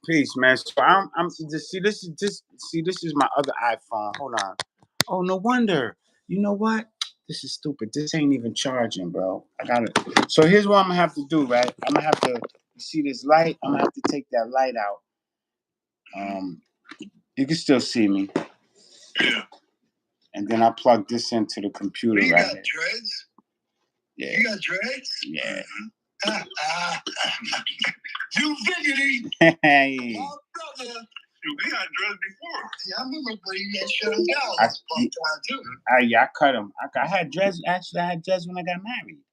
Peace, man. So I'm just this is my other iPhone. Hold on. Oh, no wonder. You know what? This is stupid. This ain't even charging, bro. I got it. So here's what I'm gonna have to do, right? I'm gonna have to you see this light. I'm gonna have to take that light out. You can still see me. Yeah. And then I plug this into the computer. You right got here. dreads? Yeah. You got dreads? Yeah. You figured Hey. my brother. We got dreads before. Yeah, I remember, but he had shut him down last time too. Yeah, I cut him. I had dreads. Actually, I had dreads when I got married.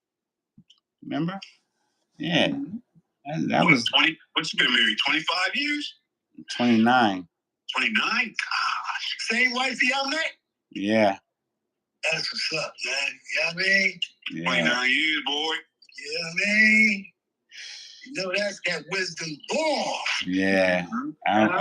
Remember? Yeah. That was 20. What you been married? 25 years? 29. 29? Gosh. Same wifey I met? Yeah. That's what's up, man. You know what I mean? Yeah. 29 years, boy. You know what I mean? You know that's that wisdom born. Yeah. I'm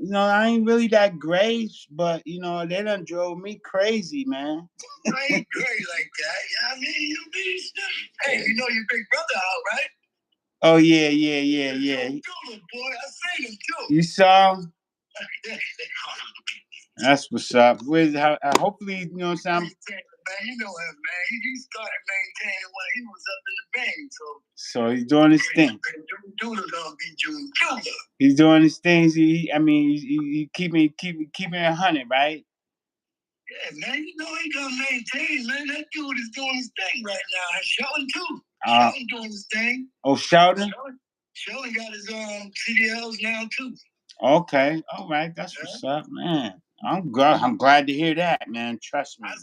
you know, I ain't really that great, but you know, they done drove me crazy, man. I ain't great like that. You know what I mean? You be hey, you know your big brother out, right? Oh yeah. Boy, I seen him too. You saw him? That's what's up. Hopefully, you know what I'm saying? Man, you know him, man. He started maintaining when he was up in the band, so he's doing his thing. He's doing his things. He keeping it 100, right? Yeah, man. You know he gonna maintain, man. That dude is doing his thing right now. And Sheldon too. Sheldon doing his thing. Oh, Sheldon. Sheldon got his CDLs now too. Okay, all right. That's what's up, man. I'm glad to hear that, man. Trust me, man.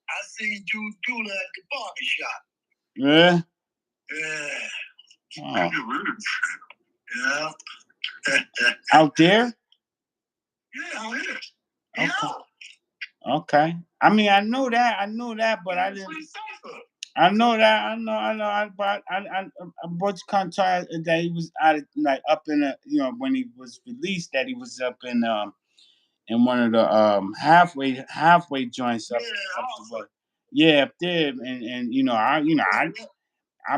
I seen Jude Dula at the barbershop. Yeah. Yeah. Oh. Yeah. Out there? Yeah, out here. Okay. Yeah. Okay. I mean, I know that, but I didn't. I know that. I know. But I brought contact that he was up in a, you know, when he was released, that he was up in one of the halfway joints up the way. Yeah, up there, and you know, I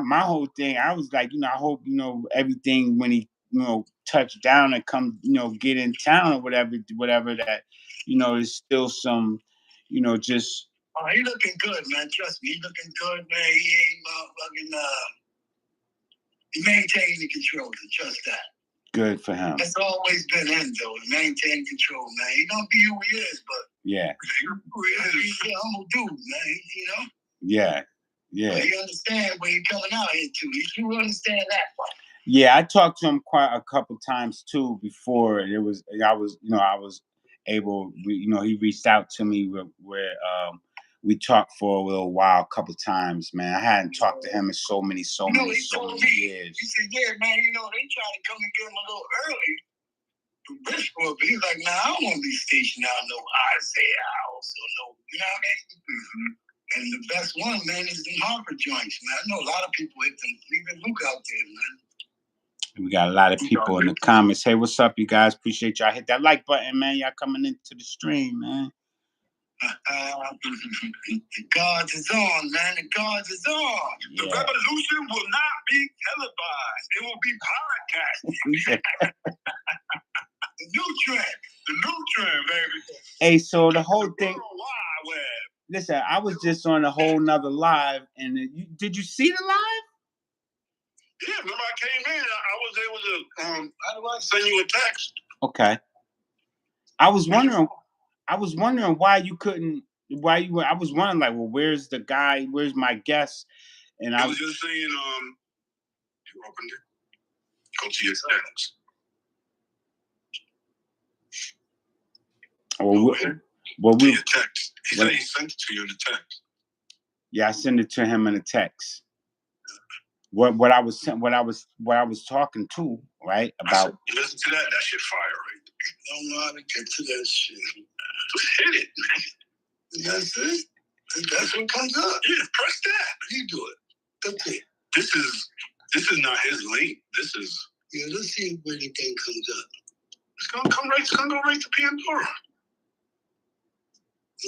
my whole thing, I was like, you know, I hope, you know, everything when he, you know, touched down and come, you know, get in town or whatever that, you know, is still some, you know, just. Oh, he looking good, man. Trust me, he looking good, man. He ain't motherfucking he maintaining the control. Trust that. Good for him. That's always been him, though. Maintain control, man. He gonna be who he is, but yeah, he's a humble dude, man. You know. Yeah. But he understand where he's coming out here too. You understand that part. Yeah, I talked to him quite a couple times too before. I was able. He reached out to me where we talked for a little while, a couple times. Man, I hadn't talked to him in so many years. He said, "Yeah, man. You know, they try to come and get him a little early from Bridgeport, but he's like, nah, I don't want to be stationed out no Isaiah House or no, you know what I mean?" Mm-hmm. And the best one, man, is the Harvard joints, man. I know a lot of people hit them. Even Luke out there, man. We got a lot of people in the comments. Hey, what's up, you guys? Appreciate y'all. Hit that like button, man. Y'all coming into the stream, man. The guards is on, man. The guards is on. Yeah. The revolution will not be televised. It will be podcasting. The new trend, baby. Hey, so the whole thing. Listen, I was just on a whole nother live, and did you see the live? Yeah, remember I came in. I was able to. How do I send you a text? Okay. I was wondering why you couldn't. Why you were? I was wondering, like, well, where's the guy? Where's my guest? And I was just saying, you opened it. Go to your text. Well, your text. He said he sent it to you in the text. Yeah, I sent it to him in a text. What I was talking to, right? About. You listen to that. That shit fire, right? I don't know how to get to that shit. Just hit it, man. That's it. That's what comes up. Yeah, press that. You do it. That's it. This is not his link. This is. Yeah, let's see where the thing comes up. It's gonna come right. It's gonna go right to Pandora.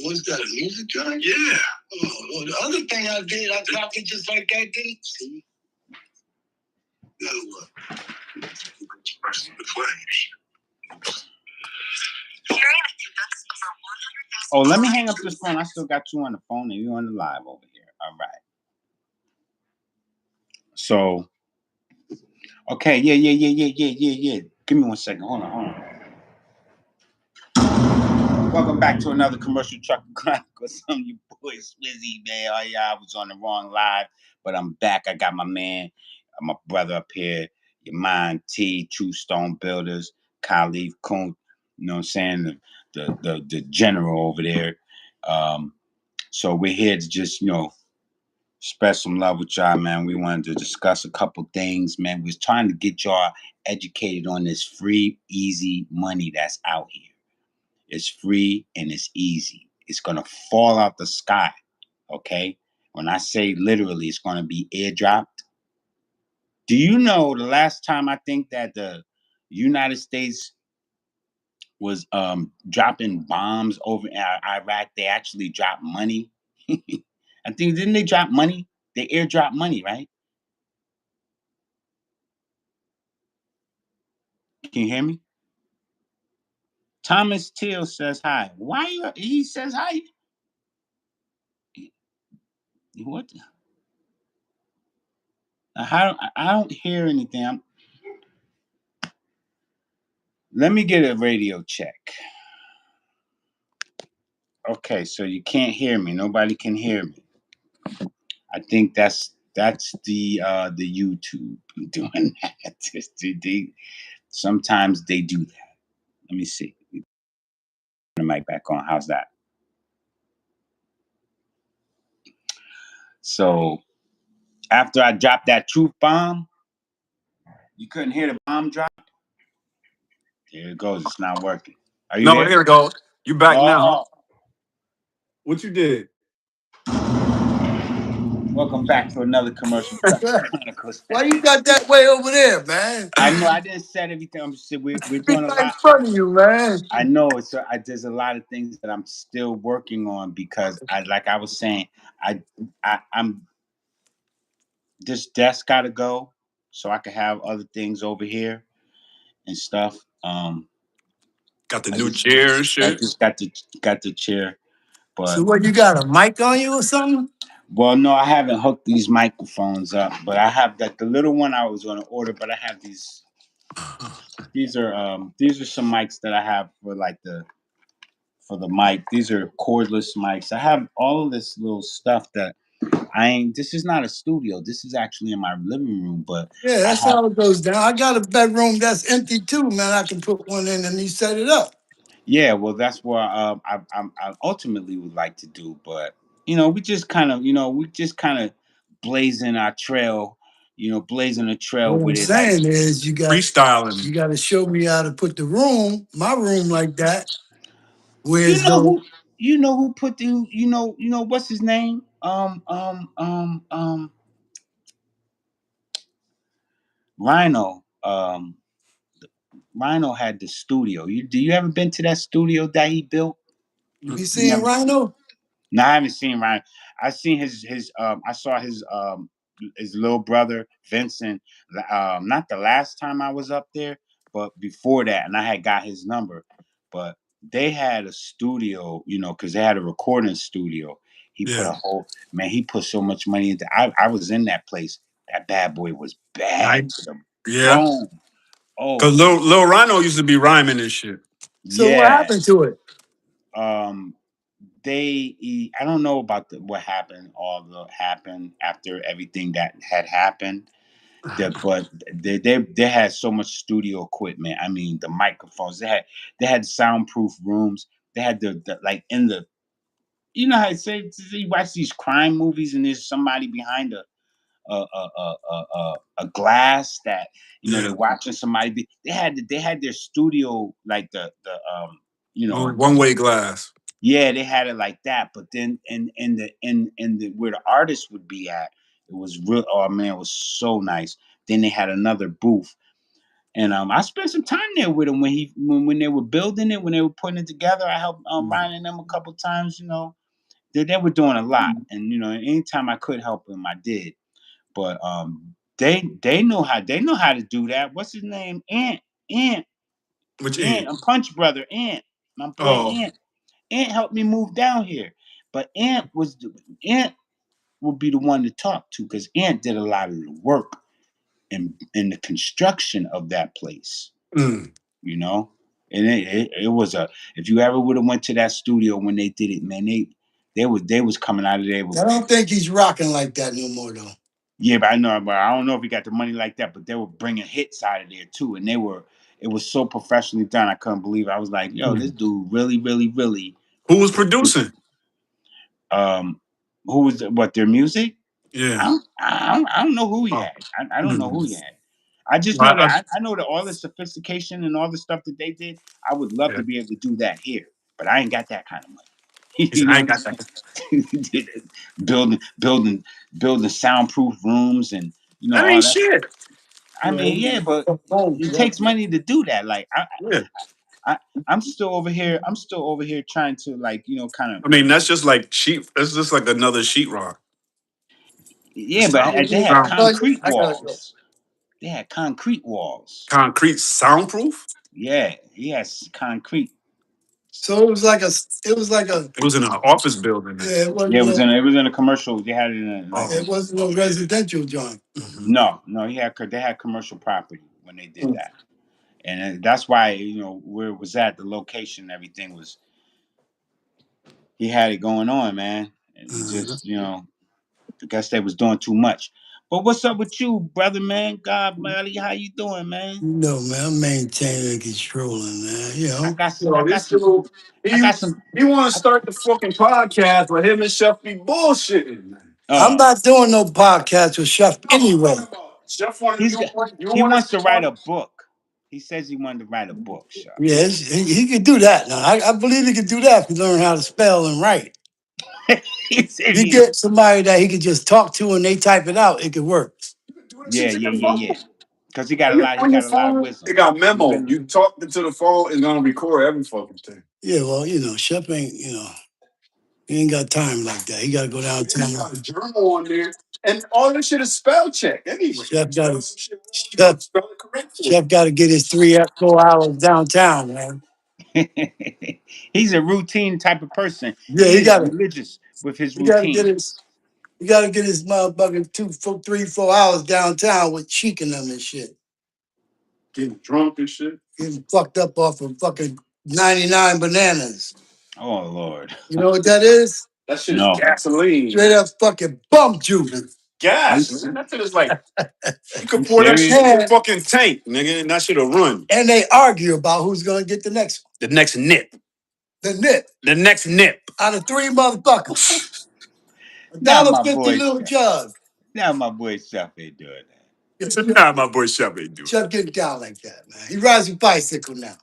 What's that? A music joint? Yeah. Oh, the other thing I did, I dropped it just like that. Didn't see. Now what? The flames. Oh, let me hang up this phone. I still got you on the phone and you on the live over here. All right. So, okay, yeah. Give me 1 second. Hold on. Welcome back to another commercial truck Chronicles. I'm your boy Swizzy, man. Oh yeah, I was on the wrong live, but I'm back. I got my man, my brother up here, your man T, True Stone Builders, Khalif Kunt, you know what I'm saying? The general over there. So we're here to just, spread some love with y'all, man. We wanted to discuss a couple things, man. We're trying to get y'all educated on this free, easy money that's out here. It's free and it's easy. It's gonna fall out the sky. Okay. When I say literally, it's gonna be airdropped. Do you know the last time I think that the United States was dropping bombs over in Iraq, they actually dropped money? I think didn't they drop money? They airdrop money, right? Can you hear me? Thomas Till says hi. He says hi? What? I don't hear anything. Let me get a radio check. Okay, so you can't hear me. Nobody can hear me. I think that's the YouTube doing that. Sometimes they do that. Let me see. Turn the mic back on. How's that? So after I dropped that truth bomb, you couldn't hear the bomb drop. There it goes. It's not working. Are you No, there? here it goes. You back now. Oh, What you did? welcome back to another commercial Chronicles. Why you got that way over there, man? I know I didn't set everything. I'm just we're Be doing a right in lot. front of you, man. I know there's a lot of things that I'm still working on because like I was saying, I'm this desk got to go so I can have other things over here and stuff. Got the I new just chair and I shit. just got the chair, So but what, you got a mic on you or something? well, no, I haven't hooked these microphones up, but I have that the little one I was going to order, but I have these. These are some mics that I have for like for the mic. These are cordless mics. I have all of this little stuff that I ain't. This is not a studio. This is actually in my living room. But Yeah, I that's have. how it goes down. I got a bedroom that's empty too, man. I can put one in and you set it up. Yeah, well, that's what I ultimately would like to do. But we just kind of blazing our trail. Blazing a trail What I'm with it. Like saying is Freestyling. you got to show me how to put my room like that. you Whereas know though who you know who put the what's his name? Rhino. Rhino had the studio. You ever been to that studio that he built? you be You seeing never. Rhino, No, I haven't seen Ryan. I seen his I saw his little brother Vincent. Not the last time I was up there, but before that, and I had got his number. But they had a studio, because they had a recording studio. He put Yeah. a whole man. He put so much money into. I was in that place. That bad boy was bad Nice. to the Yeah. bone. Oh Cause Lil Rhino used to be rhyming and shit. so what yeah. happened to it? Um, I don't know about what happened. All the happened after everything that had happened. But they had so much studio equipment. I mean, the microphones. They had soundproof rooms. They had the like in the. You know how I say you watch these crime movies and there's somebody behind a glass that Yeah. they're watching somebody. They had their studio like the you know One way glass. yeah, they had it like that, but then in the where the artist would be at, it was real. Oh man, it was so nice. Then they had another booth, and I spent some time there with him when they were building it, when they were putting it together. I helped Ryan and them a couple times. They were doing a lot, and anytime I could help them, I did. But They know how to do that. What's his name? Ant Which Ant. end? I'm Punch Brother Ant. My boy Oh, Ant. Ant helped me move down here, but Ant would be the one to talk to because Ant did a lot of the work in the construction of that place. mm. You know, and it was a. If you ever would have went to that studio when they did it, man, they was coming out of there with. I don't think he's rocking like that no more, though. Yeah, but I don't know if he got the money like that. But they were bringing hits out of there too, and it was so professionally done. I couldn't believe it. I was like, yo, this Mm. dude really, really, really. Who was producing? Um, who was what their music? Yeah. I don't know who he Oh. had. I don't know who he Mm. had. I just know I, that I know that all the sophistication and all the stuff that they did, I would love yeah. to be able to do that here, but I ain't got that kind of money. He You said, know I what ain't I'm got saying? that. building, building, building soundproof rooms and That all ain't that. shit. I mean, yeah, but it takes money to do that. Like Yeah. I I'm still over here. I'm still over here trying to like kind of I mean, that's just like sheet. That's just like another sheetrock. The yeah, but sound, they had sound, concrete I gotta go. walls. They had concrete walls. concrete soundproof. Yeah, he has concrete. So it was like a, It was in an office building. Man. yeah, it Yeah, wasn't no, it was in a commercial. They had it in like Oh. it wasn't no residential joint. Mhm. no, they had commercial property when they did that, and that's why where it was at the location, and everything was. He had it going on, man, and he just I guess they was doing too much. But what's up with you, brother, man? God, buddy, how you doing, man? You know, man, I'm maintaining and controlling, man. You I know, got some. Yo, I got this some. dude, I he got some. he want to I, start the fucking podcast, but him and Chef be bullshitting. Man. I'm uh, not doing no podcast with Chef anyway. Chef wanted he's you got. want you He want wants to to write a book. He says he wanted to write a book, Chuck. Yes, he could do that. Now, I believe he could do that if he learn how to spell and write. He said If you he. get somebody that he could just talk to and they type it out, it could work. do that Yeah, shit to yeah, your yeah, phone. yeah. Because he got a On lot. He on your got a lot of phone, it wisdom. got He's memo. been. You talk to the phone, it's gonna record every fucking thing. Yeah, well, Chef ain't, he ain't got time like that. He got to go downtown. Got a journal on there, and all this shit is spell check anyway. Chef got to, Chef, Chef, Chef got to get his 4 hours downtown, man. He's a routine type of person. Yeah, He is religious with his he got to get routine. his, he got to get his motherfucking 3, 4 hours downtown with Cheek and them and shit. getting drunk and shit. Getting fucked up off of fucking 99 bananas. Oh Lord, You know what that is? That shit is no. gasoline. Straight up fucking bum juice. Are you, Gas, man. That shit is like you could you pour that shit serious? in the fucking tank, nigga, and that shit'll run. And they argue about who's going to get the next The next nip. one. The nip The next nip. out of 3 motherfuckers. Now my $1.50 boy little Chef. jug. Now my boy Chef ain't doing that. Nah, my boy Chef ain't do it. Chef getting down like that, man. He rides a bicycle now.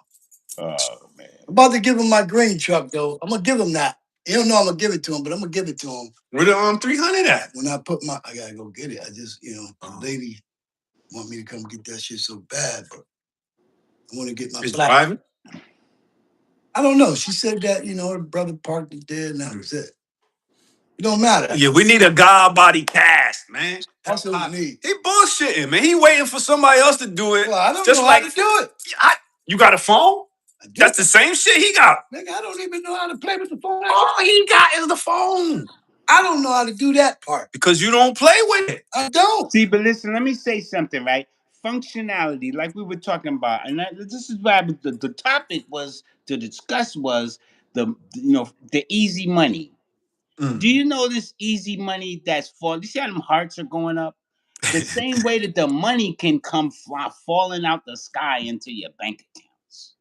Oh man. I'm about to give him my green truck, though. I'm going to give him that. He don't know I'm going to give it to him, but I'm going to give it to him. Where the 300 at? When I put I got to go get it. I just, the lady want me to come get that shit so bad, but I want to get my It's black. driving. I don't know. She said that, her brother parked it there and that was it. It don't matter. Yeah, we need a god body cast, man. That's what we need. He bullshitting, man. He waiting for somebody else to do it. Well, I don't Just know like how to do it. you got a phone? I do. That's the same shit he got. Nigga, I don't even know how to play with the phone. All he got is the phone. I don't know how to do that part. Because you don't play with it. I don't. See, but listen, let me say something, right? Functionality, like we were talking about, and this is why the topic was to discuss was the easy money. Do you know this easy money that's falling? You see how them hearts are going up? The same way that the money can come falling out the sky into your bank accounts.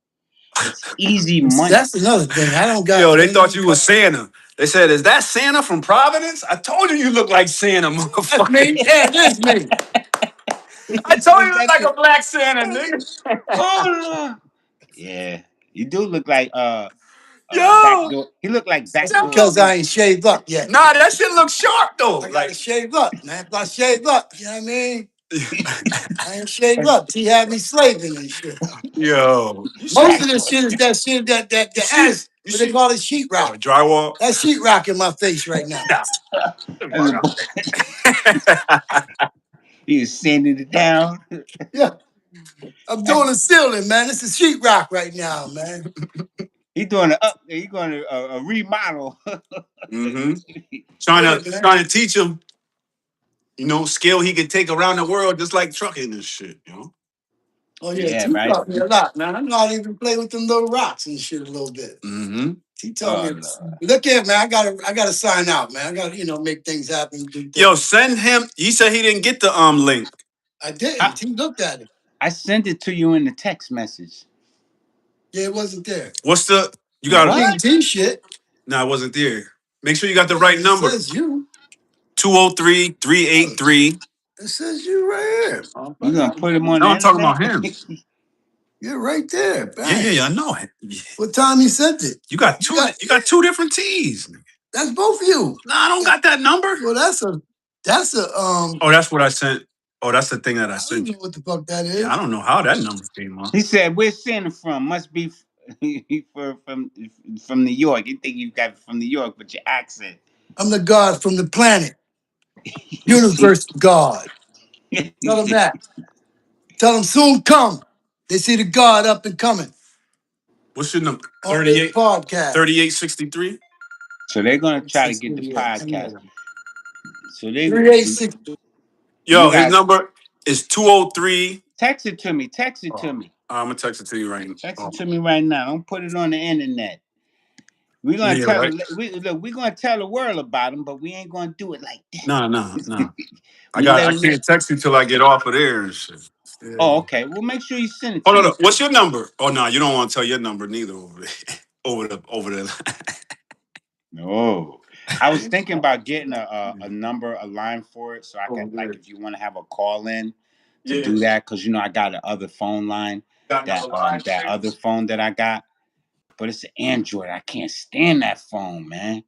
It's easy money. That's another thing. I don't got. Yo, they thought you was Santa. They said, "Is that Santa from Providence?" I told you look like Santa, motherfucker. Me? Yeah, that's me. I told you look like a black Santa, nigga. Oh, yeah, you do look like Yo, backdoor. He looked like backdoor. Because I ain't shaved up yet. nah, that shit look sharp though. I gotta Like, shave up, man. If I shave up, you know what I mean? I ain't shaved up. He had me slaving and shit. yo, Most of this shit is that shit that the ass. What they call it, sheetrock. drywall. That sheetrock in my face right now. Nah. He was sanding it down. Yeah, I'm doing a ceiling, man. It's a sheetrock right now, man. He doing a up. He going to a remodel. Mm-hmm. Yeah, man. Trying to teach him, skill he could take around the world just like trucking and shit. Oh yeah, Yeah, T right. taught me a lot, man. I know how to even play with them little rocks and shit a little bit. Mm-hmm. He told Oh me. Lord. Look here, man. I gotta sign out, man. I gotta make things happen. Do Yo, things. send him. He said he didn't get the link. I I, didn't. He looked at it. I sent it to you in the text message. Yeah, it wasn't there. What's the? You That got? What? BT shit. No, it wasn't there. Make sure you got the Yeah, right it number. says you. 203-383. It says you right here. You gonna put him on No, the I'm talking internet? about him. You're right there. Bang. Yeah. I know it. What time you sent it? You got two. You got two different T's. That's both of you. No, I don't got that number. Well, that's a Oh, that's what I sent. Oh, that's the thing that I I don't sent know you. what the fuck that Yeah, I is. don't know how that number came up. He said, "Where's Santa from? Must be from New York. You think you got it from New York with your accent." I'm the God from the planet, universe God. Tell them that. Tell them soon come. They see the God up and coming What's your number? on this 38, podcast. 3863. So they're gonna Let me try see, to get the 38. podcast. So they, 386. you Yo, his guys, number is 203. text it to me. Text it to Oh, me. I'm gonna text it to you right now. Text Oh, it to me right now. Don't put it on the internet. We're gonna yeah, tell right. we're gonna tell the world about him, but we ain't gonna do it like No. that. I We let I him know. can't text you till I get off of there and shit. Oh, Yeah. okay. Well, make sure you send it to Hold on. me. What's your number? Oh no, you don't want to tell your number neither over there. over the No, I was thinking about getting a number, a line for it, so I can, Oh, like, good. if you want to have a call in to Yeah. do that, because I got the other phone line, Got another line that there? other phone that I got, but it's an Android. I can't stand that phone, man.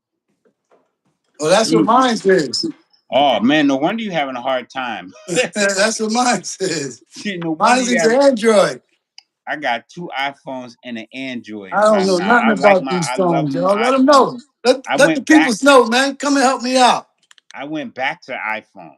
Well, that's what Mm. mine says. Oh man, no wonder you having a hard time. That's what mine says. No wonder Mine you is have. an Android. I got two iPhones and an Android. I don't know nothing about these I love phones, my y'all. Let them know. iPhone. I Let the went people back. know, man. Come and help me out. I went back to iPhone.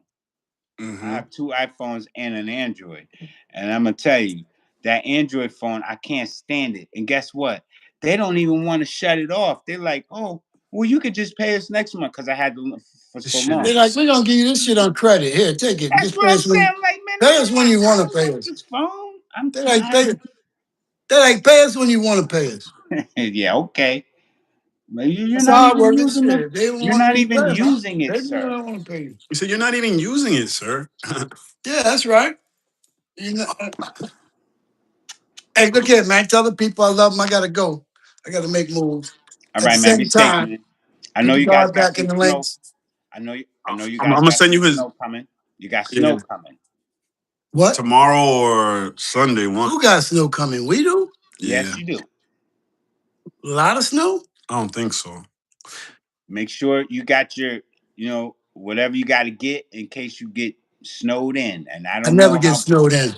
I Mm-hmm. have two iPhones and an Android. And I'm gonna tell you, that Android phone, I can't stand it. And guess what? They don't even want to shut it off. They're like, "Oh, well, you could just pay us next month," because I had to for This so shit long. They're is like, we're just. gonna give you this shit on credit. Here, take it. That's Just what I'm saying. I'm like, man, pay us when you I want to don't pay want us. this phone. I'm They like tired. pay us when you want to pay us. Yeah, okay. But you're That's not how I even work it. using the. Shit. They don't You're want to not be even paid, man. using it, They do sir. not want to pay you. You said you're not even using it, sir. Yeah, that's right. You know, hey, look here, man. Tell the people I love them. I gotta go. I gotta make moves. All At the right, man. Be same safe, time, man. I put know the you guys guard got back in some the snow. links. I know you I'm guys gonna got send some you his snow coming. You got yeah snow coming. What? tomorrow or Sunday one. Who got snow coming? We do? Yeah, Yes, you do. A lot of snow? I don't think so. Make sure you got your, whatever you got to get in case you get snowed in. And I I don't never know get how. snowed in.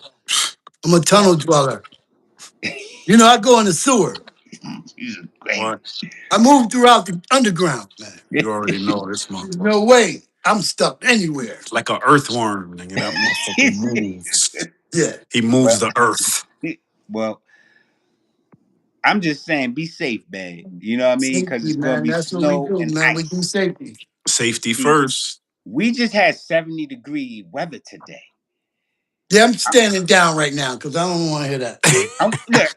I'm a tunnel Well, dweller. I go in the sewer. Jesus Christ. What? I move throughout the underground, man. You already know this There's motherfucker. no way I'm stuck anywhere. It's like an earthworm, nigga. That motherfucker moves. Yeah. He moves well, the earth. well, I'm just saying, be safe, man. You know what I mean? Because Safety, it's going to man. be That's what we snow do, and man. We do ice. safety. Safety See, first. we just had 70-degree weather today. Yeah, I'm I'm, standing down right now because I don't want to hear that. look,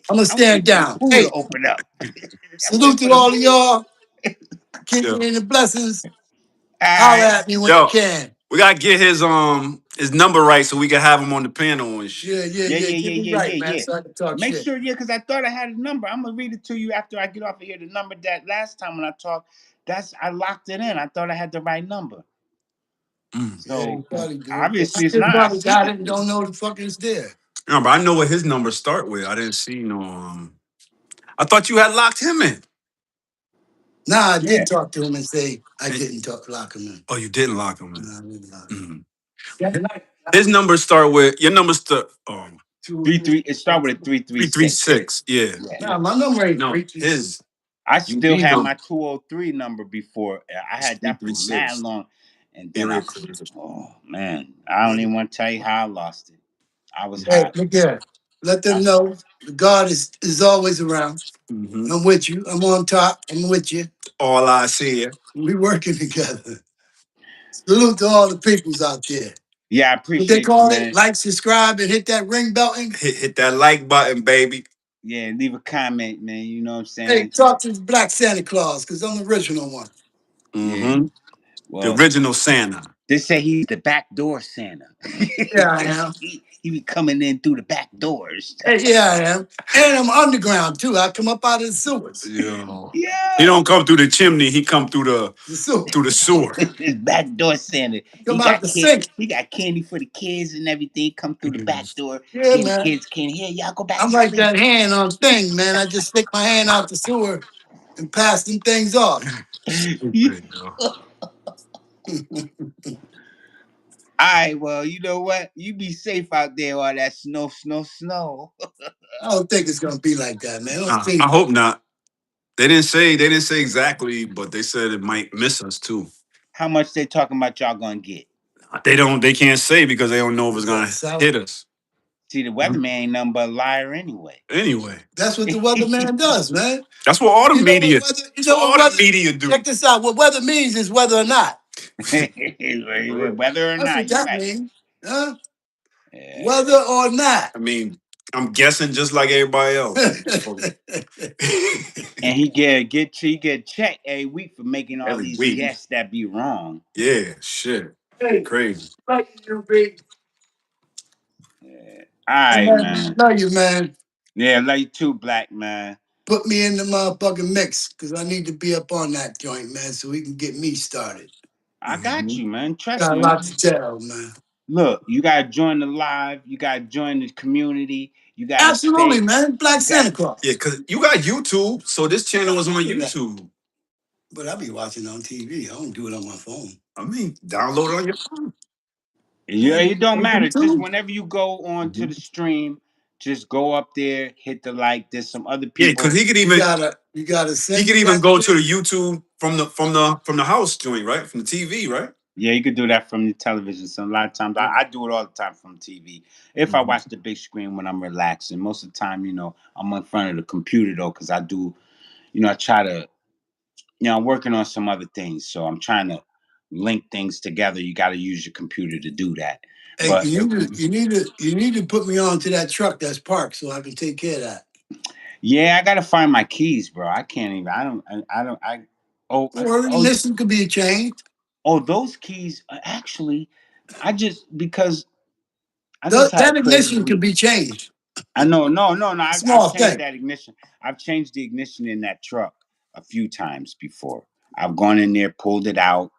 I'm gonna I'm waiting stand for the down. pool to Hey, open up. I'm waiting salute for to the all of pool. y'all. Keep Yeah. me in the blessings. All Holler right. at me when you Yo, can. we gotta get his number right so we can have him on the panel and shit. Yeah, yeah, Get yeah, me yeah, right, yeah, man, yeah. so I can talk Make shit. sure, yeah, because I thought I had a number. I'm gonna read it to you after I get off of here. The number that last time when I talked, I locked it in. I thought I had the right number. Mm. Yeah, you So probably do. But I obviously it's still not. I probably sent got it it and to you. don't know the fuck is there. No, but I know what his number start with. I didn't see no. I thought you had locked him in. Nah, I Yeah. did talk to him and say I And- didn't lock him in. oh, you didn't lock him in. Nah, I didn't lock him Mhm. in. His number start with your number start. Oh, 3-3. It started with a 336. 336. Yeah. Yeah. Nah, my number ain't No, 336. his I still UD had number. my 203 number before. I It's had three that three for mad six. long. and then Area code. oh man, I don't even want to tell you how I lost it. I was Hey, hot. look here. Let them I, know God is always around. Mm-hmm. I'm with you. I'm on top. I'm with you. All I see. We working together. Salute to all the peoples out there. yeah, I What they appreciate you, call it? man. Like, subscribe, and hit that ring button. Hit that like button, baby. Yeah, leave a comment, man. You know what I'm Hey, saying? talk to the Black Santa Claus, because I'm the original one. Yeah. Mm-hmm. The Well, original Santa. they say he's the backdoor Santa. Yeah, I am. he be coming in through the back doors. Hey, yeah, I am. And I'm underground too. I come up out of the sewers. Yo. He Yeah. don't come through the chimney. He come The sewer. through the sewer. His backdoor Santa. Come out the sink. He got candy for the kids and everything. Come through the back door. Yeah, See the man. kids can't hear. Y'all go back I'm to like sleep. that hand on thing, man. I just stick my hand out the sewer and pass them things off. Yeah. Stupid, yo. All right, well, you know what? You be safe out there, all that snow, snow, snow. I don't think it's gonna be like that, man. I don't I think. hope not. They didn't say exactly, but they said it might miss us too. How much they talking about y'all gonna get? They can't say because they don't know if it's What's that? gonna South? hit us. See, the weatherman ain't nothing but a liar anyway. Anyway, That's what the weatherman does, man. that's what all the You know what media. weather? You That's know what what all the weather? media do. Check this out. What weather means is whether or not. Whether or That's not what you that right. means, huh? Yeah. Whether or not. I mean, I'm guessing just like everybody else. And he get checked every week for making all Every these week. guests that be wrong. Yeah, shit. Hey, Crazy. like you, big. Yeah. All right, Man, man. love you, man. Yeah, love you too, black man. Put me in the motherfucking mix because I need to be up on that joint, man, so we can get me started. I got Mhm. you, man. Trust Got a me. lot to tell, man. Look, you gotta join the live. You gotta join the community. You gotta Absolutely, stay. man. Black You got Santa Claus. Yeah, because you got YouTube, so this channel was on Do that. YouTube. But I be watching on TV. I don't do it on my phone. I mean, download it on your phone. Yeah, it don't On matter. Just YouTube. whenever you go on to Mhm. the stream, just go up there, hit the like. There's some other Yeah, because people. You gotta he send could me even that. go to the YouTube from the house joint, right? From the TV, right? Yeah, you could do that from the television. So a lot of times, I do it all the time from TV. If I Mhm. watch the big screen when I'm relaxing, most of the time, I'm in front of the computer though, because I do, I try to, I'm working on some other things, so I'm trying to link things together. You got to use your computer to do that. Hey, But you need to put me on to that truck that's parked so I can take care of that. yeah, I got to find my keys, bro. I can't even. I don't. Oh, Or oh, ignition could be changed. oh, those keys. Actually, I just because I just had a That crazy ignition could week. be changed. I know, no, no, no. I've Small changed thing. that ignition. I've changed the ignition in that truck a few times before. I've gone in there, pulled it out,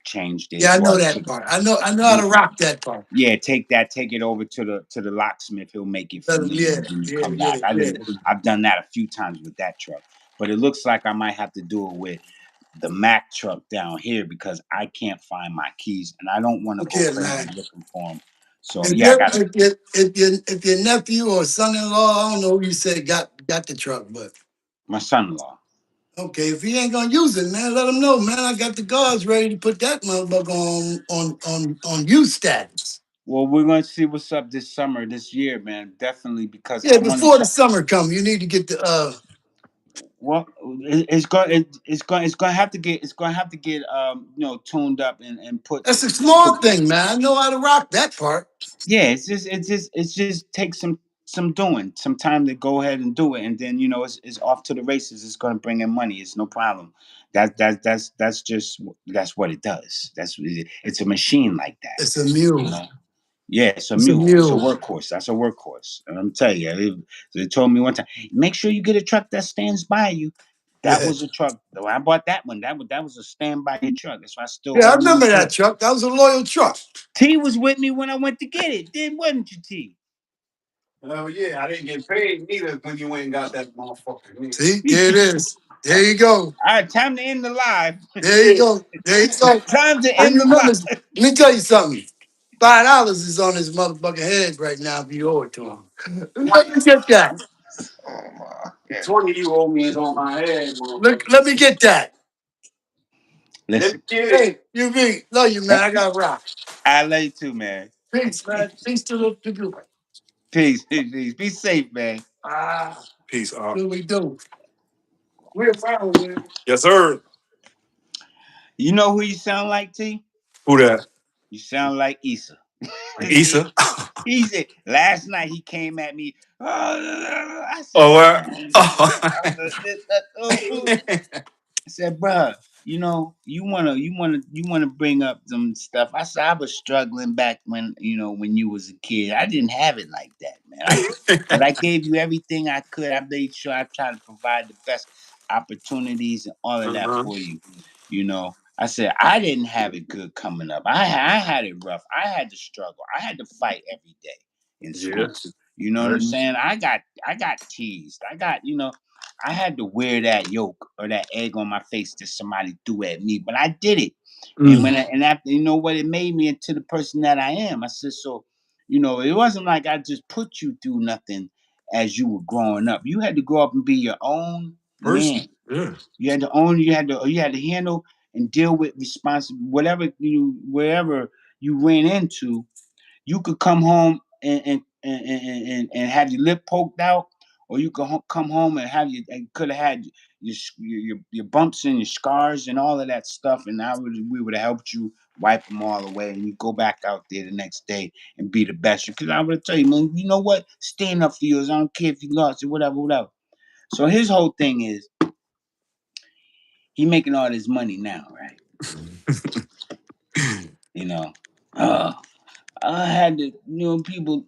changed it, Yeah, I know or that part. I know how to rock that part. yeah, take it over to the locksmith. He'll make it for me, Yeah, and then you yeah, come yeah, back. yeah. I've done that a few times with that truck, but it looks like I might have to do it with the Mac truck down here because I can't find my keys, and I don't want to go Okay, crazy man. looking for them. So If yeah, I your got if your nephew or son-in-law, I don't know who you said got the truck, but my son-in-law. okay, if he ain't gonna use it, man, let him know, man. I got the guards ready to put that motherfucker on use status. Well, we're going to see what's up this summer, this year, man. Definitely because Yeah, I want to before the try. summer come, you need to get the Well, it's going to have to get tuned up and that's a put. small thing, man. I know how to rock that part. Yeah, it's just takes some doing, some time to go ahead and do it, and then it's off to the races. It's going to bring in money. It's no problem. That's what it does. It's a machine like that. It's a You mule. know. Yeah, it's a It's a mule. It's a mule. workhorse. That's a workhorse. And I'm telling you, they told me one time, make sure you get a truck that stands by you. That Yeah, was a truck. When I bought that one, that was a standby truck. That's why I still yeah, I hold on remember to that it. truck. That was a loyal truck. T was with me when I went to get it. Then wasn't you, T? Oh yeah, I didn't get paid neither when you went and got that motherfucker. See, there it is. There you go. All right, time to end the live. There you go. There you go. Time to And end the remember, live. let me tell you something. $5 is on his motherfucking head right now if you owe it to him. Let me get that. 20 you owe me is on my head, motherfucker. Let me get that. Listen, Hey, you be love you, man. I got rock. I love you too, man. Peace, man. Peace to the group. Peace, peace, peace. Be safe, man. Ah, Peace. what we do? We're proud, man. Yes, sir. You know who you sound like, T? Who that? You sound like Issa. Like Issa? He said last night he came at me. I said, Oh, where? man, Oh. fool. I said, bruh, you wanna bring up some stuff. I said I was struggling back when you was a kid. I didn't have it like that, man. But I gave you everything I could. I made sure I tried to provide the best opportunities and all of that Uh-huh. for you. I said I didn't have it good coming up. I had it rough. I had to struggle. I had to fight every day in school. Yes. You know what I'm saying? I got teased. I had to wear that yoke or that egg on my face that somebody threw at me, but I did it. And Mm. after what it made me into the person that I am. I said so. It wasn't like I just put you through nothing as you were growing up. You had to grow up and be your own man. Person. Yeah. You had to own. You had to handle and deal with whatever wherever you ran into. You could come home and have your lip poked out, or you could come home and could have had your bumps and your scars and all of that stuff, and we would have helped you wipe them all away, and you go back out there the next day and be the best. Because I would tell you, man, you know what? Stand up for yours. I don't care if you lost it, whatever, whatever. So his whole thing is he making all this money now, right? You know. Uh, I had to, people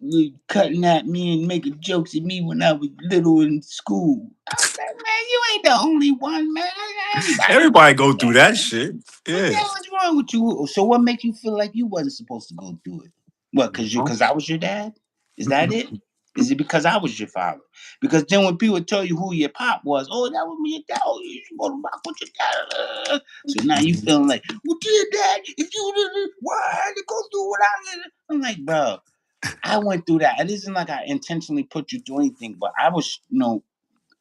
cutting at me and making jokes at me when I was little in school. I was like, man, you ain't the only one, man. Everybody Everybody go did through that, that man. shit. What the Yeah. hell is wrong with you? So what make you feel like you wasn't supposed to go through it? What, Mhm. because I was your dad? Is that it? Is it because I was your father? Because then when people tell you who your pop was, oh, that was me, your dad. Oh, you supposed to rock with your dad. So now you feeling like, well, dear dad, if you didn't, why I had to go through what I did? I'm like, bro, I went through that. It isn't like I intentionally put you through anything, but I was,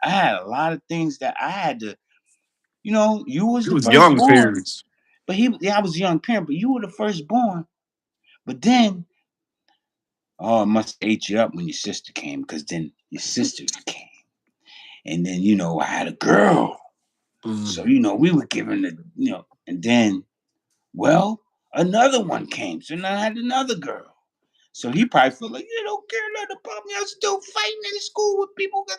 I had a lot of things that I had to, you was It the was young firstborn, parents. but yeah, I was a young parent, but you were the firstborn. But then, oh, it must have ate you up when your sister came, because then your sisters came. And then, I had a girl. So, Mm. we were given and then, well, another one came. So now I had another girl. So he probably felt like, you don't care nothing about me. I'm still fighting in school with people because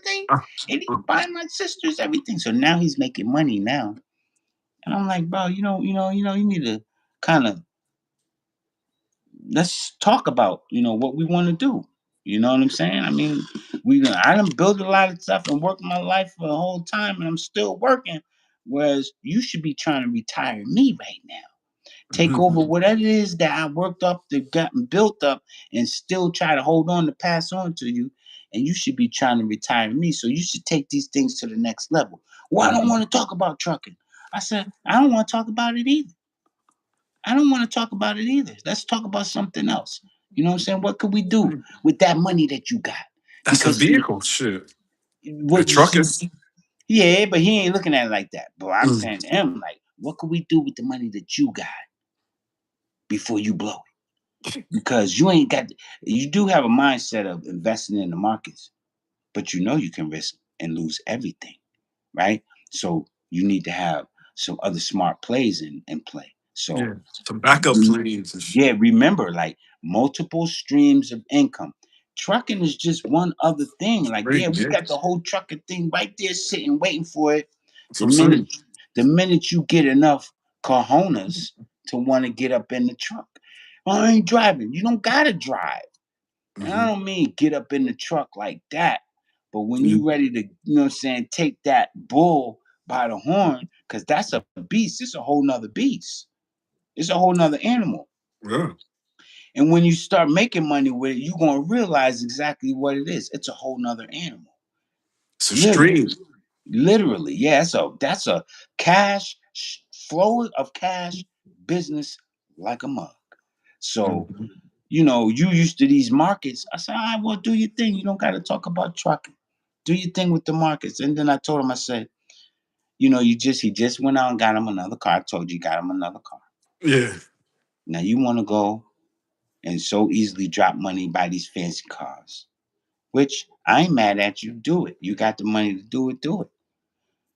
and he buying my sisters everything. So now he's making money now. And I'm like, bro, you need to kind of let's talk about, what we want to do. You know what I'm saying? I mean, I done built a lot of stuff and worked my life for a whole time and I'm still working. Whereas you should be trying to retire me right now. Take Mhm. over whatever it is that I worked up, that gotten built up, and still try to hold on to pass on to you. And you should be trying to retire me. So you should take these things to the next level. Well, I don't Mhm. want to talk about trucking. I said, I don't want to talk about it either. I don't want to talk about it either. Let's talk about something else. You know what I'm saying? What could we do with that money that you got? That's a Because see, vehicle. Shit. The what you truck see, is. yeah, but he ain't looking at it like that. But I'm Mm. saying to him, like, what could we do with the money that you got before you blow it? Because you ain't got you do have a mindset of investing in the markets, but you can risk and lose everything, right? So you need to have some other smart plays in play. So Yeah. Some backup plans and shit. yeah, remember, like, multiple streams of income. Trucking is just one other thing. Like, Great. yeah, we Yeah. got the whole trucking thing right there sitting waiting for it. That's The what I'm saying. minute the minute you get enough cojones to want to get up in the truck. "Oh, I ain't driving. You don't gotta drive. And I Hmm. don't mean get up in the truck like that. But when you ready to, what I'm saying, take that bull by the horn, because that's a beast. It's a whole nother beast. It's a whole nother animal. Yeah. And when you start making money with it, you're gonna realize exactly what it is. It's a whole nother animal. It's a Literally. stream. Literally. Yeah, that's a cash flow of cash business like a mug. So, Mhm. you used to these markets. I said, all right, well, do your thing. You don't gotta talk about trucking. Do your thing with the markets. And then I told him, I said, he just went out and got him another car. I told you, he got him another car. Yeah. Now you want to go and so easily drop money buy these fancy cars, which I ain't mad at you. Do it. You got the money to do it. Do it.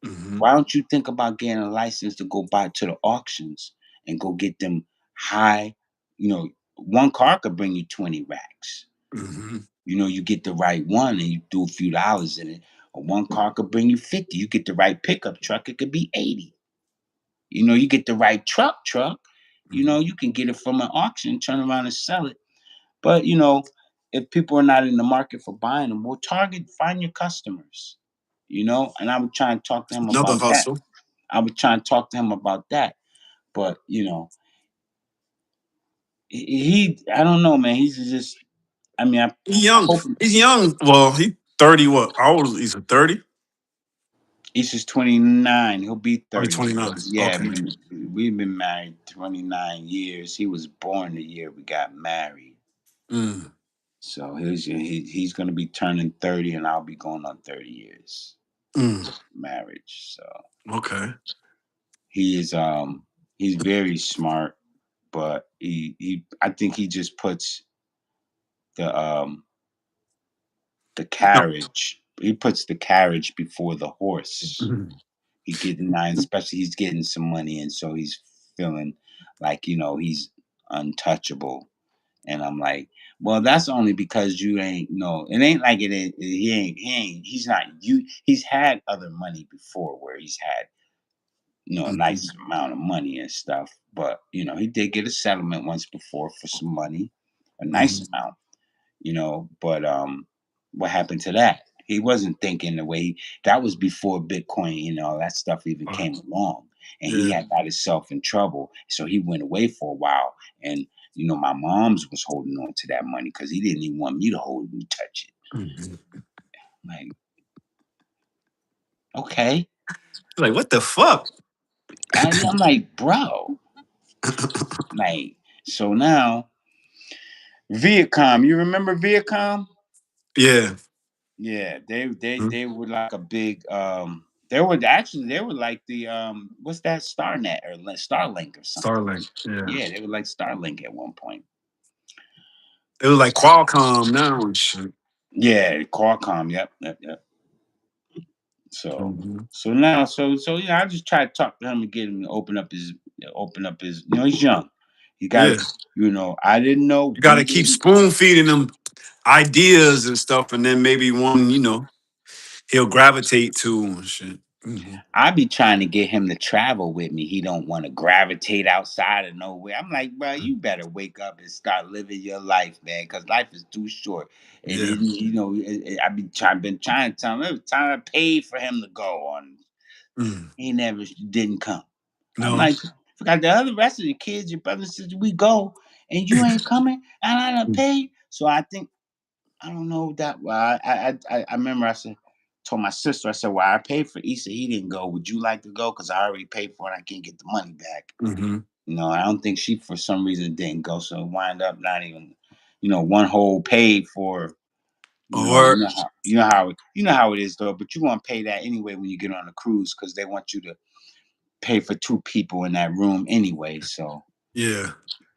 Mm-hmm. Why don't you think about getting a license to go buy to the auctions and go get them high? One car could bring you 20 racks. Mm-hmm. You get the right one and you do a few dollars in it. Or one car could bring you 50. You get the right pickup truck, it could be 80. You get the right truck. Mm-hmm. You can get it from an auction, turn around and sell it. But if people are not in the market for buying them, well, find your customers. And I would try and talk to him Another about that. hustle. I would try and talk to him about that. But I don't know, man. He's just. I mean, He's I young. hope He's young. Well, he 30. What? How old is he? He's 30? he's just 29. He'll be Oh, he's 30. 29. Yeah, Okay. we've been married 29 years. He was born the year we got married. Mm. So he's going to be turning 30, and I'll be going on 30 years Mm. marriage. So Okay. he is he's very smart, but he I think he just puts the the No. carriage. He puts the carriage before the horse. Mhm. He getting nine, especially he's getting some money, and so he's feeling like he's untouchable. And I'm like, well, that's only because you ain't no. It ain't like it. He ain't. He's not. He's had other money before where he's had a Mhm. nice amount of money and stuff. But he did get a settlement once before for some money, a nice Mhm. amount. But what happened to that? He wasn't thinking the way that was before Bitcoin and all that stuff even Right. came along. And he Yeah. had got himself in trouble. So he went away for a while. And my mom's was holding on to that money because he didn't even want me to hold it and touch it. Mhm. Like, okay. Like, what the fuck? I'm like, bro. Like, so now Viacom, you remember Viacom? Yeah. Yeah, they they Mhm. they were like a big they were like the what's that Starnet or Starlink or something. Starlink. Yeah. Yeah, they were like Starlink at one point. It was like Qualcomm now and shit. Yeah, Qualcomm. Yep. So Mhm. so now I just try to talk to him and get him to open up his. He's young. He got Yeah. to I didn't know You got we to keep didn't. spoon feeding them ideas and stuff, and then maybe one, he'll gravitate to and shit. Mhm. I be trying to get him to travel with me. He don't want to gravitate outside of nowhere. I'm like, bro, you better wake up and start living your life, man, because life is too short. And Yeah. then, been trying to tell him every time I paid for him to go on, Mm. he never didn't come. I'm No. like, forgot the other rest of the kids, your brothers and sisters, we go, and you ain't coming, and I done paid. So I think I don't know that. Well, I remember told my sister, I said, well, I paid for Easter. He didn't go. Would you like to go? Because I already paid for it. I can't get the money back. Mm-hmm. I don't think she, for some reason, didn't go. So it wind up not even, one whole paid for. Or You know how it is though. But you want to pay that anyway when you get on a cruise because they want you to pay for two people in that room anyway. yeah.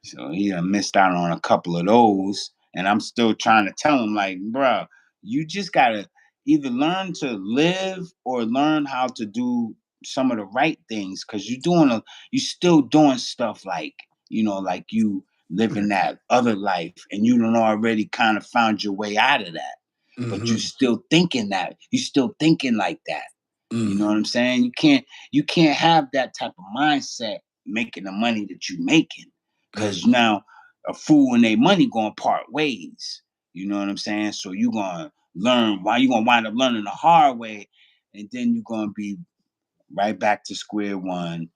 So he done missed out on a couple of those. And I'm still trying to tell him, like, bruh, you just gotta either learn to live or learn how to do some of the right things. Cause you still doing stuff like you living that other life and you don't already kind of found your way out of that. But Mm-hmm. you still thinking like that. You know Mm. what I'm saying? You can't have that type of mindset making the money that you making. Cause Mm. now a fool and their money gonna part ways. You know what I'm saying? So you gonna learn why you gonna wind up learning the hard way, and then you're gonna be right back to square one.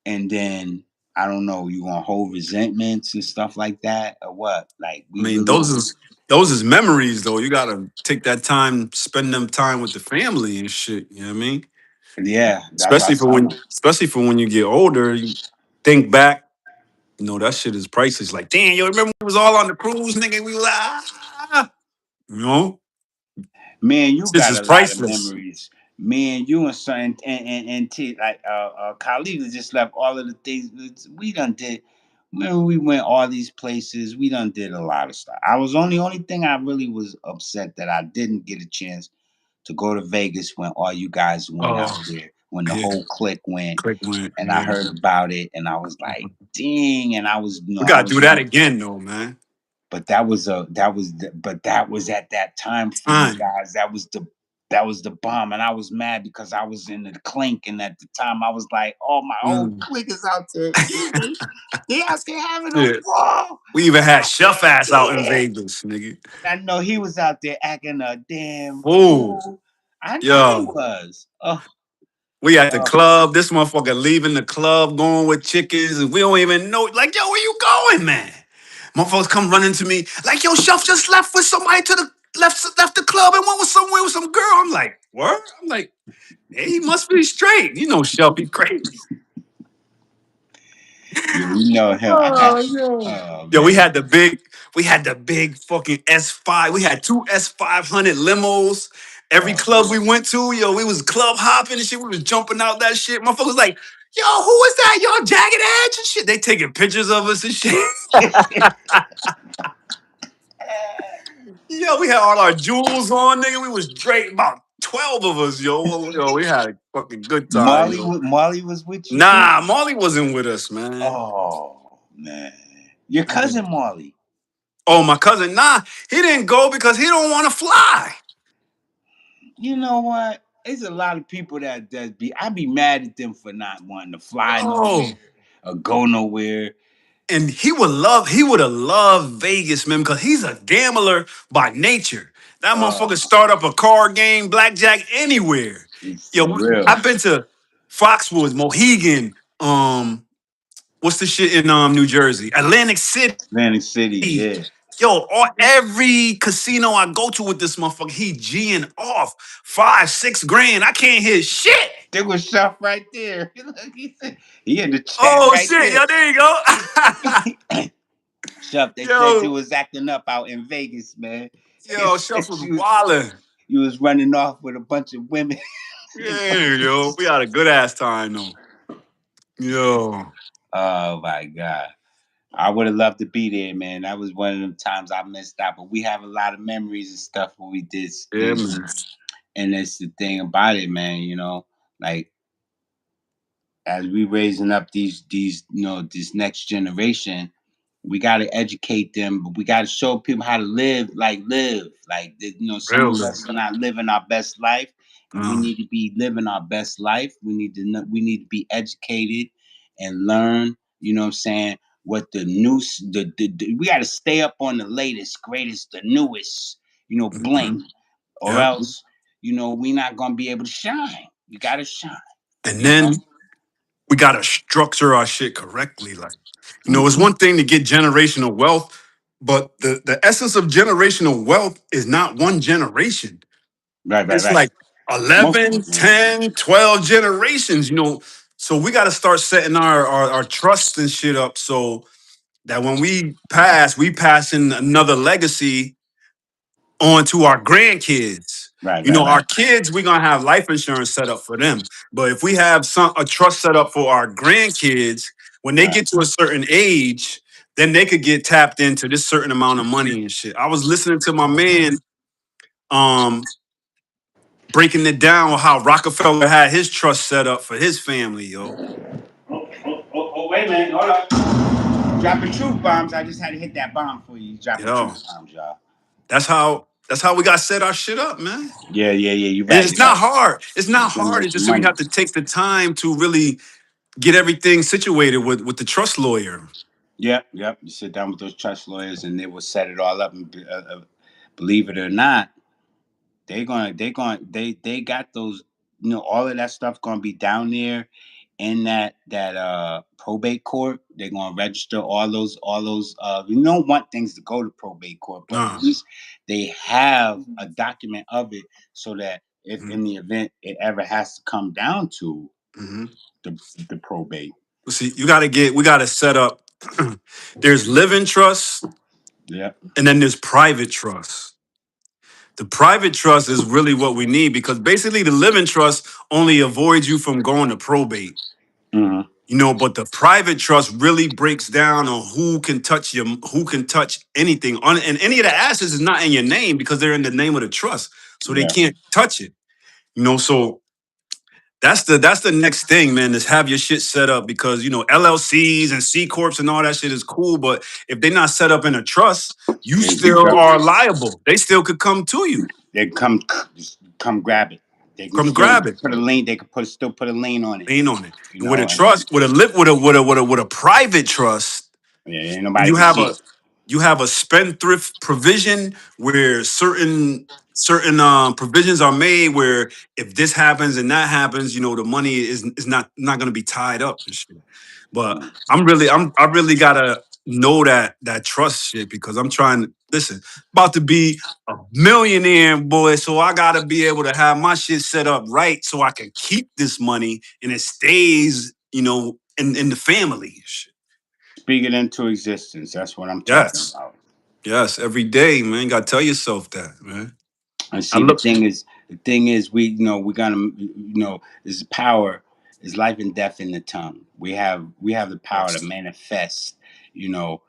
And then I don't know, you gonna hold resentments and stuff like that, or what? Like I we mean, really those is memories though. You gotta take that time, spend them time with the family and shit. You know what I mean? yeah, that's what I Especially for tell when them. especially for when you get older, you think back, that shit is priceless. Like, damn, yo, remember we was all on the cruise, nigga? We was like, you know, Man, you this got is a lot of priceless. memories. Me and you and son and T like Khalid just left all of the things we done did. Remember we went all these places. We done did a lot of stuff. I was only thing I really was upset that I didn't get a chance to go to Vegas when all you guys went out Oh, there. When the yeah. whole clique went Click went. and I Yeah. heard about it and I was like, dang, and I was We I gotta was do that again though, man. but that was at that time for you Fine. guys. That was the bomb, and I was mad because I was in the clink, and at the time I was like, "Oh, my whole Mm. clique is out there. They out there having a Shit. ball." We even had Chef ass out in Yeah. Vegas, nigga. I know he was out there acting a damn Fool. fool. I know he Yo. was. Oh, We at the oh. club. This motherfucker leaving the club, going with chickens, and we don't even know. Like, yo, where you going, man? Motherfuckers come running to me, like, yo, Chef just left with somebody to the left the club and went with somewhere with some girl. I'm like, what? I'm like, hey, he must be straight. You know, Chef, he crazy. Yeah, you know him. I got. Oh, yo. Oh Yo, man. we had the big fucking S5. We had two S500 limos. Every Oh. club we went to, yo, we was club hopping and shit. We was jumping out that shit. Motherfuckers like, yo, who is that? Y'all Jagged Edge and shit. They taking pictures of us and shit. Yo, we had all our jewels on, nigga. We was straight about 12 of us, yo. Yo, we had a fucking good time, yo. Molly was with you too. Nah, Molly wasn't with us, man. Oh man, your Yeah. cousin Molly. Oh, my cousin, nah, he didn't go because he don't want to fly. You know what? There's a lot of people that be. I be mad at them for not wanting to fly nowhere Yo. or go nowhere. And he would have loved Vegas, man, because he's a gambler by nature. That Uh, motherfucker start up a card game, blackjack, anywhere. for Yo, real. I've been to Foxwoods, Mohegan, what's the shit in New Jersey? Atlantic City. Atlantic City, yeah. Yo, every casino I go to with this motherfucker, he G'ing off 5, 6 grand. I can't hit shit. There was Chef right there. Look, he in the chat Oh right shit, there. yo, there you go. Chef, they said you Yo, was acting up out in Vegas, man. They Chef said was wildin'. you was running off with a bunch of women. Yeah, yo, we had a good ass time though. Yo, Oh my god. I would have loved to be there, man. That was one of them times I missed out. But we have a lot of memories and stuff when we did yeah, things. man, And that's the thing about it, man. Like as we raising up these this next generation, we got to educate them, but we got to show people how to live. Some of really. us are not living our best life, and we Uh, need to be living our best life. We need to be educated and learn. You know what I'm saying? What the new we got to stay up on the latest, greatest, the newest. mhm, Bling, or yep. else we not gonna be able to shine. You got to shine. And You know. then we gotta structure our shit correctly. Like, it's Hmm. one thing to get generational wealth, but the essence of generational wealth is not one generation. Right, right, It's right. like Multiple 11, generations. 10, 12 generations, So we got to start setting our trust and shit up so that when we pass in another legacy on to our grandkids. Right, right, Our right. kids, we're gonna have life insurance set up for them. But if we have a trust set up for our grandkids, when they Right. get to a certain age, then they could get tapped into this certain amount of money and shit. I was listening to my man um breaking it down how Rockefeller had his trust set up for his family, yo. Wait a minute. Hold up. Dropping truth bombs. I just had to hit that bomb for you. Dropping truth Yo, bombs, y'all. that's how we got set our shit up, man. Yeah, yeah, yeah. You're And right. it's You're right. not hard. It's not hard. It's Generation just that we money. have to take the time to really get everything situated with the trust lawyer. Yep, yep. You sit down with those trust lawyers, and they will set it all up. And believe it or not, they got those. All of that stuff gonna be down there in that probate court. They're gonna register all those. We don't want things to go to probate court, but at Uh, least they have a document of it, so that if mhm, in the event it ever has to come down to mhm. the probate. See, we gotta set up. There's living trust, Yeah. and then there's private trust. The private trust is really what we need because basically the living trust only avoids you from going to probate. Hmm. But the private trust really breaks down on who can touch anything on, and any of the assets is not in your name because they're in the name of the trust, so they Yeah. can't touch it. So that's the next thing, man, is have your shit set up because LLCs and C corps and all that shit is cool, but if they're not set up in a trust, you They be still go- are liable. They still could come to you, they come grab it. They can come still grab it, put a lien. They can still put a lien on it. lean on it. You And with a know, and trust, with a private trust, yeah, ain't nobody you can have see a it. you have a spendthrift provision where certain provisions are made where if this happens and that happens, the money is not going to be tied up and shit. But I really gotta know that trust shit because I'm trying to listen. About to be a millionaire, boy, so I gotta be able to have my shit set up right so I can keep this money and it stays, in the family. Shit. Speak it into existence. That's what I'm talking Yes. about. Yes, every day, man. You gotta tell yourself that, man. And I see, look. the thing is, we gotta, this power is life and death in the tongue. We have the power to Yes. manifest, you know,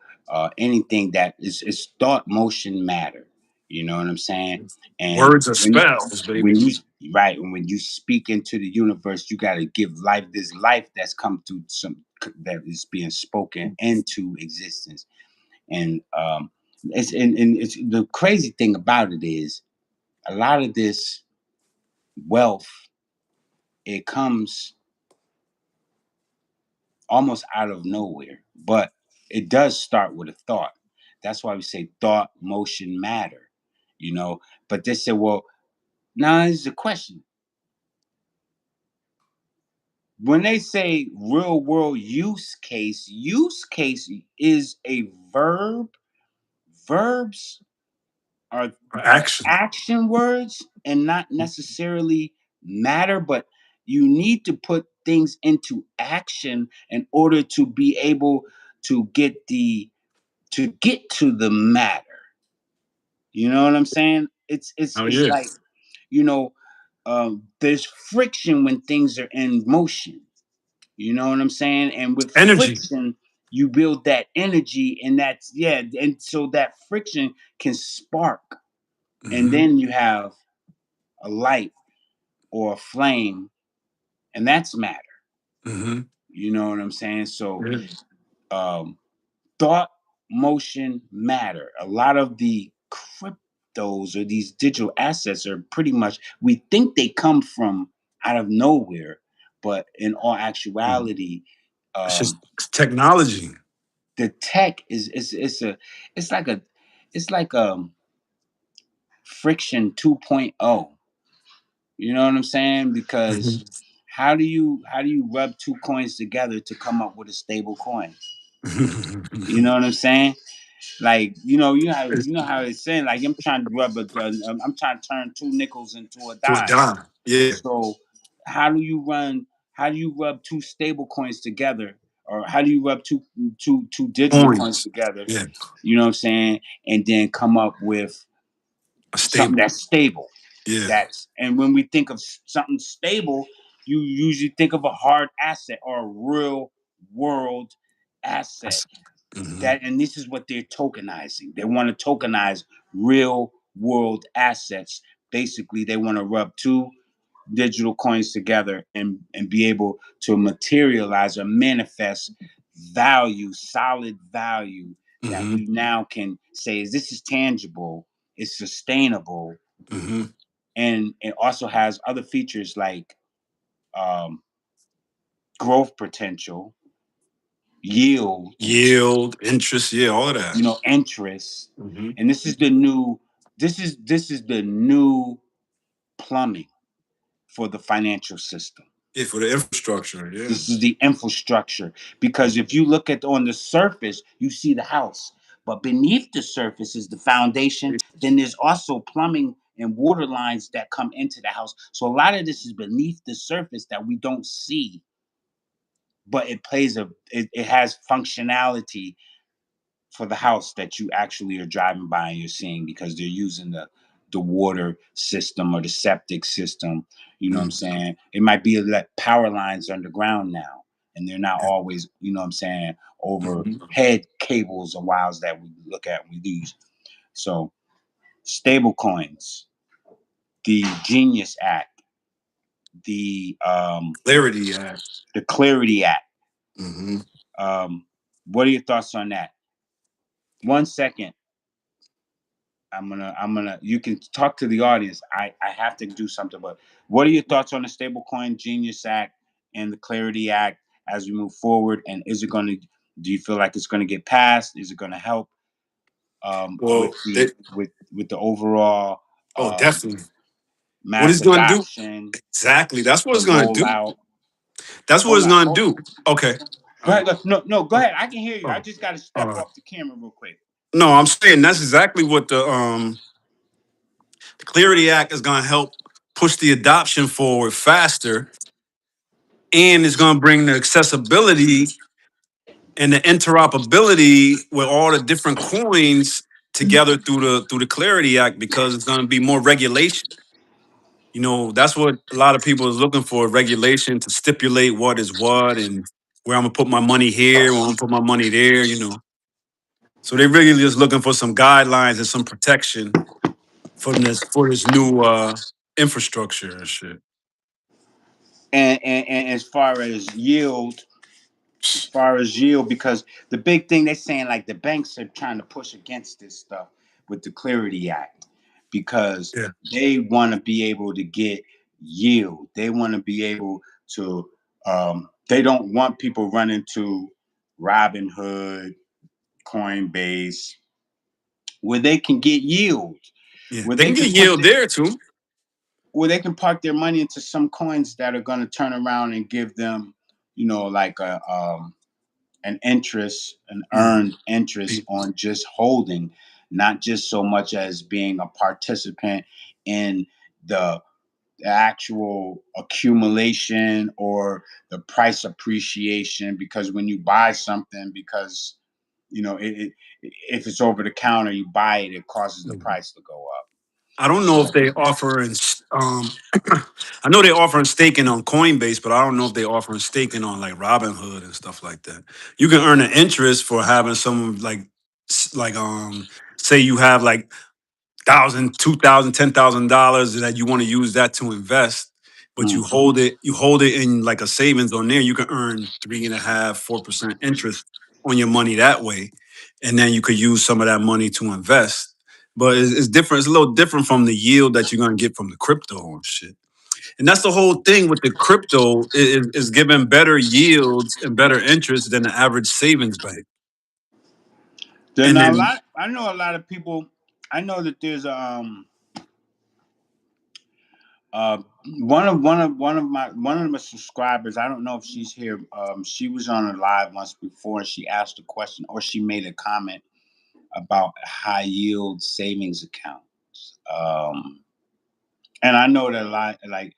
anything that is thought, motion, matter. You know what I'm saying? And Words are spells, when baby. you right, and when you speak into the universe, you got to give life. This life that's come through that is being spoken into existence. And it's the crazy thing about it is a lot of this wealth, it comes almost out of nowhere, but it does start with a thought. That's why we say thought, motion, matter. You know, but they said, well, now this is a question. When they say real world use case is a verb. Verbs are Action. action words and not necessarily matter, but you need to put things into action in order to be able to get to the matter. You know what I'm saying? It's it's Oh it's yeah. like, you know, there's friction when things are in motion. You know what I'm saying? And with Energy. friction, you build that energy, and that's yeah, and so that friction can spark, and Hmm. then you have a light or a flame, and that's matter. Hmm. You know what I'm saying? So, Yeah. um, thought, motion, matter. A lot of the cryptos or these digital assets are pretty much, we think they come from out of nowhere, but in all Mhm. actuality, It's just um, technology. the tech is it's like a it's like friction 2.0. You know what I'm saying? Because Mhm. how do you rub two coins together to come up with a stable coin? You know what I'm saying? Like you know how it's saying, like I'm trying to I'm trying to turn two nickels into a To a dime. dime. Yeah. So how do you run? How do you rub two stable coins together, or how do you rub two digital coins Coins. together? Yeah. You know what I'm saying, and then come up with A something stable. that's stable. Yeah. That's and when we think of something stable, you usually think of a hard asset or a real world asset. That's, hmm. That and this is what they're tokenizing. They want to tokenize real world assets. Basically, they want to rub two digital coins together and be able to materialize or manifest value, solid value that Hmm. we now can say is this is tangible, it's sustainable, Hmm. and it also has other features like um, growth potential, yield, Yield, interest, yeah, all of that. interest. Hmm. And this is the new plumbing for the financial system. Yeah, for the infrastructure. Yeah. This is the infrastructure, because if you look at on the surface, you see the house, but beneath the surface is the foundation. Then there's also plumbing and water lines that come into the house. So a lot of this is beneath the surface that we don't see, but it has functionality for the house that you actually are driving by and you're seeing, because they're using the water system or the septic system. You know what I'm Mm. saying? It might be like power lines underground now, and they're not always, you know what I'm saying, Mhm. overhead cables or wires that we look at and we use. So stable coins, the Genius Act, the um, Clarity Act. the Clarity Act. Hmm. What are your thoughts on that? 1 second. You can talk to the audience. I have to do something, but what are your thoughts on the Stablecoin Genius Act and the Clarity Act as we move forward? And is it going to, do you feel like it's going to get passed? Is it going to help with Well, with the overall oh, um, definitely. What mass it's going to do? adoption, Exactly. That's what the it's going to do. rollout? That's what Hold it's on, going to hold on. do. Okay. Go All ahead. right. No, go Oh, ahead. I can hear you. I oh, just got to all step right. off the camera real quick. No, I'm saying that's exactly what the Clarity Act is going to help push the adoption forward faster, and it's going to bring the accessibility and the interoperability with all the different coins together through the Clarity Act, because it's going to be more regulation. You know, that's what a lot of people is looking for: regulation to stipulate what is what and where I'm gonna put my money here, where I'm gonna put my money there. You know, so they're really just looking for some guidelines and some protection from this new infrastructure and shit. And as far as yield, because the big thing they're saying, like the banks are trying to push against this stuff with the Clarity Act, because Yeah, they want to be able to get yield. They want to be able to. They don't want people running to Robinhood, Coinbase, where they can get yield, yeah, where they they can can get put yield there too. where they can park their money into some coins that are going to turn around and give them, like an interest, an Mm. earned interest on just holding, not just so much as being a participant in the actual accumulation or the price appreciation. Because when you buy something, because if it's over the counter, you buy it, it causes the price to go up. I don't know if they offering. I know they're offering staking on Coinbase, but I don't know if they're offering staking on like Robinhood and stuff like that. You can earn an interest for having some say you have like thousand, $2,000, $10,000 that you want to use that to invest, but Mm. you hold it in like a savings on there. You can earn 3.5%, 4% interest on your money that way, and then you could use some of that money to invest. But it's different. It's a little different from the yield that you're gonna get from the crypto and shit. And that's the whole thing with the crypto is giving better yields and better interest than the average savings bank. Then And a then lot. I know a lot of people. I know that there's uh one of my subscribers. I don't know if she's here. She was on a live once before, and she asked a question or she made a comment about high yield savings accounts. And I know that a lot, like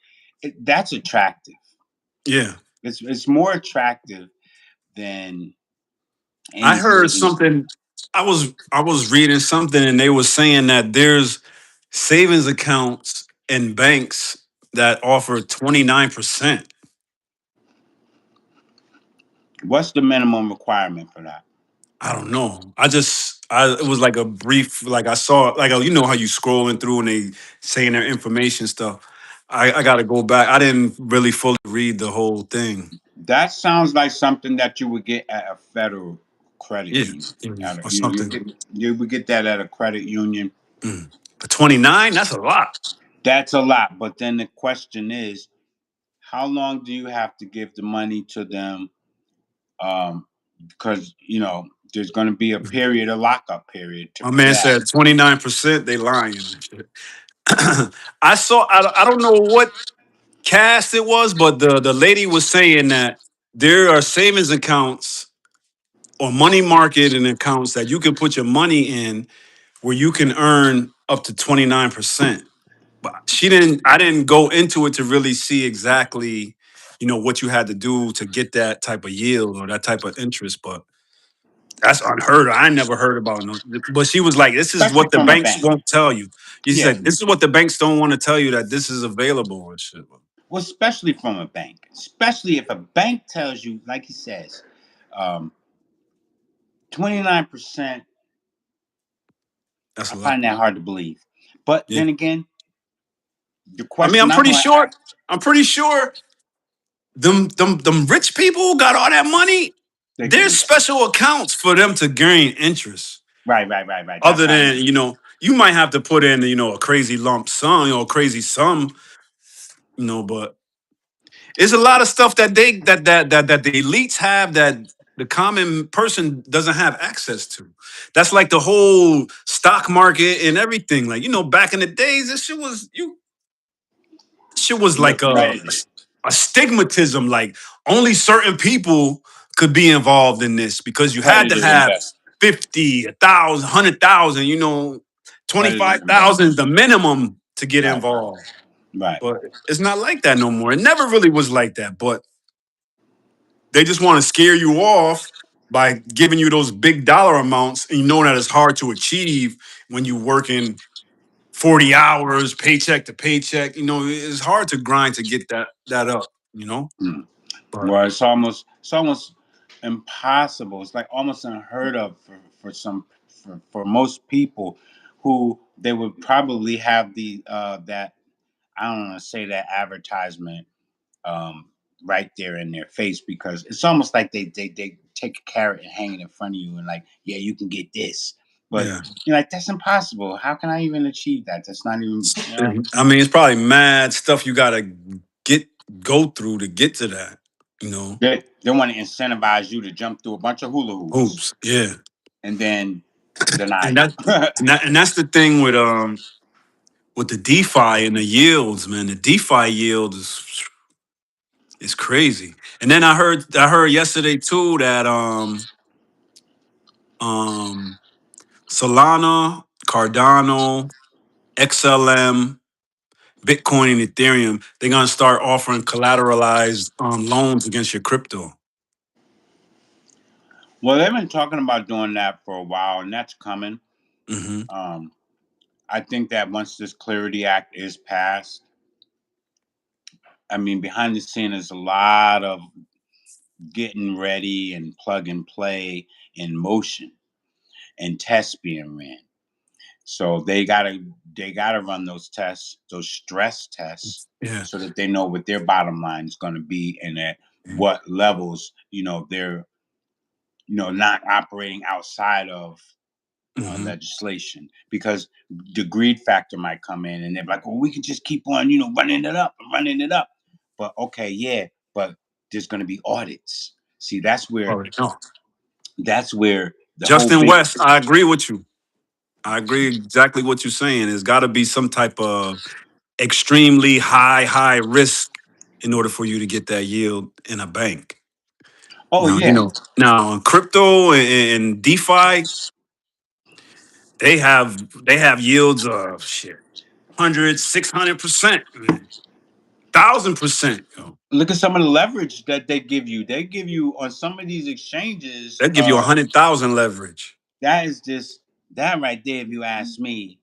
that's attractive. yeah, It's more attractive than I any heard savings. something. I was reading something, and they were saying that there's savings accounts and banks that offer 29%. What's the minimum requirement for that? I don't know. It was like a brief, like I saw, like you know how you scrolling through and they saying their information stuff. I got to go back. I didn't really fully read the whole thing. That sounds like something that you would get at a federal credit Yeah, union. or something. You would get that at a credit union. Mm. But 29, that's a lot. That's a lot. But then the question is, how long do you have to give the money to them? Because there's going to be a period, a lockup period My for man that. said 29%. They lying and shit. I saw. I don't know what cast it was, but the lady was saying that there are savings accounts or money market and accounts that you can put your money in where you can earn up to 29%. But I didn't go into it to really see exactly, what you had to do to get that type of yield or that type of interest. But That's unheard of. I never heard about no. But she was like, "This is especially what the from a banks bank. won't tell you." She Yeah, said, "This is what the banks don't want to tell you that this is available and shit." well, especially from a bank, especially if a bank tells you, like he says, 29%. That's I a lot. find that hard to believe. But Yeah. then again, the I mean, question I'm going to ask, I'm pretty sure them rich people who got all that money, they could there's invest. special accounts for them to gain interest. Right. That's Other what I than, mean. you might have to put in, a crazy lump sum, a crazy sum, but it's a lot of stuff that that the elites have that the common person doesn't have access to. That's like the whole stock market and everything. Like, back in the days, this shit was like Right it is. a stigmatism. Like, only certain people could be involved in this because you had Ready to to have invest. 50, 1,000, 100,000, Ready to 25,000 invest. is the minimum to get Right. involved. Right. But it's not like that no more. It never really was like that. But they just want to scare you off by giving you those big dollar amounts, and you know that it's hard to achieve when you're working 40 hours, paycheck to paycheck. It's hard to grind to get that up. Hmm. But Well, it's almost impossible. It's like almost unheard of for most people who they would probably have the that I don't want to say that advertisement um, right there in their face because it's almost like they take a carrot and hang it in front of you and like, yeah, you can get this, but yeah, you're like, that's impossible. How can I even achieve that? That's not even, I mean, it's probably mad stuff you gotta get go through to get to that. they want to incentivize you to jump through a bunch of hula hoops Hoops, yeah, and then deny and that you. and that's the thing with the DeFi and the yields, man. The DeFi yield is crazy. And then I heard yesterday too that um Solana, Cardano, XLM, Bitcoin, and Ethereum, they're gonna start offering collateralized loans against your crypto. Well, they've been talking about doing that for a while, and that's coming. Hmm. Um, I think that once this Clarity Act is passed, I mean, behind the scene is a lot of getting ready and plug and play in motion and tests being ran. So they gotta run those tests, those stress tests, Yeah. so that they know what their bottom line is going to be and at what levels they're not operating outside of Hmm. legislation because the greed factor might come in and they're like, well, we can just keep on running it up and running it up. But okay, yeah, but there's going to be audits. See, that's where Already know. that's where the whole Justin big. West, I agree with you. I agree exactly what you're saying. There's got to be some type of extremely high risk in order for you to get that yield in a bank. Oh Now, yeah. now on crypto and DeFi, they have yields of shit, 100, 600%, man, 1,000%. Look at some of the leverage that they give you. They give you on some of these exchanges. They give you 100,000 leverage. That is just that right there. If you ask me,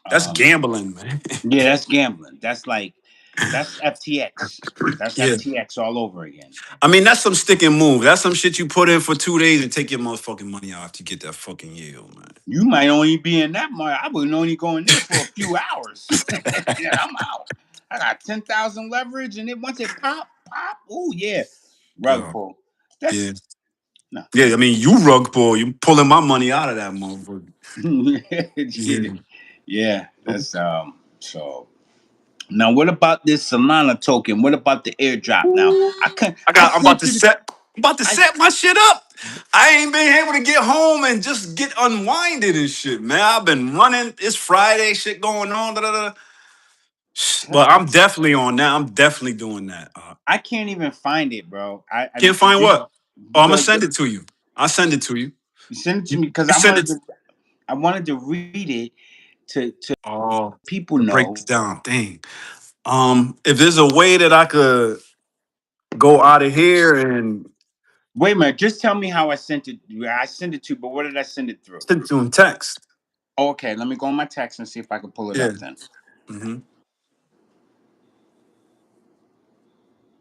That's um, gambling, man. yeah, that's gambling. That's FTX. That's Yeah. FTX all over again. I mean, that's some stick and move. That's some shit you put in for 2 days and take your motherfucking money out after you get that fucking yield, man. You might only be in that much. I wouldn't only go in there for a few hours. Yeah, I'm out. I got 10,000 leverage, and then once it pop. Oh yeah, rug Yeah. pull. Yeah. That's no. Yeah, I mean, you rug pull. You pulling my money out of that motherfucker. Yeah, Yeah. yeah. That's So now, what about this Solana token? What about the airdrop? Now, I I'm about sent to you. I set my shit up. I ain't been able to get home and just get unwinded and shit, man. I've been running. It's Friday, shit going on. Da, da, da. But I'm definitely on that. I'm definitely doing that. I can't even find it, bro. I Can't find did what? Oh, I'm gonna send it to you. I'll send it to you. you send it to You, me because you send it. I wanted to read it to Oh, people to break know. it down. Dang. If there's a way that I could go out of here and Wait a minute. Just tell me how I sent it. I sent it to, but what did I send it through? Send it to him text. Oh, okay, let me go on my text and see if I can pull it Yeah. up then. Mm-hmm.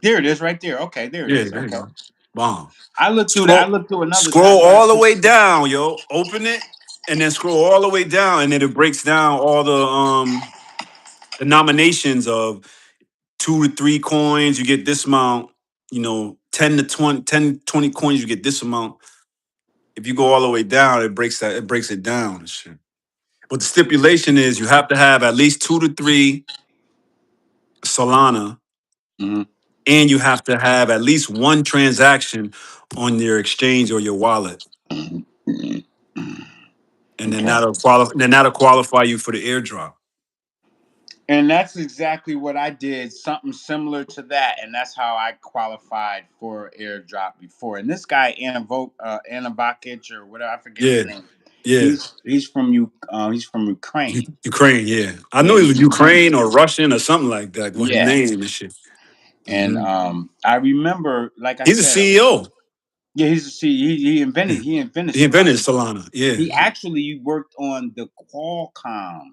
There it is, right there. Okay, there it Yeah, is. there you Okay. go. Bomb. I looked through that. I Scroll, looked through another. I scroll tried all the to. way down, yo. Open it and then scroll all the way down, and then it breaks down all the nominations of 2 to 3 coins. You get this amount. 10 to 20 coins, you get this amount. If you go all the way down, it breaks it down and shit. But the stipulation is you have to have at least 2 to 3 Solana, Mhm. and you have to have at least one transaction on your exchange or your wallet, and then Okay. that'll qualify you for the airdrop. And that's exactly what I did, something similar to that, and that's how I qualified for airdrop before. And this guy Anavakic or whatever, I forget his Yeah, name. yeah. He's from Ukraine. Ukraine, yeah. I Yeah, knew he he's was Ukraine. Ukraine or Russian or something like that. What his Yeah, name and shit. and Hmm. I remember, like I He's a said, CEO. yeah, he Yeah. invented He invented Solana. Solana. Yeah. He actually worked on the Qualcomm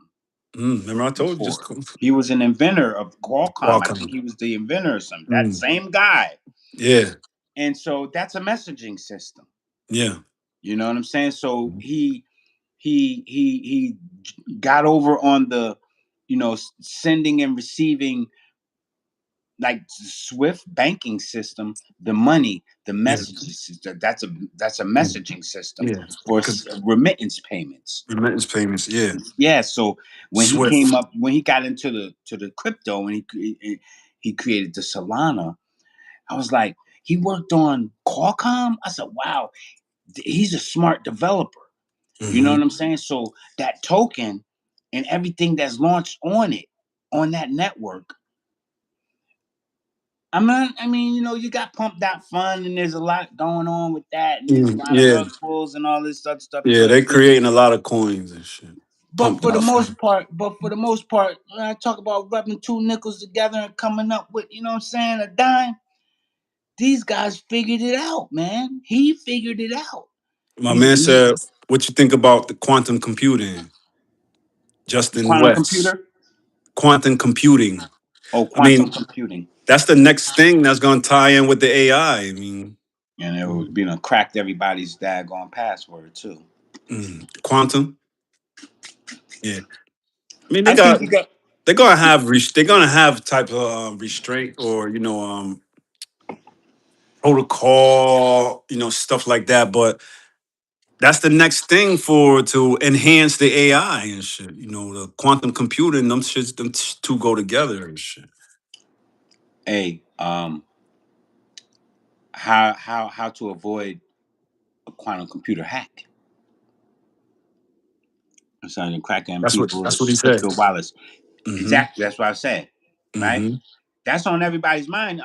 Remember I told you just before. He was an inventor of Qualcomm. I think Qualcomm. he was the inventor of some that Mm. same guy. Yeah. And so that's a messaging system. Yeah. You know what I'm saying? So he got over on the, sending and receiving, like Swift banking system, the money, the Yeah. messages. That's a Mm. messaging system Yeah. for Because remittance payments. remittance payments, yeah. Yeah. So Swift. when he got into the crypto, and he created the Solana, I was like, he worked on Qualcomm. I said, wow, he's a smart developer. You know what Hmm. I'm saying? So that token and everything that's launched on it, on that network. I mean, you got pumped out fun, and there's a lot going on with that, and there's a lot of Yeah. rug pulls and all this other stuff. You Yeah. know what They I'm saying? creating a lot of coins and shit. But Pumped for the out most fun. part, when I talk about rubbing two nickels together and coming up with, you know what I'm saying, a dime, these guys figured it out, man. He figured it out. My He's man he, said, what you think about the quantum computing? Justin quantum West. computer. Quantum computing. Oh, I quantum mean, computing. that's the next thing that's gonna tie in with the AI. I mean, And it would, cracked everybody's daggone password too. quantum. Yeah. I mean, I think you got. they're gonna have type of restraint or protocol, stuff like that. But that's the next thing for to enhance the AI and shit. The quantum computing, two go together and shit. Hey, how to avoid a quantum computer hack? I'm saying cracking That's what he people's said. crypto wallets. Mm-hmm. Exactly, that's what I said. Right? Mm-hmm. That's on everybody's mind.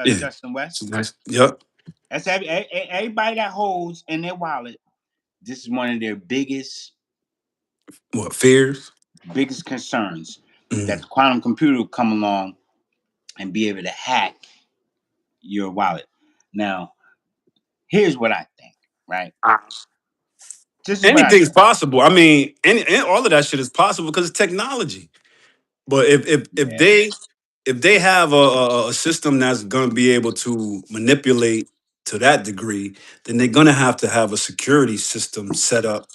Yeah. Justin It's West. nice. Yep. That's everybody that holds in their wallet. This is one of their What fears? biggest concerns, that Mm. the quantum computer will come along and be able to hack your wallet. Now, here's what I think. Right? This is what I Anything's think. possible. I mean, all of that shit is possible because it's technology. But Yeah. if they have a system that's going to be able to manipulate to that degree, then they're going to have a security system set up.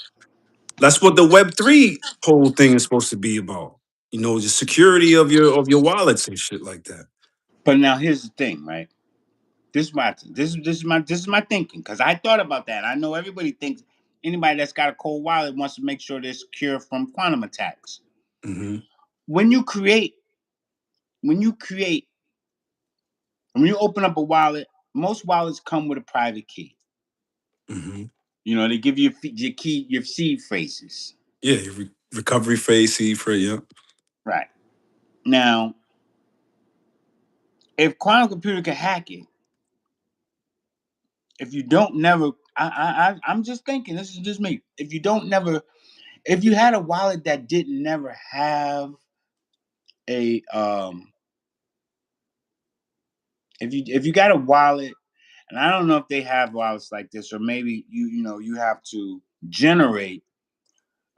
That's what the Web3 whole thing is supposed to be about. The security of your wallets and shit like that. But now here's the thing, right? This is my thinking, because I thought about that. I know everybody thinks anybody that's got a cold wallet wants to make sure they're secure from quantum attacks. Hmm. When you create, when you create, when you open up a wallet, most wallets come with a private key. Hmm. They give you your key, your seed phrases. Yeah, recovery phase, C for yeah. Right. Now, if quantum computer can hack it, if you don't never, I'm just thinking. This is just me. If you had a wallet that didn't never have a if you got a wallet, And I don't know if they have wallets like this, or maybe you have to generate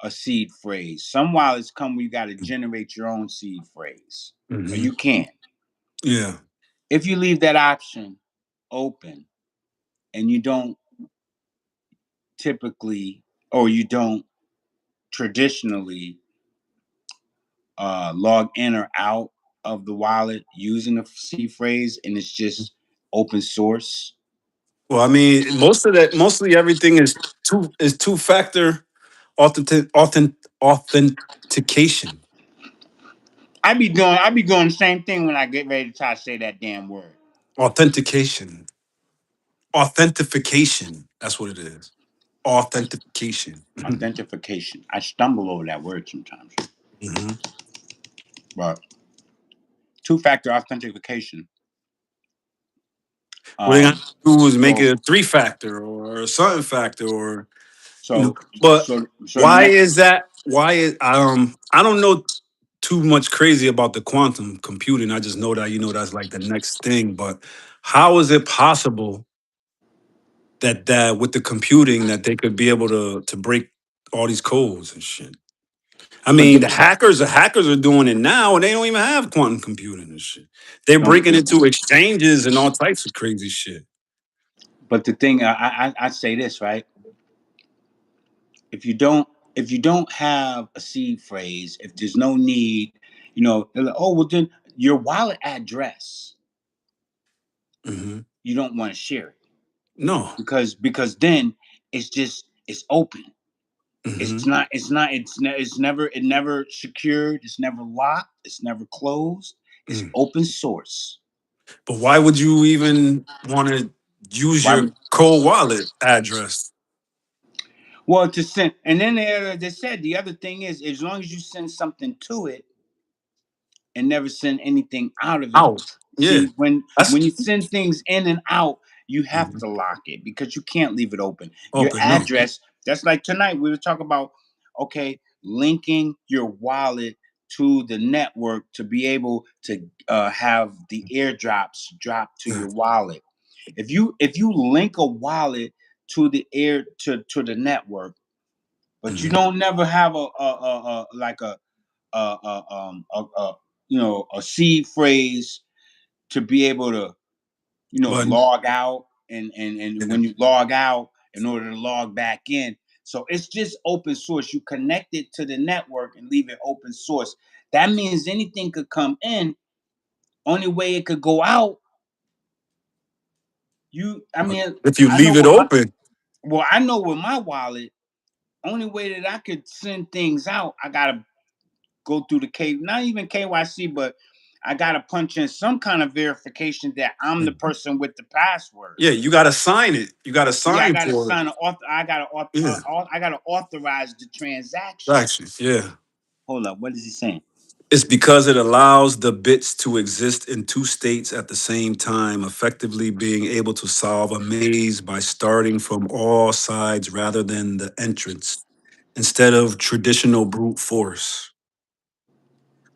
a seed phrase. Some wallets come where you got to generate your own seed phrase, or Hmm. you can't. Yeah. If you leave that option open and you don't typically, or you don't traditionally log in or out of the wallet using a seed phrase, and it's just open source. Well, I mean, mostly everything is two factor authentication. I be doing the same thing when I get ready to try to say that damn word. Authentication. Authentication. That's what it is. Authentication. Authentication. I stumble over that word sometimes. Hmm. But two-factor authentication. What they got Um, to do is make so it a three factor or a something factor or so But so why net. is that? Why is I don't know too much crazy about the quantum computing. I just know that that's like the next thing. But how is it possible that with the computing that they could be able to break all these codes and shit? I So mean, the hackers are doing it now, and they don't even have quantum computing and shit. They're don't. breaking into exchanges and all types of crazy shit. But the thing I say this right. If you don't if you don't have a seed phrase, if there's no need, they're like, oh well, then your wallet address, Hmm. you don't want to share it No. because then it's open. Hmm. It's never secured. It's never locked. It's never closed. It's open source. But why would you even want to use Why your would cold wallet address well to send? And then they said the other thing is as long as you send something to it and never send anything out of it. out? Yeah, See, when that's you send things in and out, you have mhm. to lock it because you can't leave it open. Your Open. No. address, that's like tonight we were talking about, okay, linking your wallet to the network to be able to have the airdrops drop to Yeah. your wallet. If you link a wallet to to the network, but you Mhm. don't never have a like a seed phrase to be able to But log out and yeah, when you log out in order to log back in. So it's just open source. You connect it to the network and leave it open source. That means anything could come in. Only way it could go out, I but mean, if you I know leave it what my open, well, I know with my wallet, only way that I could send things out, I gotta go through the not even KYC, but I gotta punch in some kind of verification that I'm the mm, person with the password. yeah, you got to sign it. You got to Yeah, I sign gotta for it. sign an author. Yeah, I gotta authorize the transaction. actually, yeah. Hold up, what is he saying? It's because it allows the bits to exist in two states at the same time, effectively being able to solve a maze by starting from all sides rather than the entrance, instead of traditional brute force.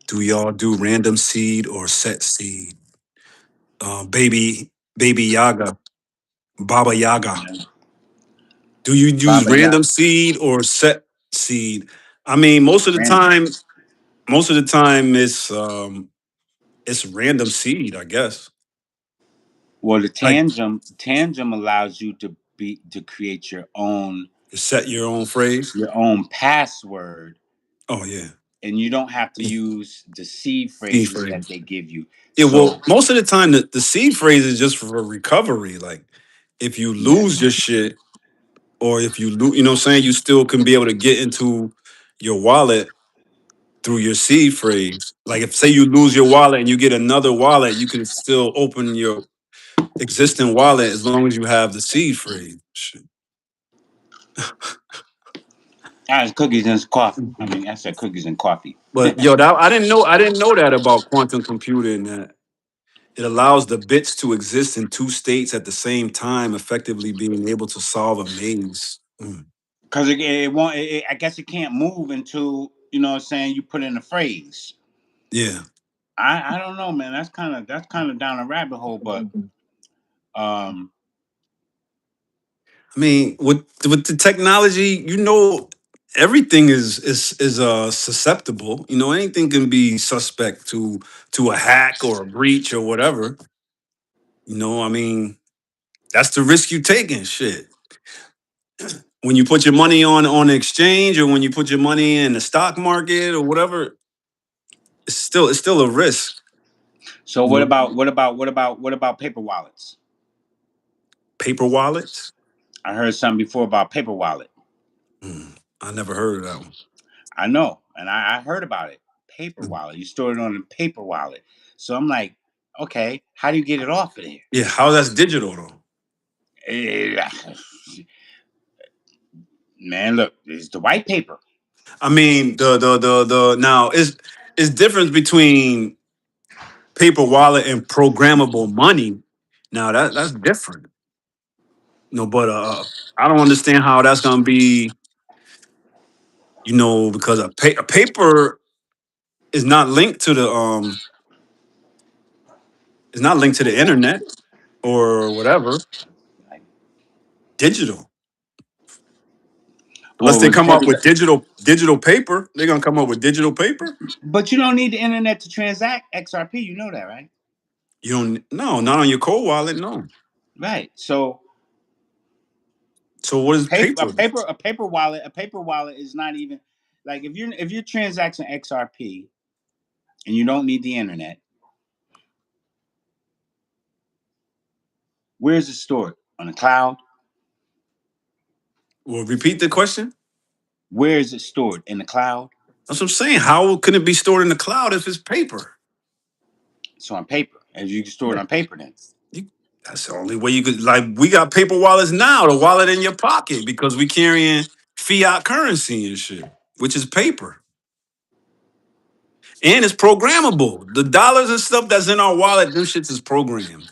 Do y'all do random seed or set seed? Baby Yaga, Baba Yaga. Yeah. Do you use Baba random Yaga. seed or set seed? I mean, most of the time it's random seed, I guess. Well, the Like tangent allows you to create set your own phrase. your own password, Oh yeah. and you don't have to use the seed Seed phrases that phrase. they give you. Yeah, So well, most of the time the seed phrase is just for recovery. Like if you yeah, lose your shit or if you lose, you know what I'm saying, you still can be able to get into your wallet through your seed phrase. Like if say you lose your wallet and you get another wallet, you can still open your existing wallet as long as you have the seed phrase. Shit. that's cookies and coffee. I mean, I said cookies and coffee. But yo, I didn't know that about quantum computing that it allows the bits to exist in two states at the same time, effectively being able to solve a maze. Mm. Because it won't. I guess it can't move until what I'm saying you put in a phrase. Yeah. I don't know, man. That's kind of down a rabbit hole, but um, I mean, with the technology, everything is susceptible. Anything can be suspect to a hack or a breach or whatever. I mean, that's the risk you taking. Shit. When you put your money on the exchange or when you put your money in the stock market or whatever, it's still a risk. So You what know, about what about paper wallets? paper wallets. I heard something before about paper wallet. I never heard of that one. I know, and I heard about it. Paper wallet. You store it on a paper wallet. So I'm like, okay, how do you get it off of there? Yeah, how that's digital though. Eh, Man, look, it's the white paper. I mean, the now is difference between paper wallet and programmable money. Now that's different. But I don't understand how that's gonna be. Because a paper is not linked to the is not linked to the internet or whatever. Like, Digital. Unless oh, they with come up paper. with digital paper, they're gonna come up with digital paper. But you don't need the internet to transact XRP. You know that, right? You don't. No, not on your cold wallet. No. Right. So So what is paper, paper? a paper wallet is not even like if you're transacting XRP and you don't need the internet. Where is it stored? On the cloud? Well, repeat the question. Where is it stored? In the cloud? That's what I'm saying. How can it be stored in the cloud if it's paper? It's on paper. And you can store it Yeah. on paper then. You, that's the only way you could. Like we got paper wallets now. The wallet in your pocket because we carrying fiat currency and shit, which is paper, and it's programmable. The dollars and stuff that's in our wallet, them shits is programmed.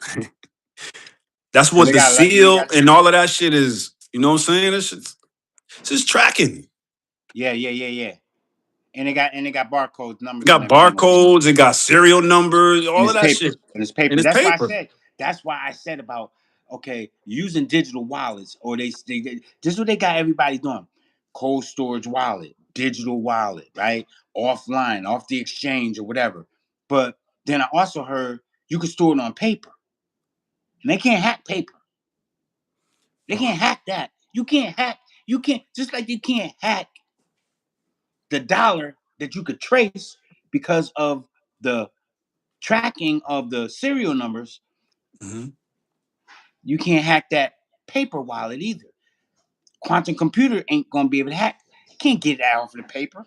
That's And what the they seal got and all of that shit is. You know what I'm saying? It's just tracking. yeah. And they got barcodes, It numbers and got everything on it. barcodes, it got serial numbers, And all it's of that paper. shit. And it's And paper. it's paper. That's why I said about okay, using digital wallets or this is what they got everybody doing. Cold storage wallet, digital wallet, right? Offline, off the exchange or whatever. But then I also heard you can store it on paper. And they can't hack paper. They can't hack that. You can't just like you can't hack the dollar that you could trace because of the tracking of the serial numbers. Mhm. You can't hack that paper wallet either. Quantum computer ain't gonna be able to hack. Can't get that off the paper.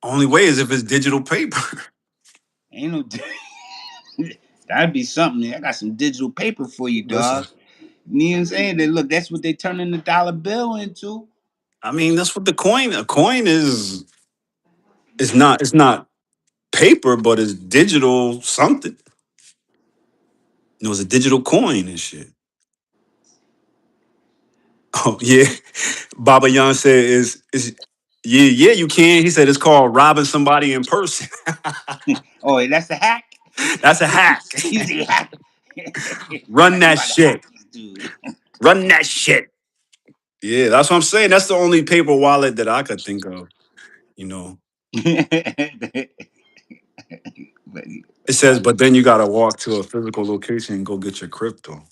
Only way is if it's digital paper. Ain't no. That'd be something. I got some digital paper for you, Listen, dog. You know what I'm saying? They look. That's what they turning the dollar bill into. I mean that's what a coin is. It's not paper, but it's digital something. It's a digital coin and shit. Oh yeah, Baba Yan said is yeah you can. He said it's called robbing somebody in person. Oh, that's the hack. That's a hack. He's the hack. Run Like you that about to hack shit. this dude. Run that shit. Yeah, that's what I'm saying. That's the only paper wallet that I could think of. You know, But, it says, but then you got to walk to a physical location and go get your crypto.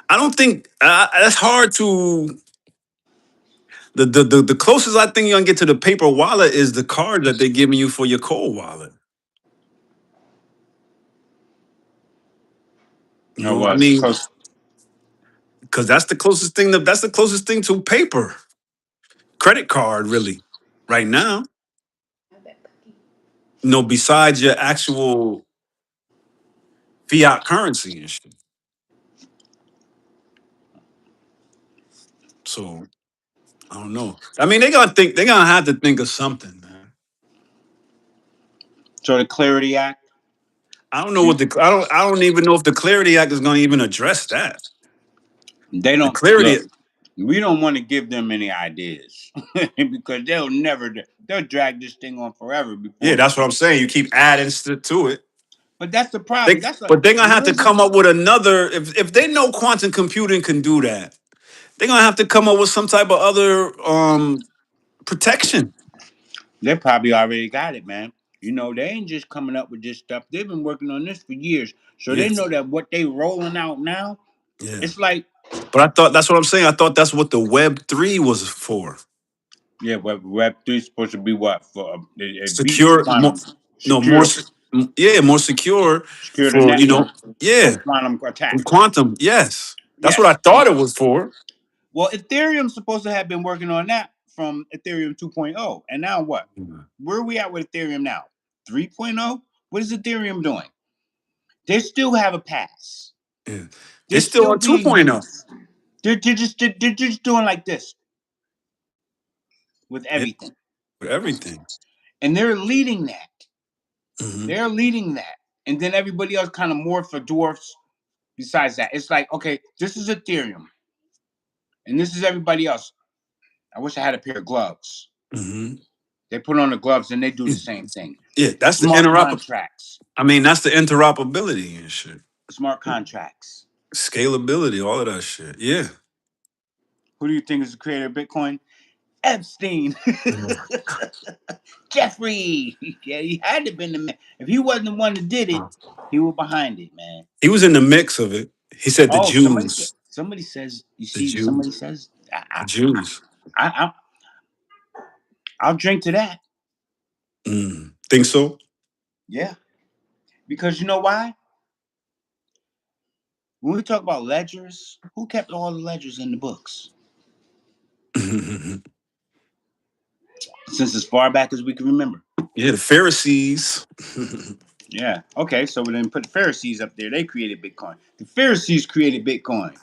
I don't think that's hard to. The closest I think you're gonna get to the paper wallet is the card that they're giving you for your cold wallet. no, I what? mean, because that's the closest thing to paper. Credit card, really, right now. Besides your actual fiat currency and shit. So I don't know. I mean, they're gonna have to think of something, man. So the Clarity Act. I don't know what the I don't even know if the Clarity Act is gonna even address that. They The don't look. Clarity, We don't want to give them any ideas because they'll never. They'll drag this thing on forever yeah, before. that's what I'm saying. You keep adding to it. But that's the problem. They, That's a but they're gonna have to listen. come up with another. If they know quantum computing can do that, they're gonna have to come up with some type of other protection. They probably already got it, man. You know, they ain't just coming up with this stuff. They've been working on this for years. So Yeah, they know that what they rolling out now, yeah. it's like, But I thought that's what I'm saying. I thought that's what the Web 3 was for. yeah, Web 3 is supposed to be what? For it beats Secure, more, quantum no more. secure, Yeah, more secure secure the for network yeah, from quantum from attacks. quantum. Yes, that's what I Yes. thought it was for. Well, Ethereum's supposed to have been working on that from Ethereum 2.0. And now what? Where are we at with Ethereum now? 3.0? What is Ethereum doing? They still have a pass. Yeah. They're They're still still on being 2.0. used. They're just doing like this with Yeah, everything. for everything. And they're leading that. Hmm. They're leading that. And then everybody else kind of morphs or dwarfs besides that. It's like, okay, this is Ethereum. And this is everybody else. I wish I had a pair of gloves. Hmm. They put on the gloves and they do the same thing. Yeah, that's the Smart interop. contracts. I mean, that's the interoperability and shit, Smart contracts. scalability, all of that shit. Yeah. Who do you think is the creator of Bitcoin? Epstein. Mhm. Jeffrey. Yeah, he had to have been the man. If he wasn't the one that did it, he was behind it, man. He was in the mix of it. He said the Oh, Jews, somebody says, you the see, somebody Jews, says, the Jews. I, I'll drink to that. Think so? Yeah. Because you know why? When we talk about ledgers, who kept all the ledgers in the books? Since as far back as we can remember. Yeah, the Pharisees. Yeah. Okay. So we didn't put the Pharisees up there. They created Bitcoin. The Pharisees created Bitcoin.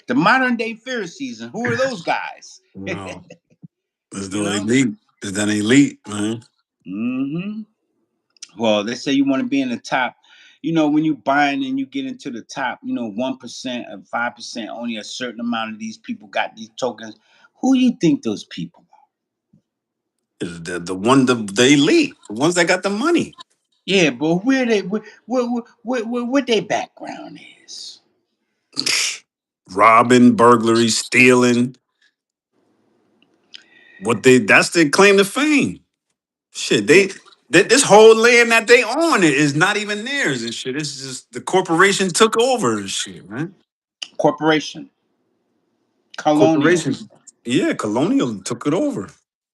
The modern day Pharisees. And who are those guys? No, it's the You know? elite. It's that elite, man. Mm-hmm. Well, they say you want to be in the top. You know, when you buying and you get into the top, 1% or 5%, only a certain amount of these people got these tokens. Who do you think those people are? It's the elite, the ones that got the money. Yeah, but where they what their background is. Robbing, burglary, stealing. That's their claim to fame. Shit, Yeah. this whole land that they own it is not even theirs and shit. It's just the corporation took over and shit, man. Corporation. Colonial. Corporation, yeah, colonial took it over.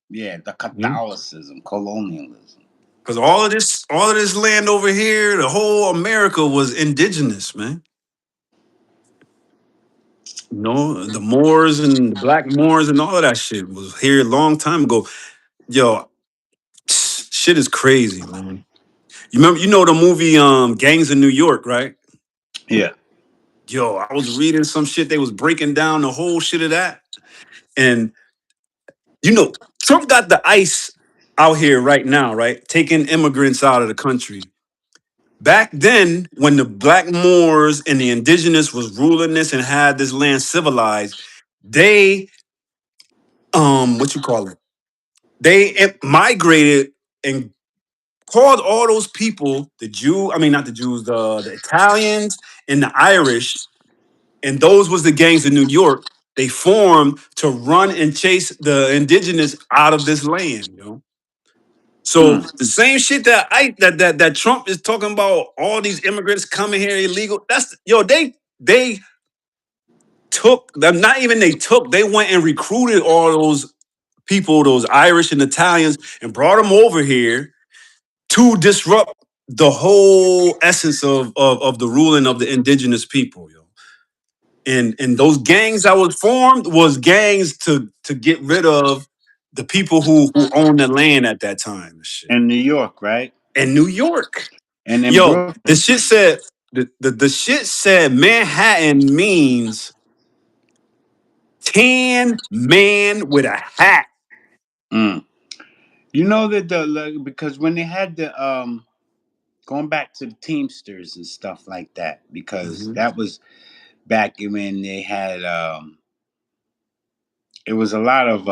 Yeah, the Catholicism, colonialism. Because all of this land over here, the whole America was indigenous, man. The Moors and the Black Moors and all of that shit was here a long time ago. Yo, shit is crazy, man. You know the movie Gangs of New York, right? Yeah. Yo, I was reading some shit. They was breaking down the whole shit of that. And Trump got the ICE out here right now, right? Taking immigrants out of the country. Back then, when the Black Moors and the indigenous was ruling this and had this land civilized, they what you call it? They migrated and called all those people I mean not the Jews, the Italians and the Irish, and those was the gangs in New York. They formed to run and chase the indigenous out of this land. So Mm. the same shit that Trump is talking about, all these immigrants coming here illegal. They took them. Not even they took. They went and recruited all those people, those Irish and Italians, and brought them over here to disrupt the whole essence of the ruling of the indigenous people. And those gangs that was formed was gangs to get rid of the people who owned the land at that time. And shit. In New York, right? In New York. And in Yo, the Brooklyn. shit said the shit said Manhattan means tan man with a hat. Mm. You know that because when they had the going back to the Teamsters and stuff like that, because Mhm. that was back when they had it was a lot of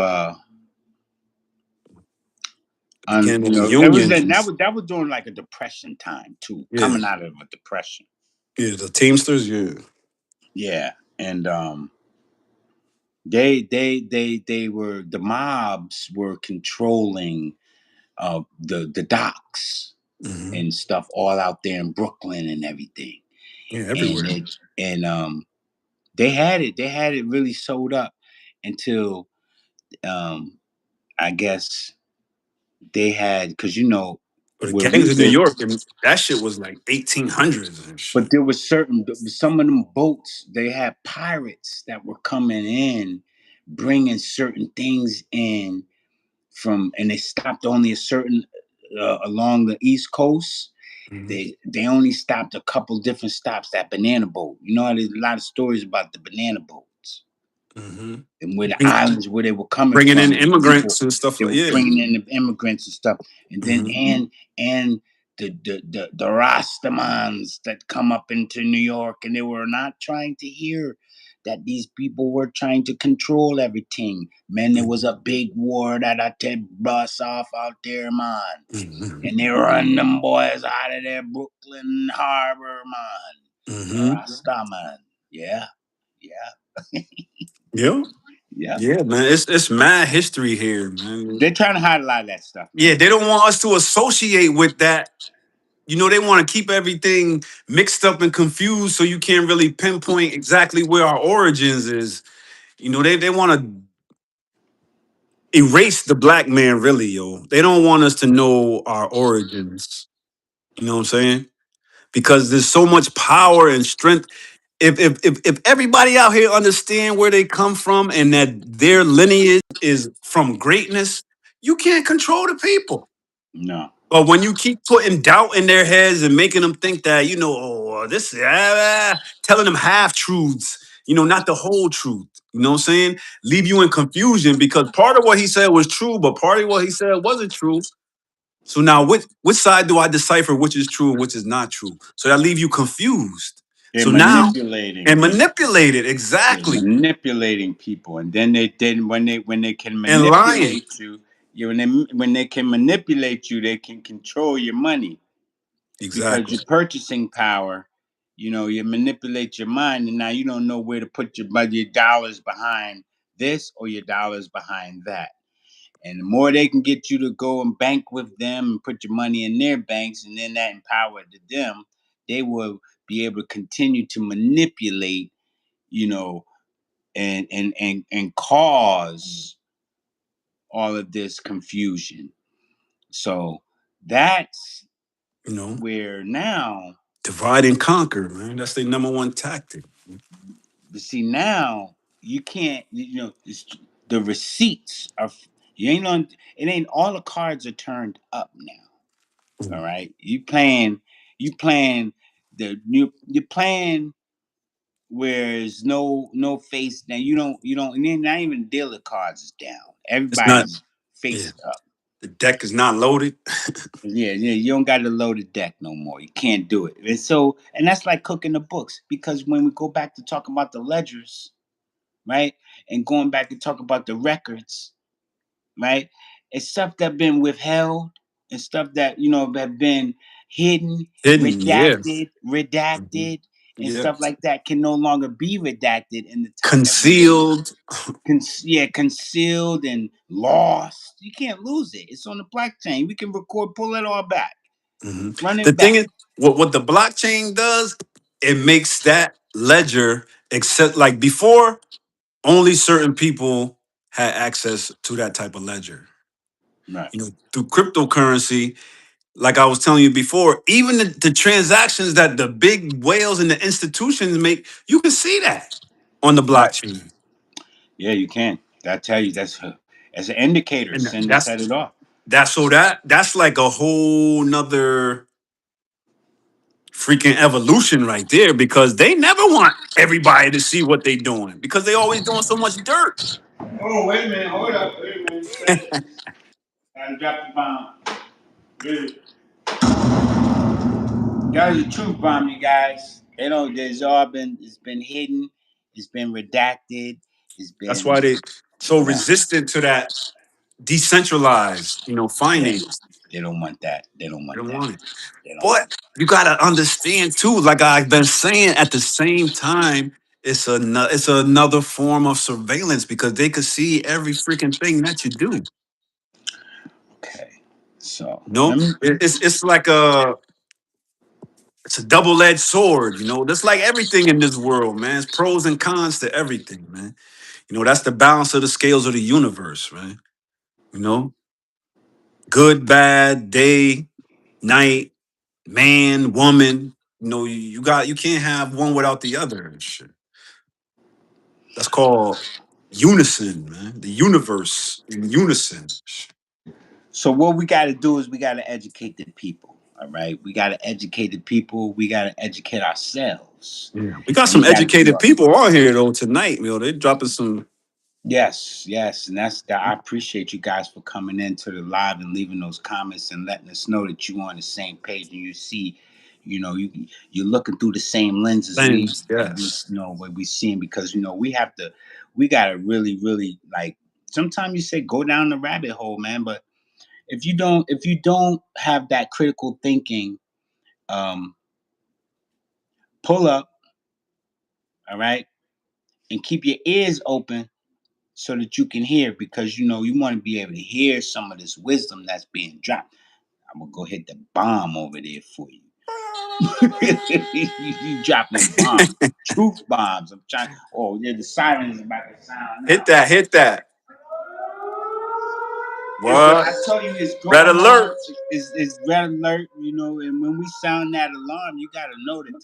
Began You in the know, that was unions. that And, that was during like a depression time too, yeah, coming out of a depression. yeah, the Teamsters. Yeah. Yeah, and they were the mobs were controlling the docks Hmm. and stuff all out there in Brooklyn and everything, Yeah, and everywhere. they had it really sewed up until um I guess they had because you know But the where we gangs in New lived. York, and that shit was like 1800s and But shit. there was some of them boats. They had pirates that were coming in, bringing certain things in from, and they stopped only a certain along the East Coast. Hmm. They only stopped a couple different stops. That banana boat, you know, there's a lot of stories about the banana boats Hmm. and where the islands where they were coming Bringing in from, and the people immigrants and stuff they like were yeah. bringing in the immigrants and stuff, and then Hmm. and the Rastamans that come up into New York, and they were not trying to hear that these people were trying to control everything. Man, there was a big war that I did bust off out there, man, Hmm. and they run them boys out of there, Brooklyn Harbor, man. The Hmm. Rastaman, yeah, yeah, Yeah, yeah. yeah, man. It's mad history here, man. They're trying to hide a lot of that stuff, Yeah, man. they don't want us to associate with that. You know, they want to keep everything mixed up and confused, so you can't really pinpoint exactly where our origins is. You know, they want to erase the black man, really, yo. They don't want us to know our origins. You know what I'm saying? Because there's so much power and strength. If everybody out here understand where they come from and that their lineage is from greatness, you can't control the people. No, But when you keep putting doubt in their heads and making them think that, you know, oh, this, telling them half truths, you know, not the whole truth, you know what I'm saying? Leave you in confusion because part of what he said was true, but part of what he said wasn't true. So now, which side do I decipher which is true and which is not true? So that leave you confused. they're So now, manipulating and people. manipulate it They're exactly manipulating people, and then when they can and lying manipulate you, when they can manipulate you, they can control your money because exactly. your purchasing power. You know, you manipulate your mind, and now you don't know where to put your dollars behind this or your dollars behind that. And the more they can get you to go and bank with them and put your money in their banks, and then that empowered to them, they will be able to continue to manipulate, you know, and cause all of this confusion. So that's You know, where now, divide and conquer, man. That's their number one tactic. but see now you can't, the receipts are, you ain't on, it ain't all the cards are turned up now. All Mm. right, you playing you're playing where there's no face now. You don't and then not even dealer cards is down. It's not. Everybody's Yeah, face up. the deck is not loaded. Yeah, yeah, you don't got to load the deck no more. You can't do it. And that's like cooking the books because when we go back to talk about the ledgers, right, and going back to talk about the records, right, it's stuff that been withheld and stuff that have been hidden, Hidden, yeah. Mhm. redacted, and Yeah. stuff like that can no longer be redacted in the time that we live in. Concealed. Yeah, concealed and lost. You can't lose it. It's on the blockchain. We can record, pull it all back, Mhm. run The it thing back. is, what the blockchain does, it makes that ledger except like before, only certain people had access to that type of ledger. Right, You know, through cryptocurrency, like I was telling you before, even the transactions that the big whales and the institutions make, you can see that on the right. blockchain. Yeah, you can. I tell you, that's an indicator. And Send to set it off. that's like a whole nother freaking evolution right there because they never want everybody to see what they doing because they always doing so much dirt. Oh, wait a minute. Hold up. Wait a minute. Gotta drop the bomb. Really. That was a truth bomb, you guys. It's been hidden, it's been redacted, it's That's why been, they so yeah, resistant to decentralized, Yeah, finance. they don't want that. They don't They want don't that. want it. They don't want But you gotta understand too, like I've been saying, at the same time, it's another form of surveillance because they could see every freaking thing that you do. Okay. So No, let me. it's like it's a double edged sword. That's like everything in this world, man. It's pros and cons to everything, man. That's the balance of the scales of the universe, man. You know, good, bad, day, night, man, woman. You can't have one without the other and shit. That's called unison, man. The universe in unison. So what we got to do is we got to educate the people. All right, we got to educate the people. We got to educate ourselves, Yeah, we got and some we got to do educated our. people on here though tonight. They dropping some Yes, yes, and that's that. I appreciate you guys for coming into the live and leaving those comments and letting us know that you're on the same page and you see, you're looking through the same lenses things. we Yes, what we seeing because we gotta really really like. Sometimes you say go down the rabbit hole, man, but if you don't have that critical thinking, um, pull up, all right, and keep your ears open so that you can hear because you want to be able to hear some of this wisdom that's being dropped. I'm gonna go hit the bomb over there for you. You dropping bombs, truth bombs. I'm trying. Oh yeah, the siren is about to sound now. hit that, hit that. I What? tell you, it's Red going on. alert. It's red alert, and when we sound that alarm, you got to know that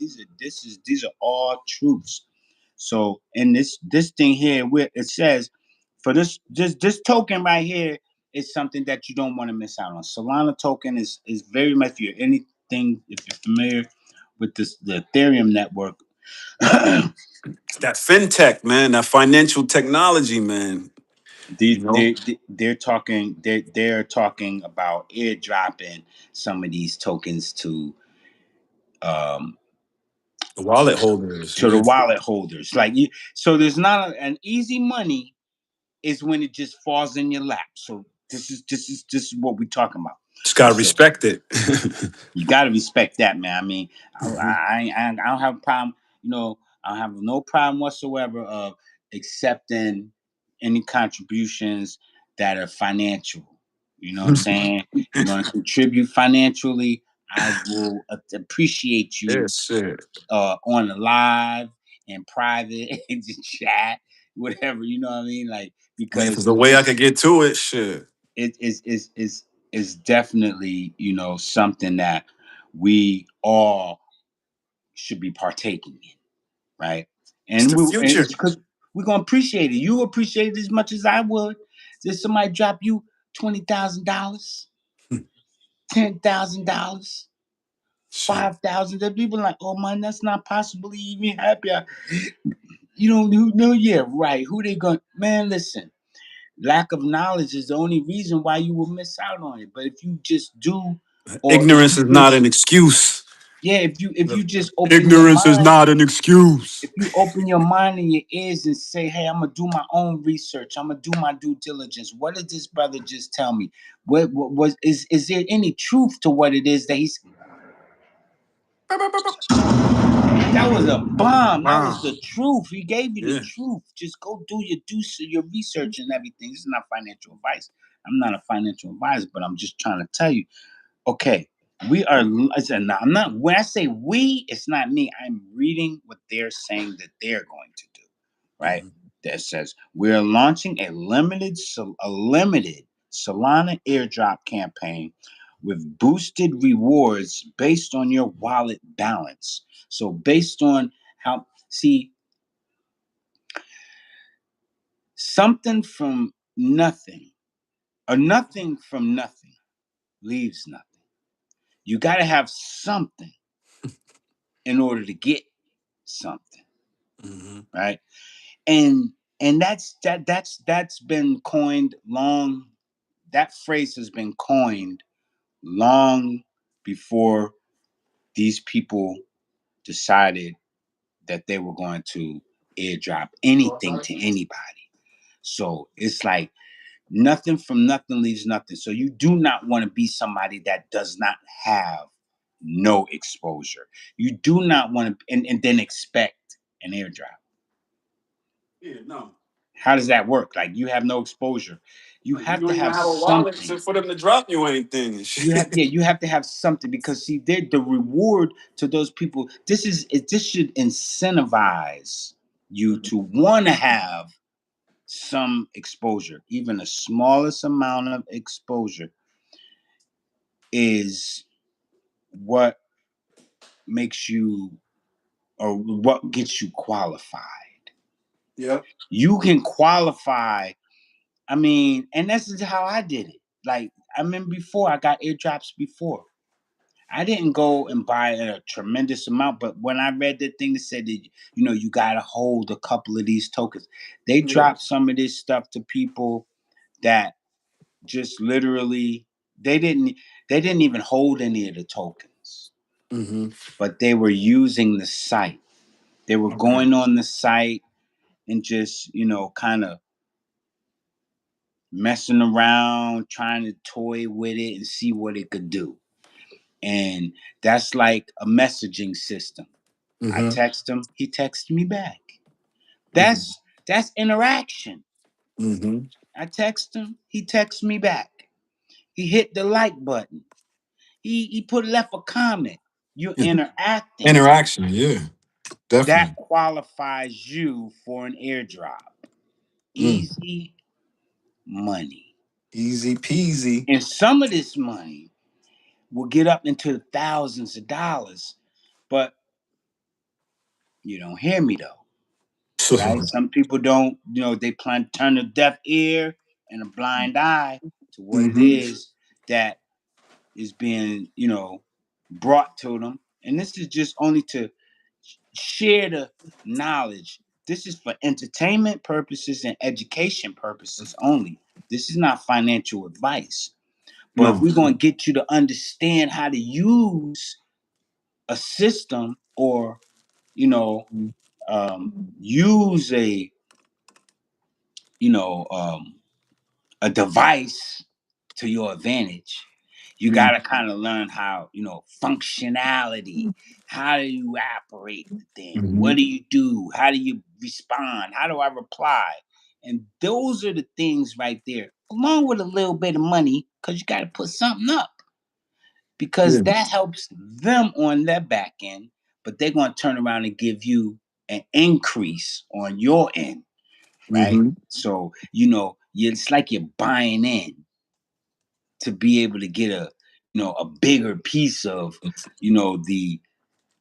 these are all truths. So in this thing here, where it says for this token right here is something that you don't want to miss out on. Solana token is very much if you're anything if you're familiar with the Ethereum network. It's that fintech, man. That financial technology, man. You know, They're talking about airdropping some of these tokens um the wallet holders. to the Yeah, wallet holders. Like you, so there's not an easy money is when it just falls in your lap. So this is what we're talking about. just gotta So respect it. you got to respect that, man. I mean, Mhm. I don't have a problem. I don't have no problem whatsoever of accepting any contributions that are financial. You know what I'm saying? You're going to contribute financially. I will appreciate you Yes, shit. on the live and private and just chat, whatever. You know what I mean? Like I mean, if because there's a way I could get to it, shit. it is definitely something that we all should be partaking in, right? It's And the future. it's because we're gonna appreciate it. You appreciate it as much as I would. Did somebody drop you $20,000, $10,000, Shit. 5,000? That people like, oh man, that's not possibly even happy. You don't know, yeah, right. Who they going? Man, listen. Lack of knowledge is the only reason why you will miss out on it. But if you just do, or if Ignorance you is not just an excuse. yeah, if you just open your Ignorance is mind, not an excuse. if you open your mind and your ears and say, "Hey, I'm gonna do my own research. I'm gonna do my due diligence. What did this brother just tell me? What was is there any truth to what it is that he's?" That was a bomb. That was Wow. the truth. He gave you the Yeah. truth. Just go do your research and everything. This is not financial advice. I'm not a financial advisor, but I'm just trying to tell you. Okay, we are. I said, no, I'm not. When I say we, it's not me. I'm reading what they're saying that they're going to do. Right. Mhm. That says we're launching a limited Solana airdrop campaign with boosted rewards based on your wallet balance. So based on how see something from nothing or nothing from nothing leaves nothing. You got to have something in order to get something, Mhm. right? And that's been coined long. That phrase has been coined long before these people decided that they were going to airdrop anything to anybody. So it's like Nothing from nothing leaves nothing. So you do not want to be somebody that does not have no exposure. You do not want to, and then expect an airdrop. Yeah, no. How does that work? Like you have no exposure. You Like, you have to don't even have have a wallet something. for them to drop you anything and You have, shit. yeah, you have to have something because see, the reward to those people. This should incentivize you to want to have some exposure. Even the smallest amount of exposure is what makes you or what gets you qualified. Yep. You can qualify. I mean, and this is how I did it. Like I remember before I got airdrops before. I didn't go and buy a tremendous amount, but when I read the thing that said that you gotta hold a couple of these tokens, they Yeah. dropped some of this stuff to people that just literally they didn't they didn't even hold any of the tokens, Mm-hmm. but they were using the site. They were Okay. going on the site and just kind of messing around, trying to toy with it and see what it could do. And that's like a messaging system. I Mm-hmm. text him, he texts me back. Mm-hmm. That's interaction. Mm-hmm. I text him, he texts me back. He hit the like button. He put left a comment. You're interacting. Interaction, yeah, That definitely. qualifies you for an airdrop. Mm. Easy money. Easy peasy. And some of this money will get up into the thousands of dollars, but you don't hear me though. Right? Some people don't, they turn a deaf ear and a blind eye to what it Mm-hmm. is that is being, brought to them. And this is just only to share the knowledge. This is for entertainment purposes and education purposes only. This is not financial advice. But if No. we're going to get you to understand how to use a system or, you know, use you know, um, a device to your advantage, you got Mm. to kind of learn how, functionality. How do you operate the thing? Mm-hmm. What do you do? How do you respond? How do I reply? And those are the things right there, along with a little bit of money, because you got to put something up, because Yeah. that helps them on their back end, but they're going to turn around and give you an increase on your end, right? Mm-hmm. So, it's like you're buying in to be able to get a bigger piece of,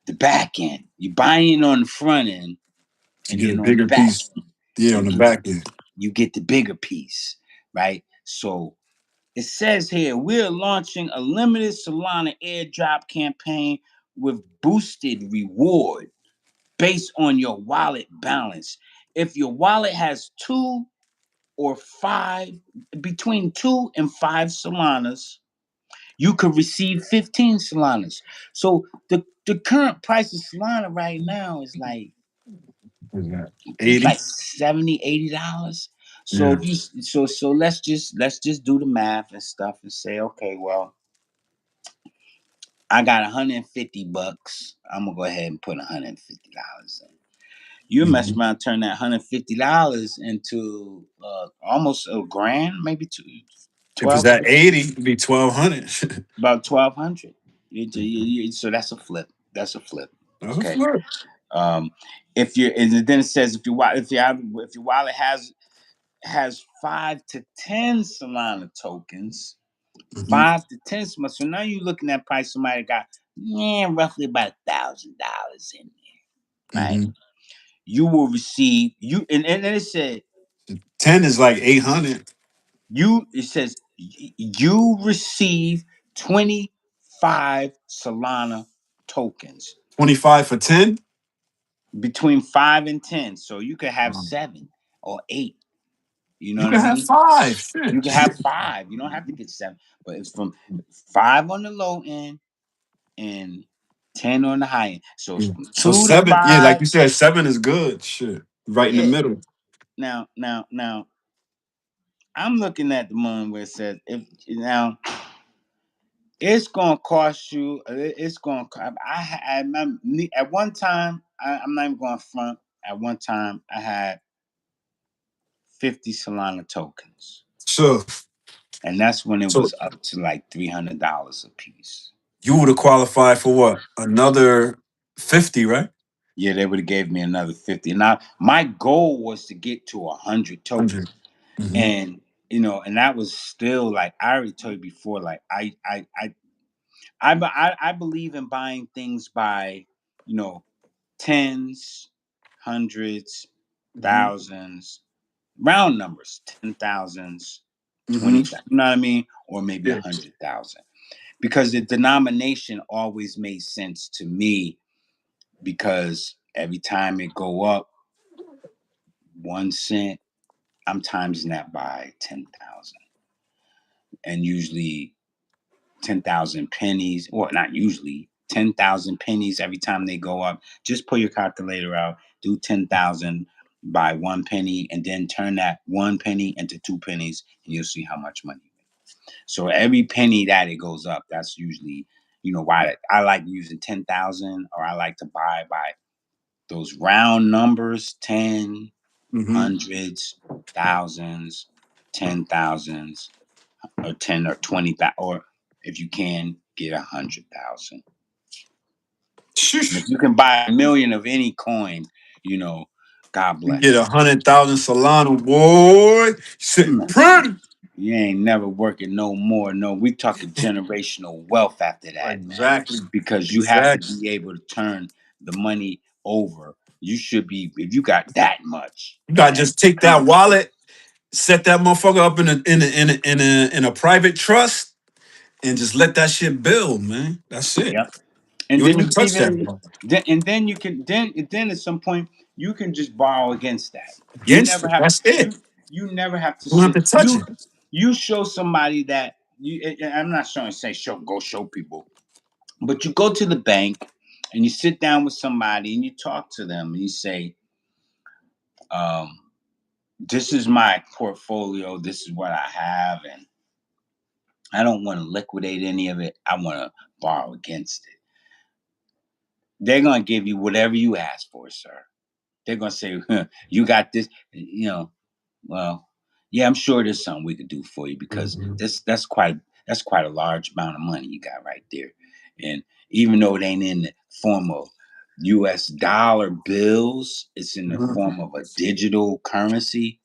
the back end. You're buying on the front end, To and get a then on the bigger back piece. end, Yeah, you on the get back end. you get the bigger piece, right? So it says here we're launching a limited Solana airdrop campaign with boosted reward based on your wallet balance. If your wallet has between 2 and 5 Solanas, you could receive 15 Solanas. So the current price of Solana right now is like What's that? it's 80? like 70, $80. So Yeah. if you so let's just do the math and stuff and say, okay, well, I got $150. I'm gonna go ahead and put $150 in. You mess Mm-hmm. around, turn that $150 into almost a grand, maybe two, If it's twelve, at 80, it'd be 1200. about 1,200. So that's a flip. That's a flip. That's a Okay. flip. Um, if you and then it says if your wallet has 5 to 10 Solana tokens, Mm-hmm. 5 to 10 Solana. So now you're looking at price somebody got roughly about $1,000 in there, right? Mm-hmm. You will receive and then it said 10 is like 800. it says you receive 25 Solana tokens 25 for 10? between 5 and 10. So you could have Um, 7 or 8. You know you what I can have mean? 5. You Shit. can have 5. You don't have to get 7, but it's from 5 on the low end and 10 on the high end. So it's Yeah. from So 2 to 7, yeah, like 5. you said, 7 is good. Shit. Right in the Yeah. middle. Now, I'm looking at the one where it says if now it's gonna cost you. It's gonna. At one time. I'm not even going front. At one time, I had 50 Solana tokens, Sure. and that's when it So was up to like $300 a piece. you would have qualified for what? Another 50, right? Yeah, they would have gave me another 50. Now my goal was to get to 100 tokens, 100. Mm-hmm. and and that was still like I already told you before. Like I believe in buying things by you know tens, hundreds, Mm-hmm. thousands, round numbers, 10,000s, Mm-hmm. 20,000. You know what I mean, or maybe Yeah. 100,000, because the denomination always made sense to me because every time it go up 1 cent, I'm timesing that by 10,000, and usually 10,000 pennies, or not usually 10,000 pennies every time they go up. Just pull your calculator out, do 10,000 by 1 penny, and then turn that 1 penny into 2 pennies, and you'll see how much money you make. So every penny that it goes up, that's usually why I like using 10,000, or I like to buy by those round numbers: 10, Mm-hmm. hundreds, thousands, 10,000s, or 10 or 20,000, or if you can get 100,000. And if Sheesh. you can buy a million of any coin, you know, God You get bless. 100,000 Solana, boy. Sitting Man, pretty. you ain't never working no more. No, we talking generational wealth after that, man. Exactly. Because you have to Exactly. be able to turn the money over. You should be, if you got that much, You gotta and just take that turn. wallet, set that motherfucker up in a private trust, and just let that shit build, man. That's it. Yep. You And don't then even you can touch that. even then you can then at some point you can just borrow against that. You Against never it. have That's it. you never have to You don't have sit to touch it. you show somebody that and I'm not showing say show people, but you go to the bank and you sit down with somebody and you talk to them and you say, um, this is my portfolio, this is what I have, and I don't want to liquidate any of it. I want to borrow against it. They're gonna give you whatever you ask for, sir. They're gonna say, huh, "You got this." Well, yeah, I'm sure there's something we could do for you, because Mhm. that's quite a large amount of money you got right there. And even though it ain't in the form of U.S. dollar bills, it's in the Mhm. form of a digital currency.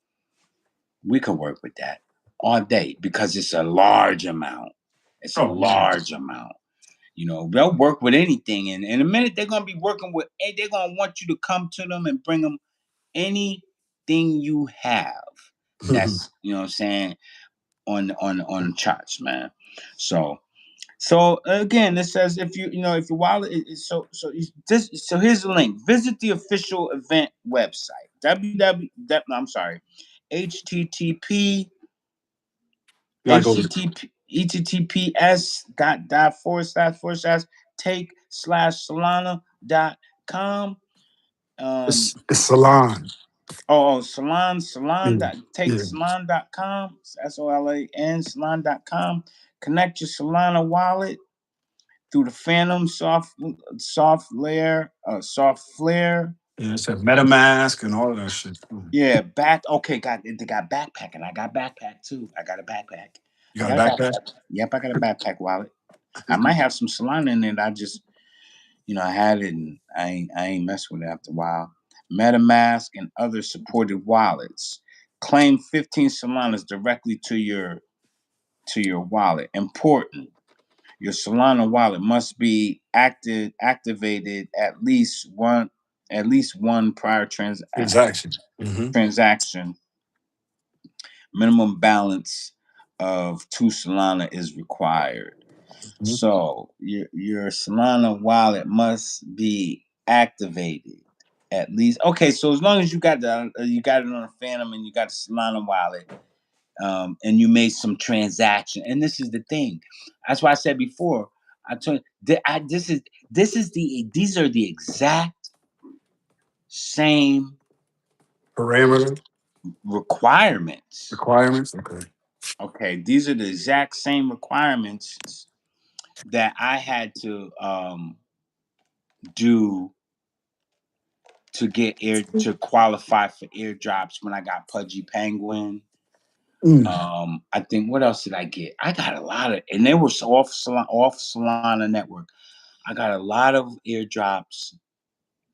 We can work with that all day because it's a large amount. It's a Oh man. large amount. They'll work with anything, and in a minute they're gonna be working with. They're gonna want you to come to them and bring them anything you have. That's what I'm saying, on charts, man. So again, it says if your wallet is here's the link. Visit the official event website. I'm sorry, http Gotta go. https dot forward slash take/solana.com. It's Salon. Salon Yeah. dot take Yeah. salon.com. SOLAN salon.com. Connect your Solana wallet through the Phantom soft flare. Yeah. It's a MetaMask and all of that shit. Yeah, okay, they got backpacking. I got backpack too. I got a backpack. You I got a got a backpack? backpack. Yep, I got a backpack wallet. I might have some Solana in it. I just, I had it and I ain't messed with it after a while. MetaMask and other supported wallets. Claim 15 Solanas directly to your wallet. Important. Your Solana wallet must be activated at least one prior Transaction. Mm-hmm. transaction. Minimum balance of 2 Solana is required. So your Solana wallet must be activated at least. Okay, so as long as you got it on a Phantom and you got the Solana wallet, and you made some transaction. And this is the thing. That's why I said before. I told these are the exact same Parameter. requirements. Requirements. Okay. Okay, these are the exact same requirements that I had to do to get air to qualify for airdrops when I got Pudgy Penguin. Mm, I think what else did I get? I got a lot of, and they were off Solana Network. I got a lot of airdrops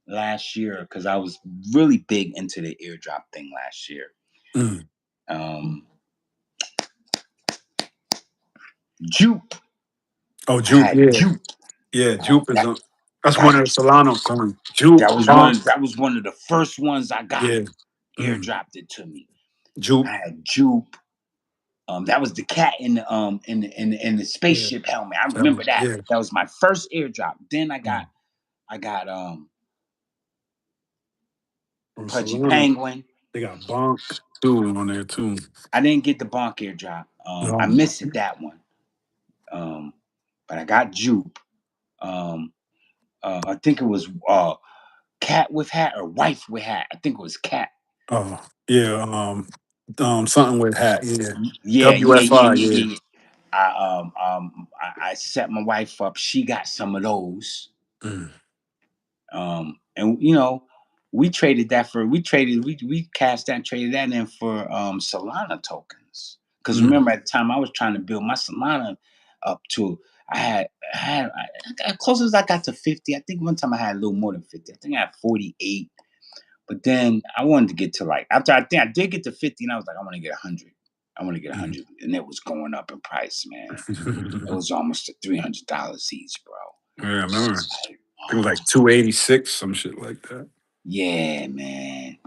last year because I was really big into the airdrop thing last year. mm. Um, Jupe, Oh, I Jupe. had Yeah, Jupe. yeah. Jupe is That on. That's one that of the Solano coins. Jupe. that was one of the first ones I got. Yeah. Mm. Airdropped it to me. I Jupe. had Jupe. That was the cat in the in the Yeah. spaceship helmet. I That remember was, that. yeah. That was my first airdrop. Then Mm. I got From Pudgy Solano, Penguin. they got Bonk too on there too. I didn't get the Bonk airdrop. I No. missed that one. Um, but I got Jupe. Um, I think it was cat with hat or wife with hat. I think it was cat. Oh, yeah. Something with hat. Yeah. Yeah, yeah, yeah, WFI. yeah, Yeah. yeah. I set my wife up. She got some of those. Mm, And we cashed that and traded that in for Solana tokens. Because mm, remember at the time I was trying to build my Solana up to I close as I got to 50. I think one time I had a little more than 50. I think I had 48. But then I wanted to get to like after I think I did get to 50 and I was like, I want to get 100. I want to get mm. 100. And it was going up in price, man. It was almost to $300 each, bro. Yeah, I I remember. was like, It was oh, like 286, some shit like that. yeah, man.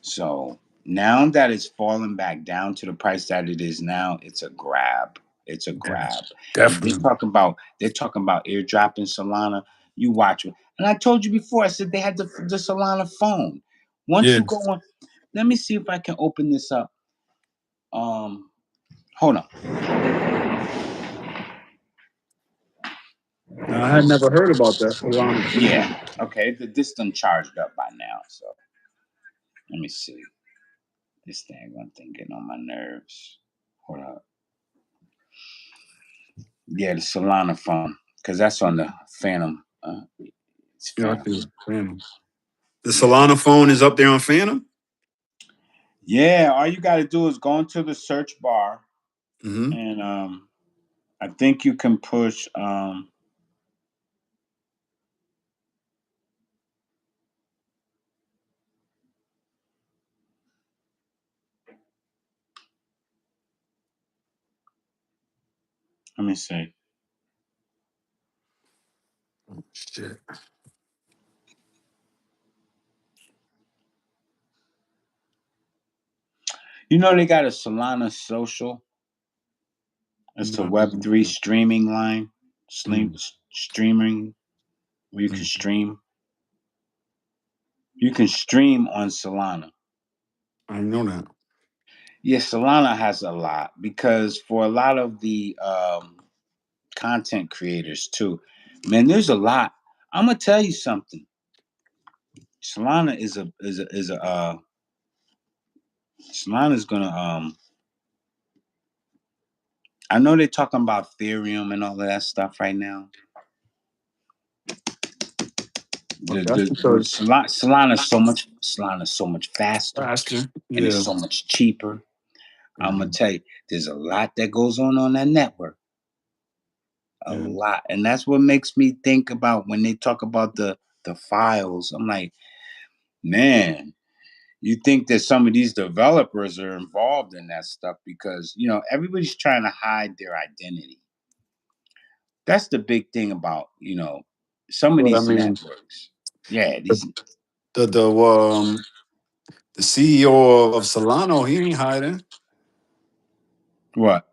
So now that it's fallen back down to the price that it is now, it's a grab. It's a Yeah, grab. And definitely. they're talking about airdropping Solana. You watch it. And I told you before, I said they had the Solana phone. Once Yeah. you go on, let me see if I can open this up. Hold on. Now, I had never heard about that Solana phone. Yeah. Okay. This done charged up by now. So let me see. This thing one thing getting on my nerves. Hold up. Yeah, the Solana phone. Because that's on the Phantom. It's Yeah, I Phantom. see. Phantom. The Yeah. Solana phone is up there on Phantom. Yeah, all you got to do is go into the search bar, Mm-hmm. and I think you can push. Let me see. Shit. You know they got a Solana social. It's a No. Web3 streaming line, Mm, streaming where you can mm. stream. You can stream on Solana. I didn't know that. Yeah, Solana has a lot because for a lot of the content creators too, man, there's a lot. I'm gonna tell you something. Solana Solana's gonna I know they're talking about Ethereum and all of that stuff right now. But The that's because Solana's so much faster faster. and it's Yeah. so much cheaper. I'm gonna Mm-hmm. tell you, there's a lot that goes on that network. A Yeah. lot, and that's what makes me think about when they talk about the files. I'm like, man, you think that some of these developers are involved in that stuff because everybody's trying to hide their identity. That's the big thing about some of But I these mean, networks. Yeah, the these the the, um the CEO of Solano, he ain't hiding. what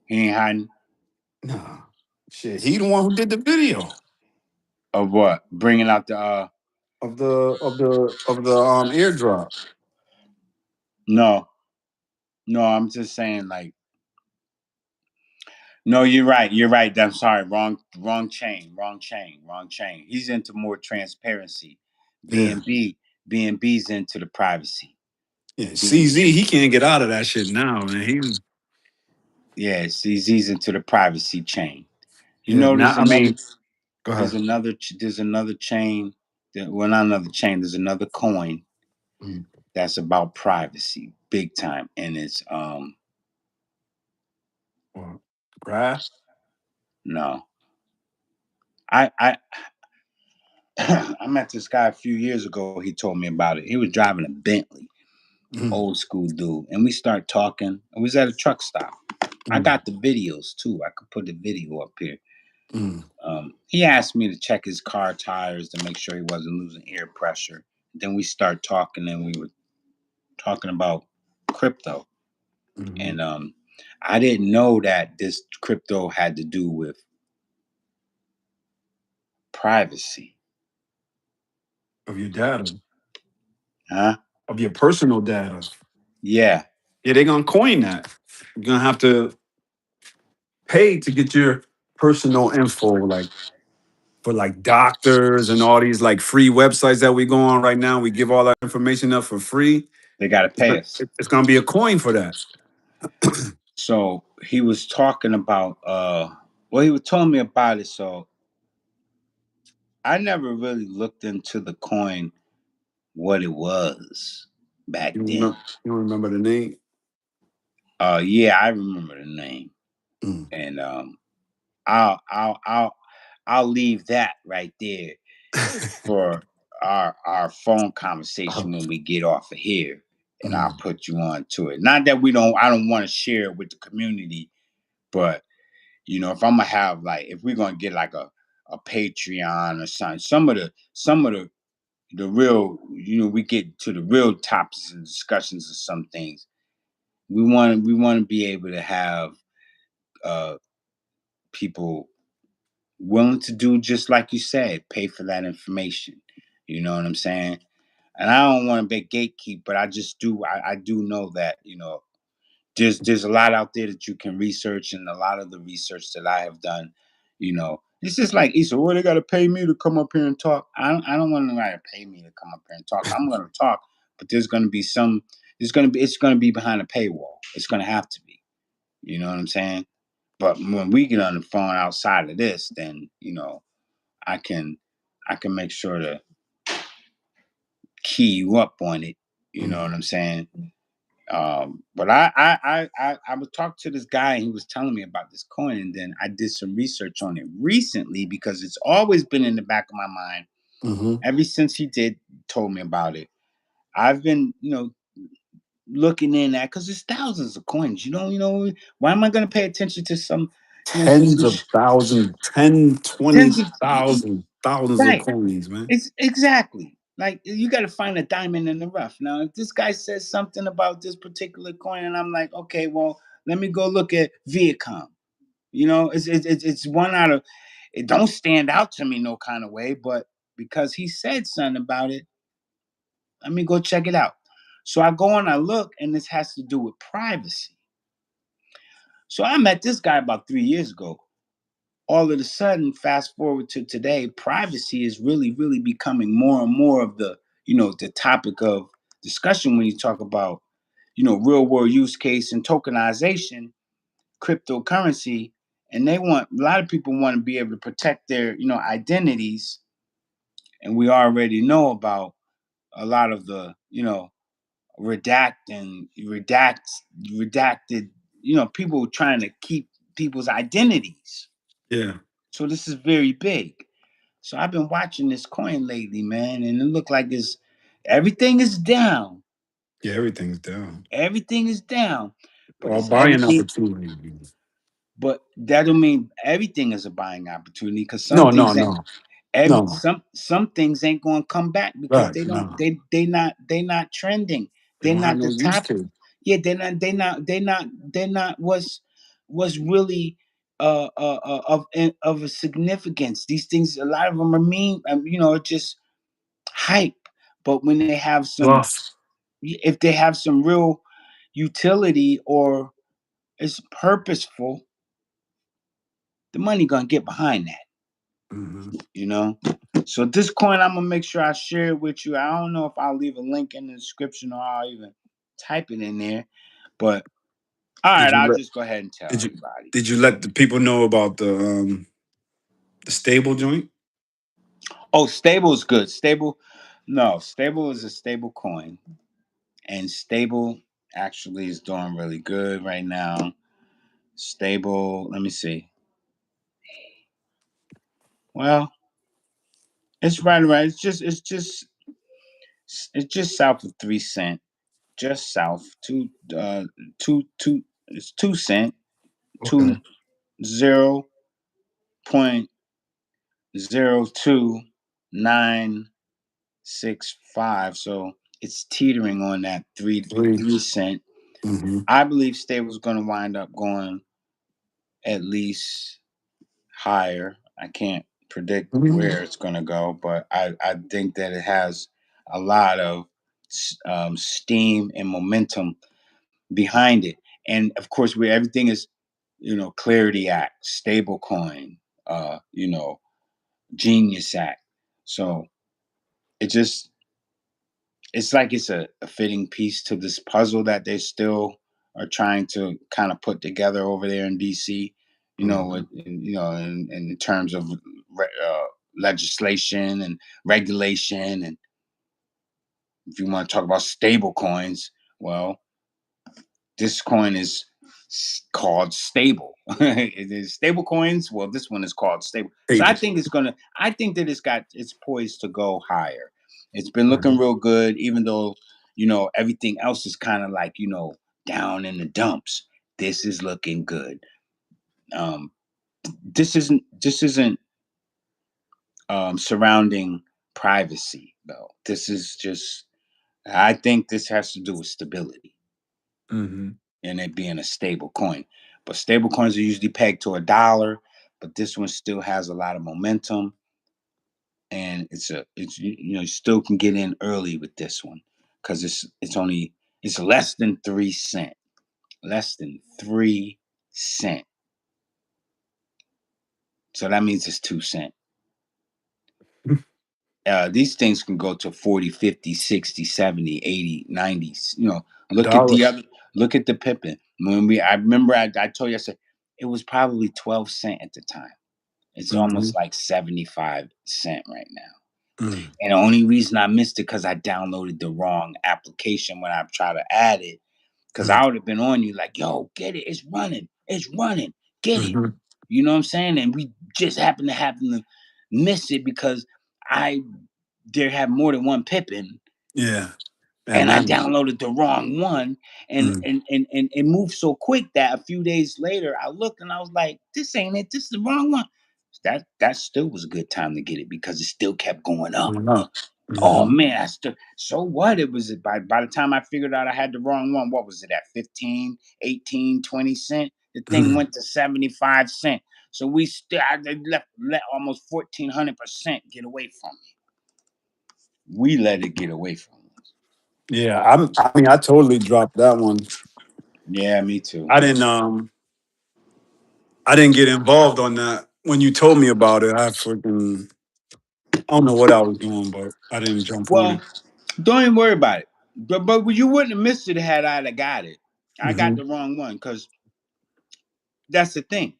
he ain't hiding Nah. Shit, he the one who did the video of what bringing out the of the airdrop. no, no. I'm just saying like no. You're right. I'm sorry. Wrong chain. Wrong chain. Wrong chain. He's into more transparency. Yeah. B&B B&B's into the privacy. Yeah, He, CZ, he can't get out of that shit now, man. He's yeah, he's into the privacy chain. You yeah. know, Now, I mean, go ahead. there's another chain. Well, not another chain. There's another coin Mm. that's about privacy, big time, and it's Well, Graph. no, I I met this guy a few years ago. He told me about it. He was driving a Bentley, Mm, old school dude, and we start talking. And we was at a truck stop. I mm, got the videos too. I could put the video up here. mm, He asked me to check his car tires to make sure he wasn't losing air pressure. Then we start talking, and we were talking about crypto. mm-hmm. And I didn't know that this crypto had to do with privacy. Of your data, Huh? of your personal data. Yeah. Yeah, they're gonna coin that. You're gonna have to pay to get your personal info, like for like doctors and all these like free websites that we go on right now. We give all that information up for free. They got to It's pay gonna, us. it's gonna be a coin for that. So he was talking about well, he was telling me about it. So I never really looked into the coin what it was back then. You don't remember the name? Yeah, I remember the name. Mm. And I'll I'll I'll I'll leave that right there for our phone Uh, conversation when we get off of here, and I'll mm, put you on to it. Not that we don't I don't want to share it with the community, but if I'm gonna have like if we're gonna get like a Patreon or something, some of the real we get to the real topics and discussions of some things. We want to be able to have uh people willing to do just like you said, pay for that information. You know what I'm saying? And I don't want to be gatekeep, but I do know that there's a lot out there that you can research, and a lot of the research that I have done, it's just like Issa. Well, they got to pay me to come up here and talk. I don't want nobody to pay me to come up here and talk. I'm going to talk, but there's going to be some. It's going to be behind a paywall. It's going to have to be. You know what I'm saying? But when we get on the phone outside of this, then I can I can make sure to key you up on it. You know what mm, I'm saying? But I would talk to this guy, and he was telling me about this coin, and then I did some research on it recently because it's always been in the back of my mind mm-hmm. ever since he did told me about it. I've been looking in at because there's thousands of coins. Why am I going to pay attention to some to Tens some of thousands, 10, tens twenty of thousand, thousands of right? coins, man. It's exactly like you got to find a diamond in the rough. Now, if this guy says something about this particular coin, and I'm like, okay, well, let me go look at Viacom. It's one out of it. Don't stand out to me no kind of way, but because he said something about it, let me go check it out. So I go and I look, and this has to do with privacy. So I met this guy about 3 years ago. All of a sudden, fast forward to today, privacy is really, really becoming more and more of the topic of discussion when you talk about, real world use case and tokenization, cryptocurrency, and a lot of people want to be able to protect their, identities, and we already know about a lot of the, redact redacted, people trying to keep people's identities. Yeah. So this is very big. So I've been watching this coin lately, man, and it looked like everything is down. Yeah, everything's down. Everything is down. But All it's buying everything. opportunity. But that don't mean everything is a buying opportunity because some No, no, things ain't no, every no. some things ain't going to come back because Right, they don't no. they not trending. They They're don't have not no the use top. case. Yeah, they're not what's really of a significance. These things, a lot of them are mean. Just hype. But when they have some, Fluff. if they have some real utility or it's purposeful, the money gonna get behind that. Hmm. You know. So this coin, I'm gonna make sure I share it with you. I don't know if I'll leave a link in the description or I'll even. type it in there. But all Did right, you I'll let just go ahead and tell did you everybody. did you let the people know about the stable joint? Oh, stable is good. Stable, no, stable is a stable coin, and stable actually is doing really good right now. Stable, let me see. Well, it's right around. It's just south of 3 cent. Just south, two. It's 2 cent. Okay. 0.02965. So it's teetering on that three Three. 3 cent. Mm-hmm. I believe stable's going to wind up going at least higher. I can't predict Mm-hmm. where it's going to go, but I think that it has a lot of steam and momentum behind it. And of course, where everything is, Clarity Act, stable coin, Genius Act. So it just, it's like it's a fitting piece to this puzzle that they still are trying to kind of put together over there in DC. Mm-hmm. In terms of legislation and regulation, and if you want to talk about stable coins, well, this coin is called stable. It is stable coins. Well, this one is called stable. So I Stable. think I think that it's poised to go higher. It's been looking Mhm. real good, even though everything else is kind of like down in the dumps. This is looking good. Um, this isn't surrounding privacy though. This is just. I think this has to do with stability Mhm. and it being a stable coin. But stable coins are usually pegged to a dollar, but this one still has a lot of momentum, and you still can get in early with this one because it's less than 3 cent, less than 3 cent. So that means it's 2 cent. These things can go to 40, 50, 60, 70, 80, 90. A Look at dollar. look at the Pippin. I remember I told you, I said it was probably 12 cent at the time. It's almost Mhm. like 75 cent right now. Mm. And the only reason I missed it because I downloaded the wrong application when I tried to add it. Because Mm. I would have been on you like, yo, get it. It's running. Get it. Mhm. You know what I'm saying? And we just happen to miss it because I there had more than one Pippin Yeah. And and I man. downloaded the wrong one, and Mm. it moved so quick that a few days later I looked and I was like, "This ain't it. This is the wrong one." That still was a good time to get it because it still kept going up. Going up. Oh Mhm. man, I still so what? It was by the time I figured out I had the wrong one. What was it at 15, 18, 20 cent? The thing Mhm. went to 75 cent. So we still they let almost 1,400% get away from me. We let it get away from us. Yeah. I mean, I totally dropped that one. Yeah, me too. I didn't. I didn't get involved on that when you told me about it. I freaking. I don't know what I was doing, but I didn't jump on Well, it. don't even worry about it. But you wouldn't have missed it had I have got it. I got Mhm. the wrong one because that's the thing.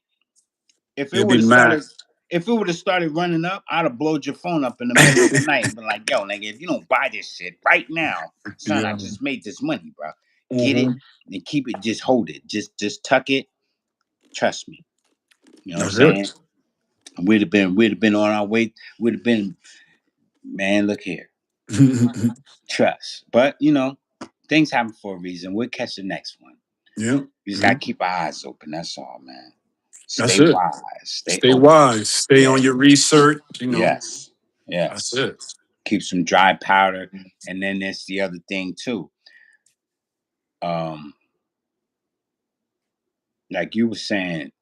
If it You'd would be have mad. started, if it would have started running up, I'd have blowed your phone up in the middle of the night and been like, "Yo, nigga, if you don't buy this shit right now, son, I Yeah. just made this money, bro. Get it Mhm. and keep it. Just hold it. Just tuck it. Trust me. You know what I'm That's saying? it. We'd have been on our way. We'd have been, man. Look here. Trust. But things happen for a reason. We'll catch the next one. Yeah. We just gotta Yeah. keep our eyes open. That's all, man. That's Stay it. wise. Stay Stay open. wise. Stay Yeah. on your research. You know. Yes. That's Yes. it. Keep some dry powder. And then there's the other thing too. Um, like you were saying,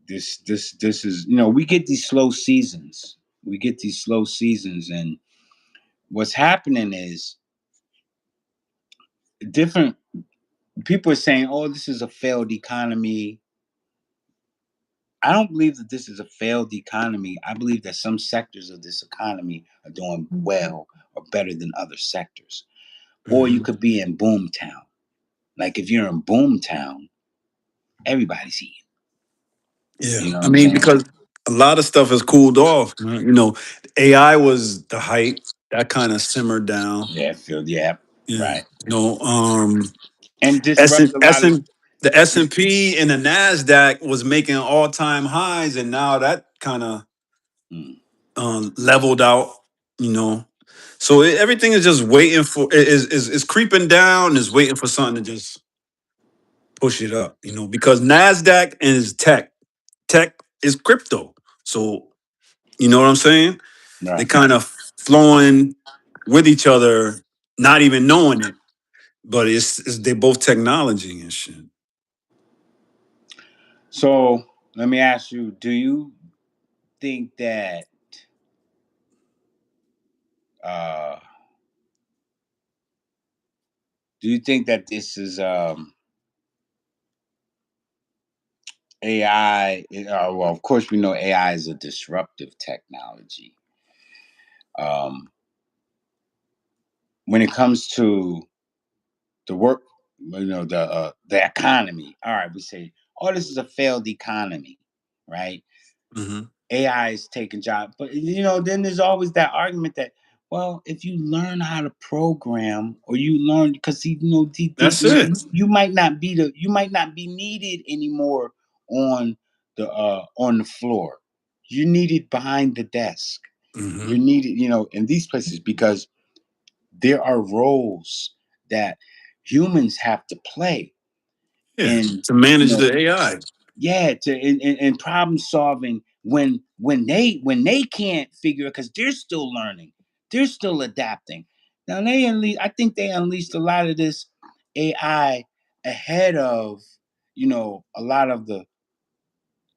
this is we get these slow seasons. We get these slow seasons, and what's happening is different people are saying, "Oh, this is a failed economy." I don't believe that this is a failed economy. I believe that some sectors of this economy are doing well or better than other sectors. or you Hmm. could be in Boomtown. Like if you're in Boomtown, everybody's eating. Yeah, You know what I I'm mean, saying? because a lot of stuff has cooled off. Man. AI was the hype that kind of simmered down. Yeah, Phil. Yeah, Yeah, right. And S disrupt and a S lot of. and the S&P and the Nasdaq was making all-time highs, and now that kind of Mm, leveled out. You know, so everything is just waiting for is creeping down, is waiting for something to just push it up. Because Nasdaq is tech is crypto. So you know what I'm saying? They right. kind of flowing with each other, not even knowing it. But it's they both technology and shit. So let me ask you: do you think that? Uh, do you think that this is AI? Well, of course, we know AI is a disruptive technology. Um, when it comes to the work, the economy. All right, we say, oh, this is a failed economy, right? Hmm. AI is taking jobs, but then there's always that argument that, well, if you learn how to program, or you learn, because That's it. you might not be needed anymore on the floor. You're needed behind the desk. You're Hmm. needed, in these places, because there are roles that humans have to play Yeah, in, to you manage know the AI. yeah, to in problem solving, when they can't figure it, because they're still learning, they're still adapting. Now I think they unleashed a lot of this AI ahead of, a lot of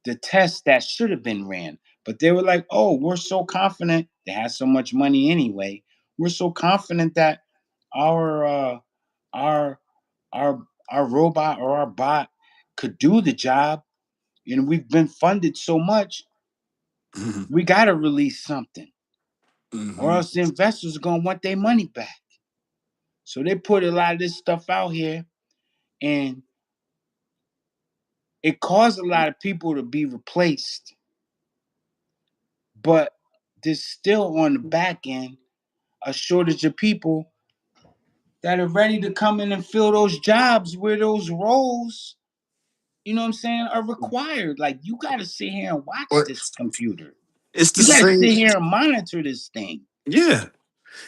the tests that should have been ran. But they were like, oh, we're so confident. They had so much money anyway. We're so confident that our our our our robot or our bot could do the job, and we've been funded so much, Hmm. we got to release something, or Hmm. else the investors are going to want their money back. So they put a lot of this stuff out here, and it caused a lot of people to be replaced. But there's still, on the back end, a shortage of people that are ready to come in and fill those jobs where those roles, you know what I'm saying, are required. Like, you got to sit here and watch But this computer. it's the You got to same. sit here and monitor this thing. Yeah,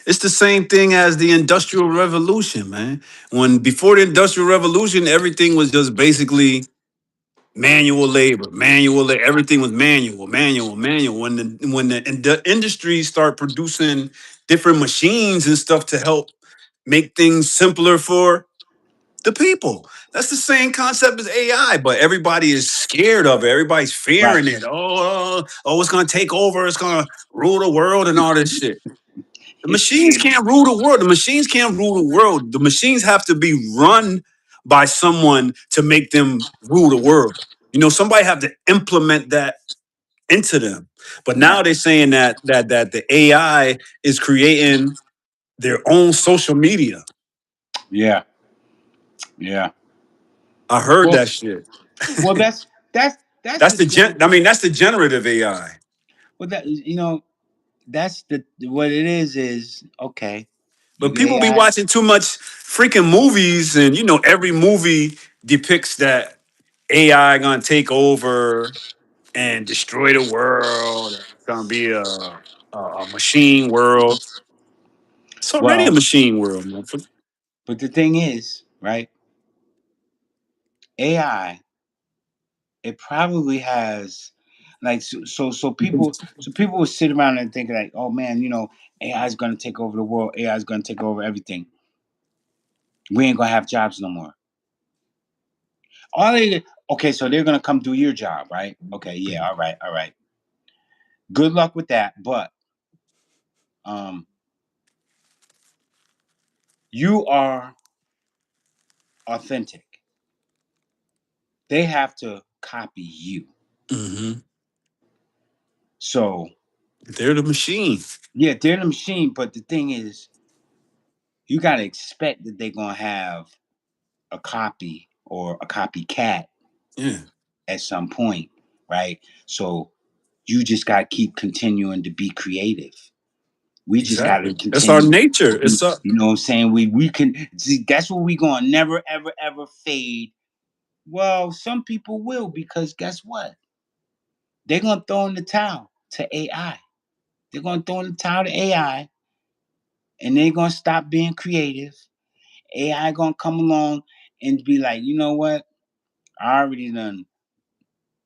it's the same thing as the Industrial Revolution, man. When before the Industrial Revolution, everything was just basically manual labor, manual. Everything was manual, manual, manual. When the industries start producing different machines and stuff to help make things simpler for the people. That's the same concept as AI, but everybody is scared of it. Everybody's Right. fearing it. Oh, it's gonna take over. It's gonna rule the world and all this shit. The It's machines scared. can't rule the world. The machines can't rule the world. The machines have to be run by someone to make them rule the world. Somebody have to implement that into them. But now Right. they're saying that the AI is creating their own social media. Yeah. Yeah. I heard Well, that shit. well, that's That's the the thing. that's the generative AI. Well, that's the what it is. Is okay. But You people be AI. watching too much freaking movies, and every movie depicts that AI gonna take over and destroy the world. It's gonna be a machine world. It's already a Well, machine world, man. but the thing is, right? AI, it probably has, like, so people will sit around and think like, oh man, AI is gonna take over the world. AI is gonna take over everything. We ain't gonna have jobs no more. Okay, so they're gonna come do your job, right? Okay, yeah, all right, all right. Good luck with that, but um, you are authentic. They have to copy you. Hmm. So They're the machine. yeah, they're the machine, but the thing is, you got to expect that they're going to have a copy or a copycat Yeah, at some point, right? So you just got to keep continuing to be creative. We just got to exactly. That's our continue. nature. It's a You know what I'm saying? We can see that's what we going to never ever ever fade. Well, some people will because guess what? They're going to throw in the towel to AI. They're going to throw in the towel to AI and they're going to stop being creative. AI going to come along and be like, you know what? I already done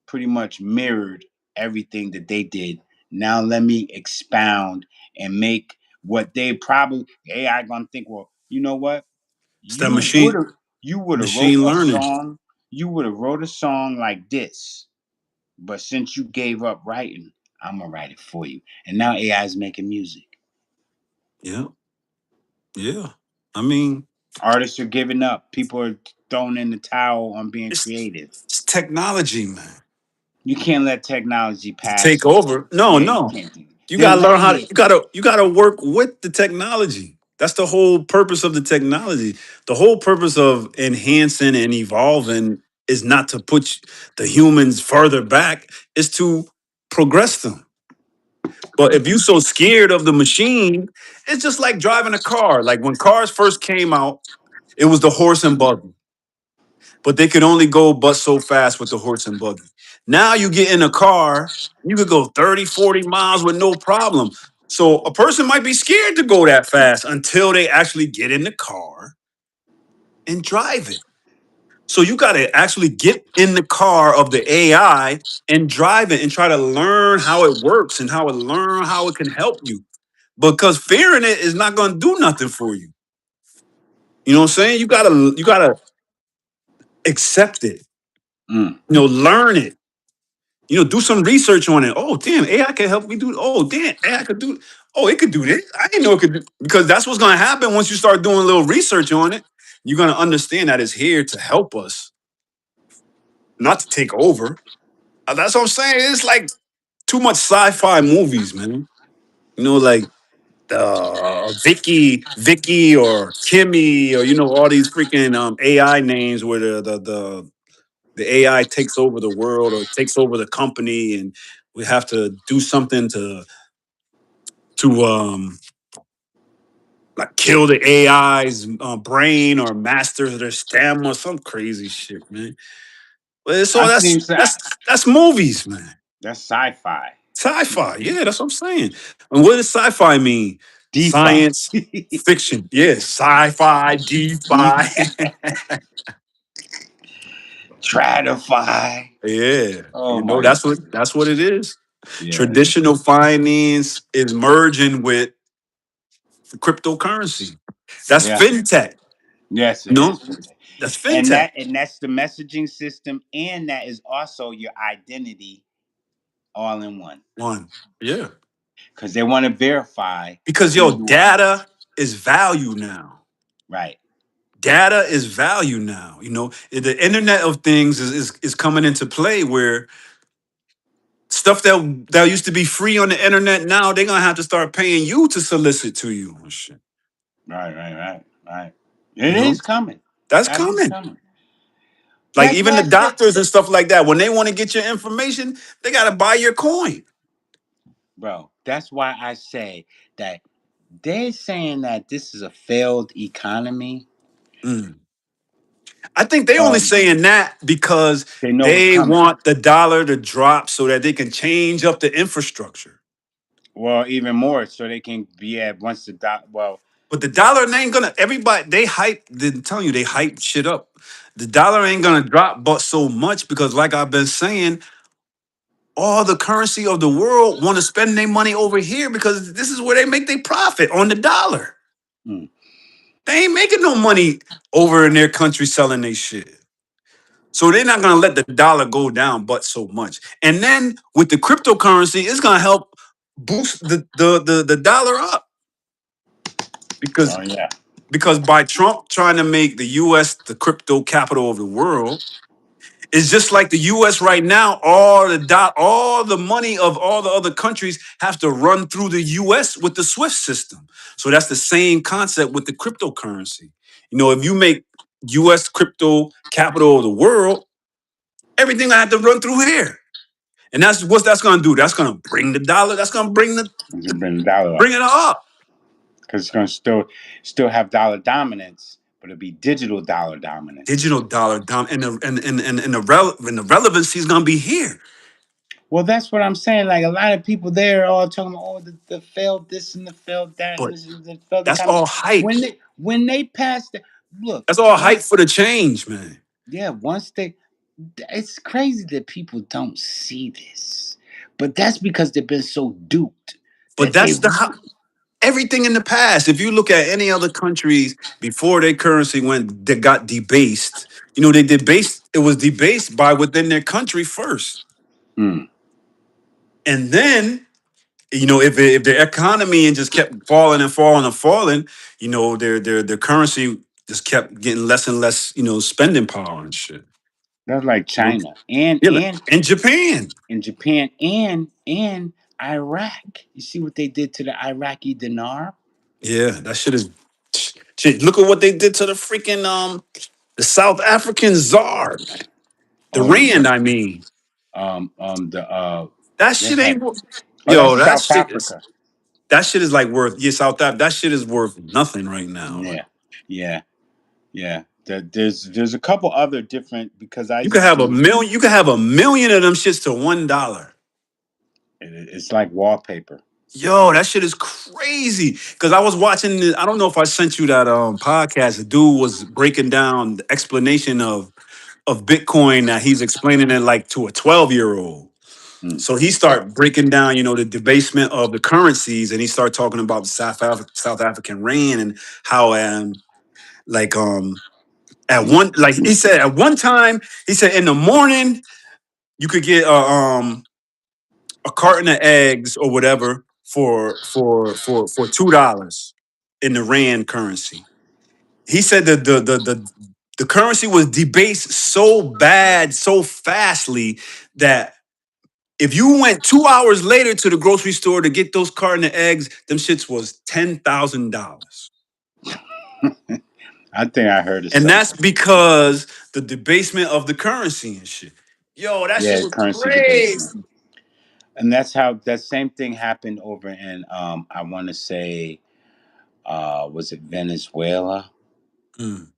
pretty much mirrored everything that they did. Now let me expound and make what they probably AI gonna think. Well, you know what? it's that You would machine have you would have wrote machine a learning. song. You would have wrote a song like this, but since you gave up writing, I'm gonna write it for you. And now AI is making music. Yeah, yeah. I mean, Artists are giving up. People are throwing in the towel on being it's creative. it's technology, man. You can't let technology To pass take you. over. No, Yeah, you no. can't do it. You They're gotta learn letting how to it. you gotta work with the technology. That's the whole purpose of the technology. The whole purpose of enhancing and evolving is not to put the humans further back, is to progress them. But if you're so scared of the machine, it's just like driving a car. Like when cars first came out, it was the horse and buggy, but they could only go but so fast with the horse and buggy. Now you get in a car, you could go 30, 40 miles with no problem. So a person might be scared to go that fast until they actually get in the car and drive it. So you got to actually get in the car of the AI and drive it and try to learn how it works and learn how it can help you. Because fearing it is not going to do nothing for you. You know what I'm saying? You gotta accept it. Mm. Learn it. Do some research on it. Oh, damn, AI can help me do. Oh, damn, AI could do. Oh, it could do this. I didn't know it could do, because that's what's going to happen once you start doing a little research on it. You're going to understand that it's here to help us, not to take over. That's what I'm saying. It's like too much sci-fi movies, man. Like Vicky, or Kimmy, or all these freaking AI names where the AI takes over the world or takes over the company, and we have to do something to like kill the AI's brain or master their stamina, some crazy shit, man. But it's all I think so. that's movies, man. That's sci-fi. Sci-fi, yeah, that's what I'm saying. And what does sci-fi mean? DeFi. Science fiction, yeah, sci-fi, DeFi, Tradify. yeah. Oh my That's what it is. yeah. Traditional finance is merging with cryptocurrency. That's Yeah. fintech. Yes, it No, is. that's And fintech. that's the messaging system, and that is also your identity all in one. One. Yeah. Because they want to verify Because who yo, you are. data is value now. Right. Data is value now. The Internet of Things is coming into play where stuff that used to be free on the internet, now they're gonna have to start paying you to solicit to you and shit. Right. You It know, is coming. that's That is coming. coming. Like That's even the why I said, doctors and stuff like that, when they want to get your information, they gotta buy your coin. bro, that's why I say that they're saying that this is a failed economy. Mm. I think they only Um, saying that because they know what's they coming. want the dollar to drop so that they can change up the infrastructure. Well, even more, so they can be at once the dot. Well, But the dollar ain't gonna. Everybody they hype. They're telling you they hype shit up. The dollar ain't gonna drop, but so much because, like I've been saying, all the currency of the world want to spend their money over here because this is where they make their profit on the dollar. mm, They ain't making no money over in their country selling their shit. So they're not gonna let the dollar go down, but so much. And then with the cryptocurrency, it's gonna help boost the dollar up because oh yeah, by Trump trying to make the US the crypto capital of the world, It's just like the U.S. right now. All the money of all the other countries have to run through the U.S. with the SWIFT system. So that's the same concept with the cryptocurrency. If you make U.S. crypto capital of the world, everything I have to run through here, and that's what that's going to do. That's going to bring the dollar. That's going to It's bring the dollar up bring it up. because it's going to still have dollar dominance, but it'll be digital dollar dominance. Digital dollar down, and the relevancy is going to be here. Well, that's what I'm saying. Like a lot of people there are all talking about, oh, the failed this and the failed that, and But this is the failed that's economy. all hype. When they pass the look That's all hype once, for the change, man. yeah, once they, it's crazy that people don't see this, but that's because they've been so duped But that they. that's everything in the past. If you look at any other countries before their currency went that got debased, they debased. It was debased by within their country first, Mm, and then if their economy and just kept falling and falling and falling, their currency just kept getting less and less, spending power and shit. that's like You know? China and Yeah, and and Japan. in Japan and Iraq. You see what they did to the Iraqi dinar? Yeah, that shit is shit. Look at what they did to the freaking the South African czar, man. The Oh, rand, I mean. the That they shit had. ain't Oh, yo, that's South Africa. that shit is like worth South Africa. That shit is worth nothing right now. Like Yeah, yeah, yeah. There's a couple other different because I you could just have do. a million of them shits to $1. It's like wallpaper. Yo, that shit is crazy. Cause I was watching I don't know if I sent you that podcast. The dude was breaking down the explanation of Bitcoin that he's explaining it like to a 12-year-old. Mm. So he started breaking down, the debasement of the currencies, and he started talking about the South African rand and how like at one like he said at one time he said in the morning you could get a carton of eggs or whatever for $2 in the rand currency. He said that the currency was debased so bad so fastly that if you went 2 hours later to the grocery store to get those carton of eggs, them shits was $10,000. I think I heard of And that's something. because the debasement of the currency and shit. Yo, that shit Yeah, was currency debasement, crazy. and that's how that same thing happened over in I want to say was it Venezuela? Mm.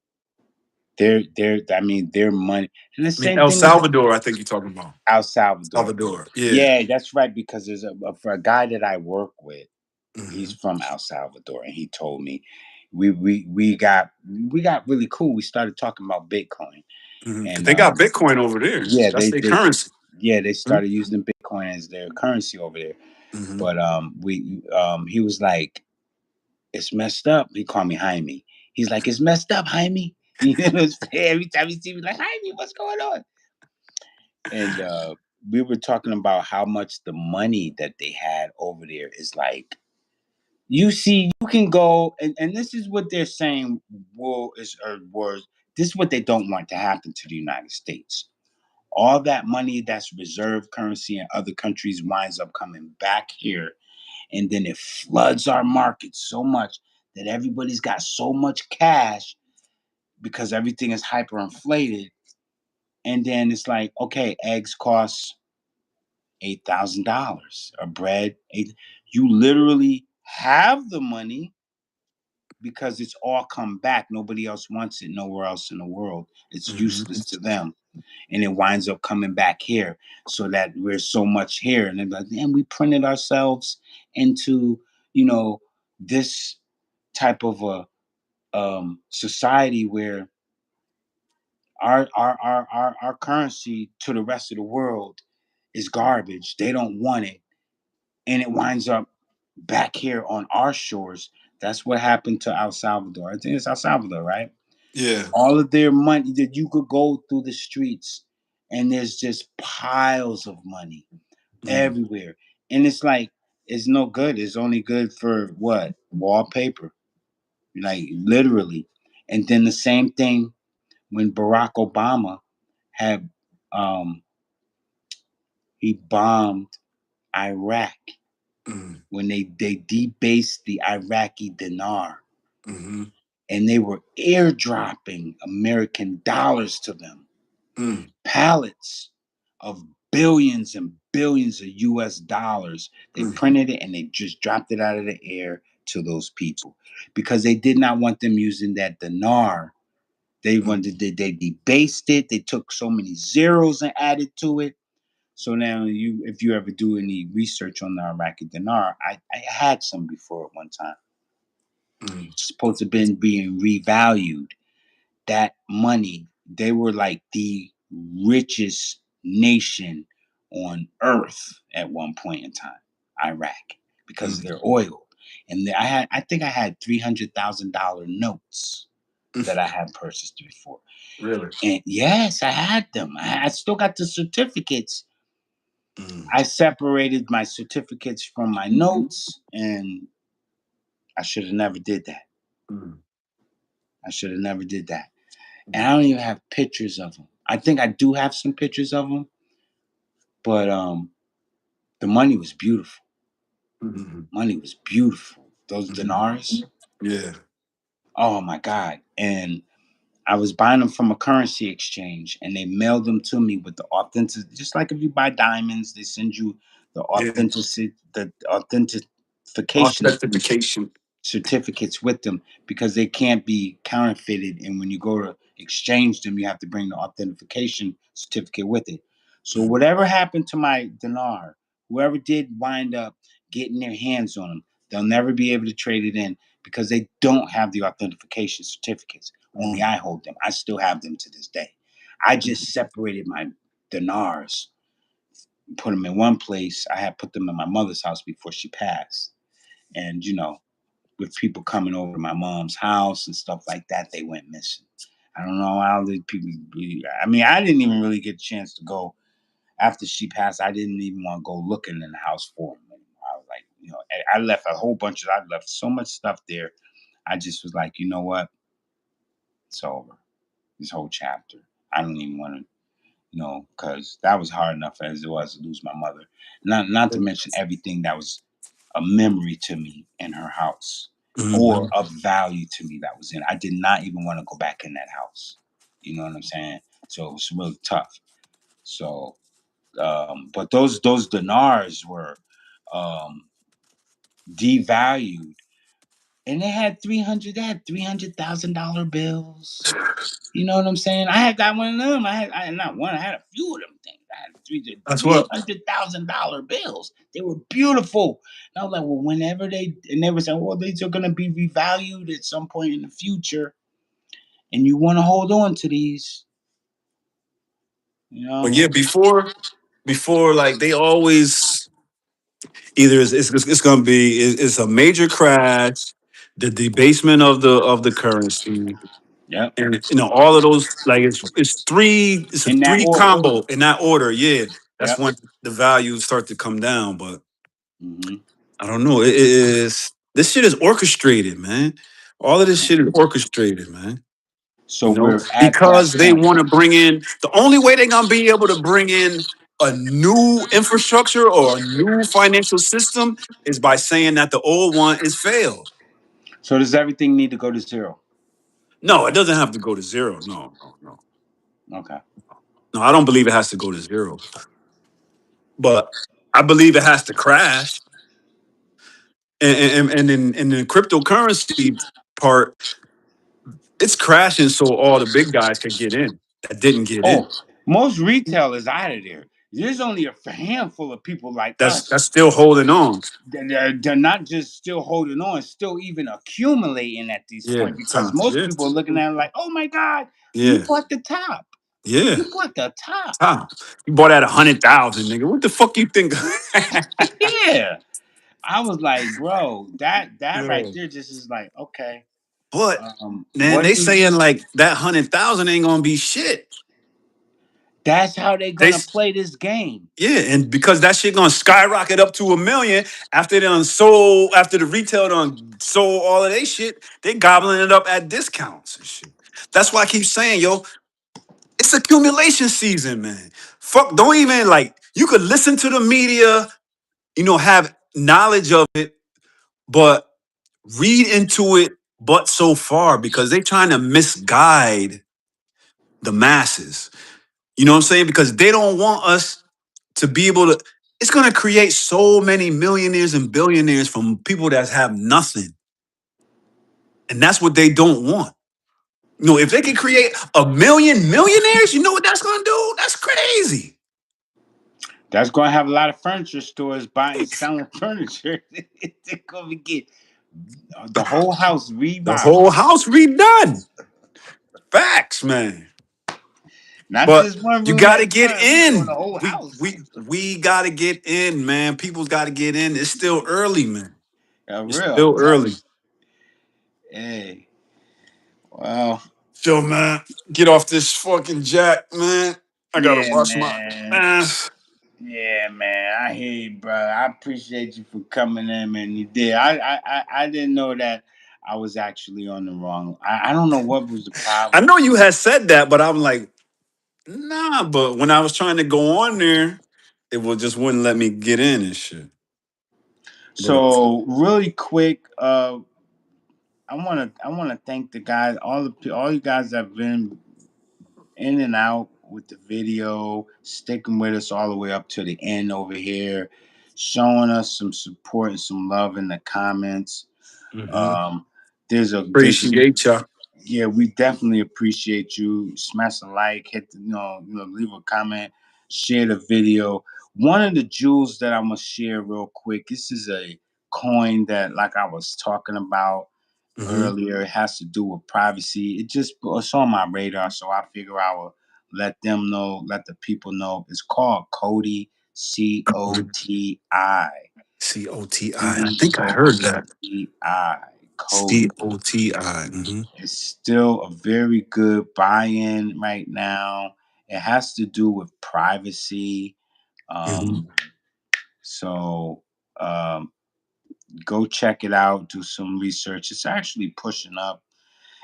I mean their money, and the I mean, same El thing with Salvador, I think you're talking about. El Salvador. Salvador. Yeah. Yeah, that's right. Because there's for a guy that I work with. He's Hmm. from El Salvador, and he told me we got really cool. We started talking about Bitcoin, Because and they got Bitcoin over there. yeah, That's their currency. they started using Bitcoin as their currency over there. Mm-hmm. But he was like, "It's messed up." He called me Jaime. He's like, "It's messed up, Jaime." You know what I'm saying? Every time he see me, like, Jaime, what's going on? And we were talking about how much the money that they had over there is like. You see, you can go, and this is what they're saying. War is or wars. This is what they don't want to happen to the United States. All that money that's reserve currency in other countries winds up coming back here, and then it floods our market so much that everybody's got so much cash because everything is hyperinflated. And then it's like, okay, eggs cost $8,000, or bread. You literally have the money because it's all come back. Nobody else wants it nowhere else in the world. It's Hmm. useless to them. And it winds up coming back here so that we're so much here. And they're like, man, we printed ourselves into, you know, this type of a society where our currency to the rest of the world is garbage. They don't want it. And it winds up back here on our shores. That's what happened to El Salvador. I think it's El Salvador, right? Yeah. All of their money that you could go through the streets and there's just piles of money Mm. everywhere. And it's like, it's no good. It's only good for what? Wallpaper. Like literally. And then the same thing when Barack Obama had Um, he bombed Iraq Mm, when they debased the Iraqi dinar, mm-hmm, and they were airdropping American dollars to them, mm, pallets of billions and billions of US dollars. They mm, printed it and they just dropped it out of the air to those people because they did not want them using that dinar. They mm, wanted they debased it. They took so many zeros and added to it. So now if you ever do any research on the Iraqi dinar, I had some before at one time. mm, It's supposed to have been being revalued. That money, they were like the richest nation on earth at one point in time, Iraq, because of mm, their oil. And I think I had $300,000 notes that mm. I had purchased before. Really? And yes, I had them. I still got the certificates. Mm, I separated my certificates from my notes, and I should have never did that. mm, I should have never did that. And I mm, don't even have pictures of them. I think I do have some pictures of them, but the money was beautiful. mm, Money was beautiful. Those mm. dinars, Yeah. oh my god! And I was buying them from a currency exchange, and they mailed them to me with the authentic. Just like if you buy diamonds, they send you Yeah. the authentication Authentication. certificates with them because they can't be counterfeited. And when you go to exchange them, you have to bring the authentication certificate with it. So Mm, whatever happened to my dinar, whoever did wind up getting their hands on them, they'll never be able to trade it in because they don't have the authentication certificates. Only mm, I hold them. I still have them to this day. I mm, just separated my dinars, put them in one place. I had put them in my mother's house before she passed. And with people coming over to my mom's house and stuff like that, they went missing. I don't know how the people. I mean, I didn't even really get a chance to go after she passed. I didn't even want to go looking in the house for them anymore. I was like, I left a whole bunch of. I left so much stuff there. I just was like, you know what? It's over. This whole chapter. I don't even want to, because that was hard enough as it was to lose my mother. Not to mention everything that was a memory to me in her house or mhm. of value to me that was in. I did not even want to go back in that house. You know what I'm saying? So it was really tough. So, but those dinars were um, devalued, and they had $300,000 bills. You know what I'm saying? I had got one of them. I had not one. I had a few of them things. I had That's three what. hundred thousand dollar bills. They were beautiful. And I was like, well, whenever they were saying, well, these are gonna be revalued at some point in the future, and you want to hold on to these, you But yeah, know? before like they always either it's gonna be it's a major crash, the debasement of the currency, Yep. and all of those like it's a In that three order. combo in that order. Yeah, that's Yep. when the values start to come down. But Hmm. I don't know. It is this shit is orchestrated, man. All of this shit is orchestrated, man. So we're at that Because they point. want to bring in the only way they're gonna be able to bring in a new infrastructure or a new financial system is by saying that the old one is failed. So does everything need to go to zero? No, it doesn't have to go to zero. No, no, no. Okay. No, I don't believe it has to go to zero. But I believe it has to crash. And in the cryptocurrency part, it's crashing so all the big guys could get in that didn't get in. Oh, most retail is out of there. There's only a handful of people like us. That's still holding on. They're not just still holding on, still even accumulating at this Yeah, point because time. most Yeah, people are looking at it like, oh my God, you yeah, bought the top. yeah. You bought the top. Time. You bought at 100,000, nigga. What the fuck you think? Yeah. I was like, bro, that right Yeah. there just is like, okay. But man, What they do you saying like that 100,000 ain't gonna be shit. That's how they They gonna play this game. Yeah, and because that shit gonna skyrocket up to 1 million after they done sold, after the retail done sold all of they shit, they gobbling it up at discounts and shit. That's why I keep saying, yo, It's accumulation season, man. Fuck, don't even like you could listen to the media, have knowledge of it, but read into it but so far because they're trying to misguide the masses. You know what I'm saying? Because they don't want us to be able to. It's gonna create so many millionaires and billionaires from people that have nothing. And that's what they don't want. If they can create a million millionaires, you know what that's gonna do? That's crazy. That's gonna have a lot of furniture stores buying, selling furniture. They're gonna get the whole house The whole remodeled. house redone. Facts, man. Not But just one you room at gotta a get time. We doing the in. whole We house. we we gotta get in, man. People's gotta get in. It's still early, man. It's Real. still early. Hey, well, Yo, man, get off this fucking jack, man. I gotta yeah, wash my man. ass. Yeah, man. I hear you, bro. I appreciate you for coming in, man. You did. I didn't know that I was actually on the wrong. I don't know what was the I problem. know you had said that, but I'm like, nah. But when I was trying to go on there, it would just wouldn't let me get in and shit. But So really quick, I wanna thank the guys, all you guys that have been in and out with the video, sticking with us all the way up to the end over here, showing us some support and some love in the comments. mhm. Um, there's a Appreciate ya. yeah, we definitely appreciate you. Smash a like, hit the, leave a comment, share the video. One of the jewels that I'm gonna share real quick. This is a coin that, like I was talking about Hmm. earlier, it has to do with privacy. It's on my radar, so I figure I will let them know, let the people know. It's called Cody, COTI. COTI. I C think I O heard that. T I. Cody. COTI. Hmm. It's still a very good buy-in right now. It has to do with privacy. Hmm. Um, so um, go check it out. Do some research. It's actually pushing up.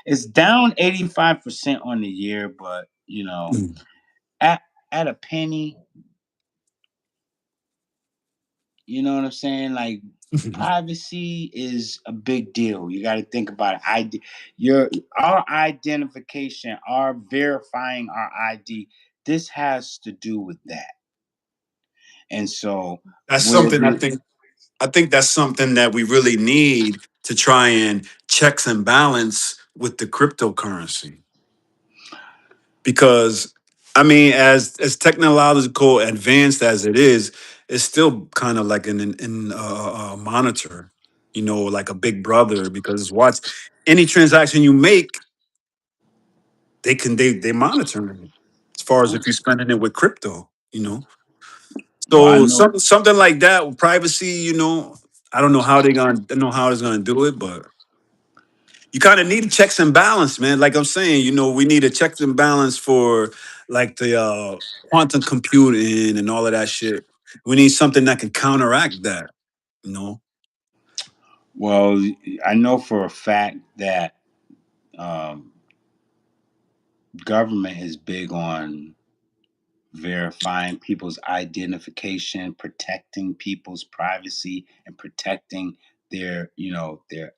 It's down 85% on the year, but at a penny, you know what I'm saying? Like privacy is a big deal. You got to think about it. Your our identification, our verifying our ID. This has to do with that, and so That's where something I the think. I think that's something that we really need to try and checks and balance with the cryptocurrency. Because I mean, as technological advanced as it is, it's still kind of like an monitor, like a big brother. Because watch any transaction you make, they monitor it as far as if you're spending it with crypto. well, I So know. something like that with privacy, I don't know how they gonna I don't know how it's gonna do it, but you kind of need a checks and balance, man. Like I'm saying, we need a checks and balance for like the quantum computing and all of that shit. We need something that can counteract that, you know. Well, I know for a fact that um, government is big on verifying people's identification, protecting people's privacy, and protecting their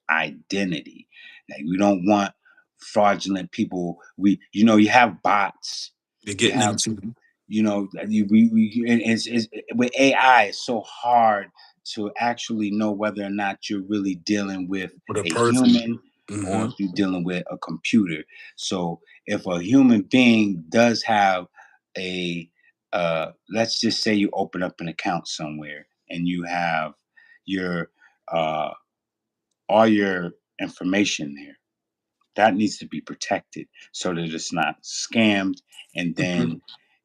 identity. Like we don't want fraudulent people. You have bots. You're You getting have into with AI, it's so hard to actually know whether or not you're really dealing with with a a person. human or Hmm. if you're dealing with a computer. So if a human being does have a let's just say you open up an account somewhere and you have your uh all your information there, that needs to be protected so that it's not scammed and Hmm. then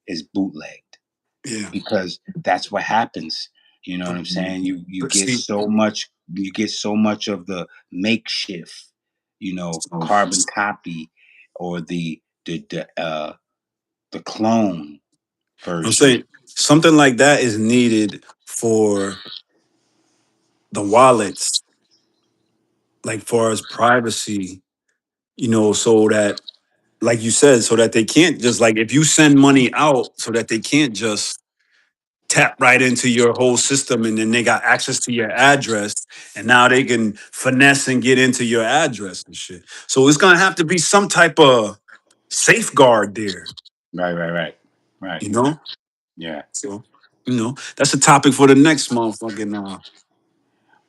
is bootlegged, Yeah. because that's what happens. You know what I'm saying? You But get see, so much, of the makeshift, so carbon copy, or the clone I'm version. saying something like that is needed for the wallets, like far as privacy, so that like you said, so that they can't just like if you send money out, so that they can't just tap right into your whole system, and then they got access to your address, and now they can finesse and get into your address and shit. So it's gonna have to be some type of safeguard there, Right, right, right, right. you know. Yeah. So that's a topic for the next motherfucking.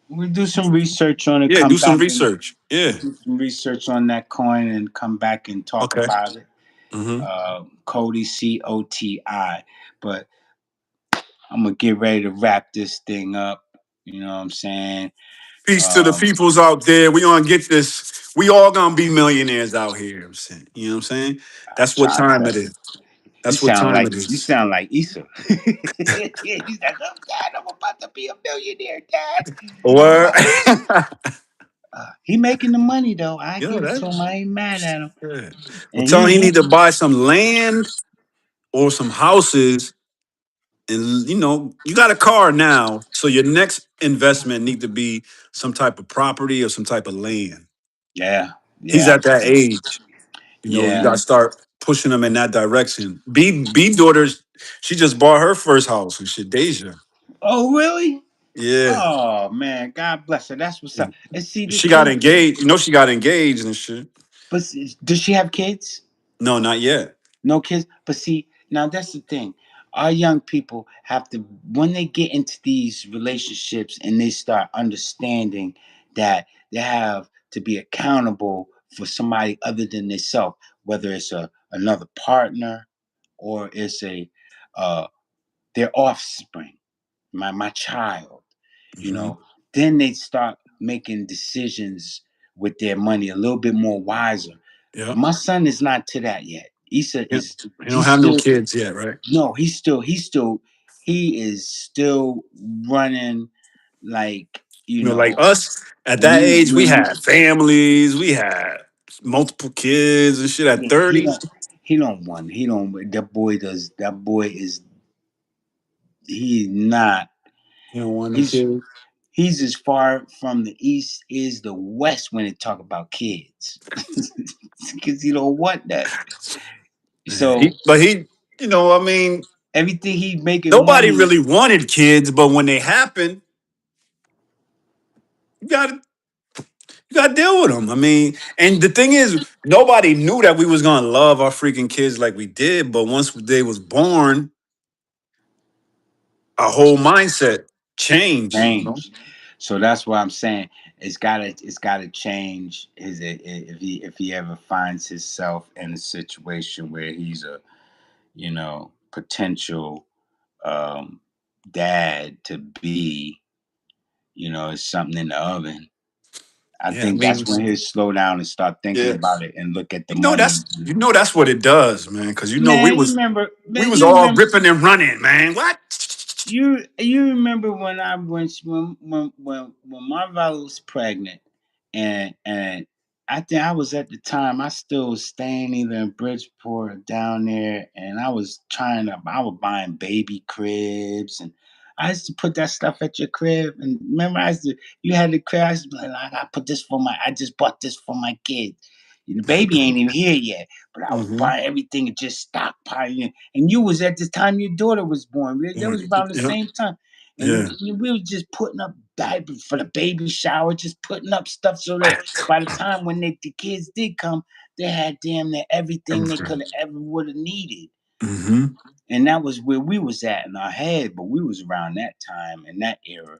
We do some research on it. Yeah, Come do some back and research. we Yeah. do some research on that coin and come back and talk Okay. about it. Hmm. Cody, Coti. But I'm gonna get ready to wrap this thing up. You know what I'm saying? Peace to the Um, peoples out there. We gonna get this. We all gonna be millionaires out here. I'm saying. You know what I'm saying? I That's what try time to. it is. You That's what sound time like it you is. sound like Issa. He's like, oh, Dad, I'm about to be a millionaire, Dad. Or He making the money though. I yo, give it to him. that's I ain't mad at him. good. Well, And tell him he he need to buy some land or some houses, and you got a car now, so your next investment need to be some type of property or some type of land. yeah, He's yeah, at that age. You yeah. got to start pushing him in that direction. B daughters, she just bought her first house and shit. Deja, Oh, really? yeah, Oh man, God bless her. That's what's up. and And see, the she got thing is, engaged. She got engaged and shit. does she have kids? No, not yet. No kids. But see, now that's the thing. Our young people have to, when they get into these relationships and they start understanding that they have to be accountable for somebody other than themselves, whether it's another partner or it's uh, their offspring, my child, you Hmm. know, then they start making decisions with their money a little bit more wiser. Yeah. My son is not to that yet. Issa Yeah. is He don't he's have no still kids yet, right? no, he is still running like Like us at that age, we when had families, we had multiple kids and shit at yeah, 30. he don't want he don't that boy does that boy is he's not You don't want no he's kids. he's as far from the east is the west when they talk about kids because he don't want that. Yeah, So I mean, everything he making nobody money. really wanted kids, but when they happen, you gotta you gotta deal with them. I mean, and the thing is, nobody knew that we was gonna love our freaking kids like we did. But once they was born, our whole mindset changed. Change. So that's what I'm saying. It's gotta change. If he ever finds himself in a situation where he's a potential um, dad to be, it's something in the oven. I Yeah, I think mean, that's when he'll slow down and start thinking yeah, about it and look at the money. that's what it does, man. Because we Man, you was remember? we Man, was you all remember? ripping and running, man. What? You remember when I when Marvel was pregnant, and I think I was at the time I still was staying either in Bridgeport or down there, and I was buying baby cribs, and I used to put that stuff at your crib. And remember, you had the crib. I used to be like, I got put this I just bought this for my kid. The baby ain't even here yet, but I was Hmm. buying everything and just stockpiling. And you was at this time your daughter was born. That was around the Yeah, same time. And yeah. we were just putting up diapers for the baby shower, just putting up stuff so that by the time when the kids did come, they had damn near everything they could have ever would have needed. Hmm. And that was where we was at in our head, but we was around that time in that era.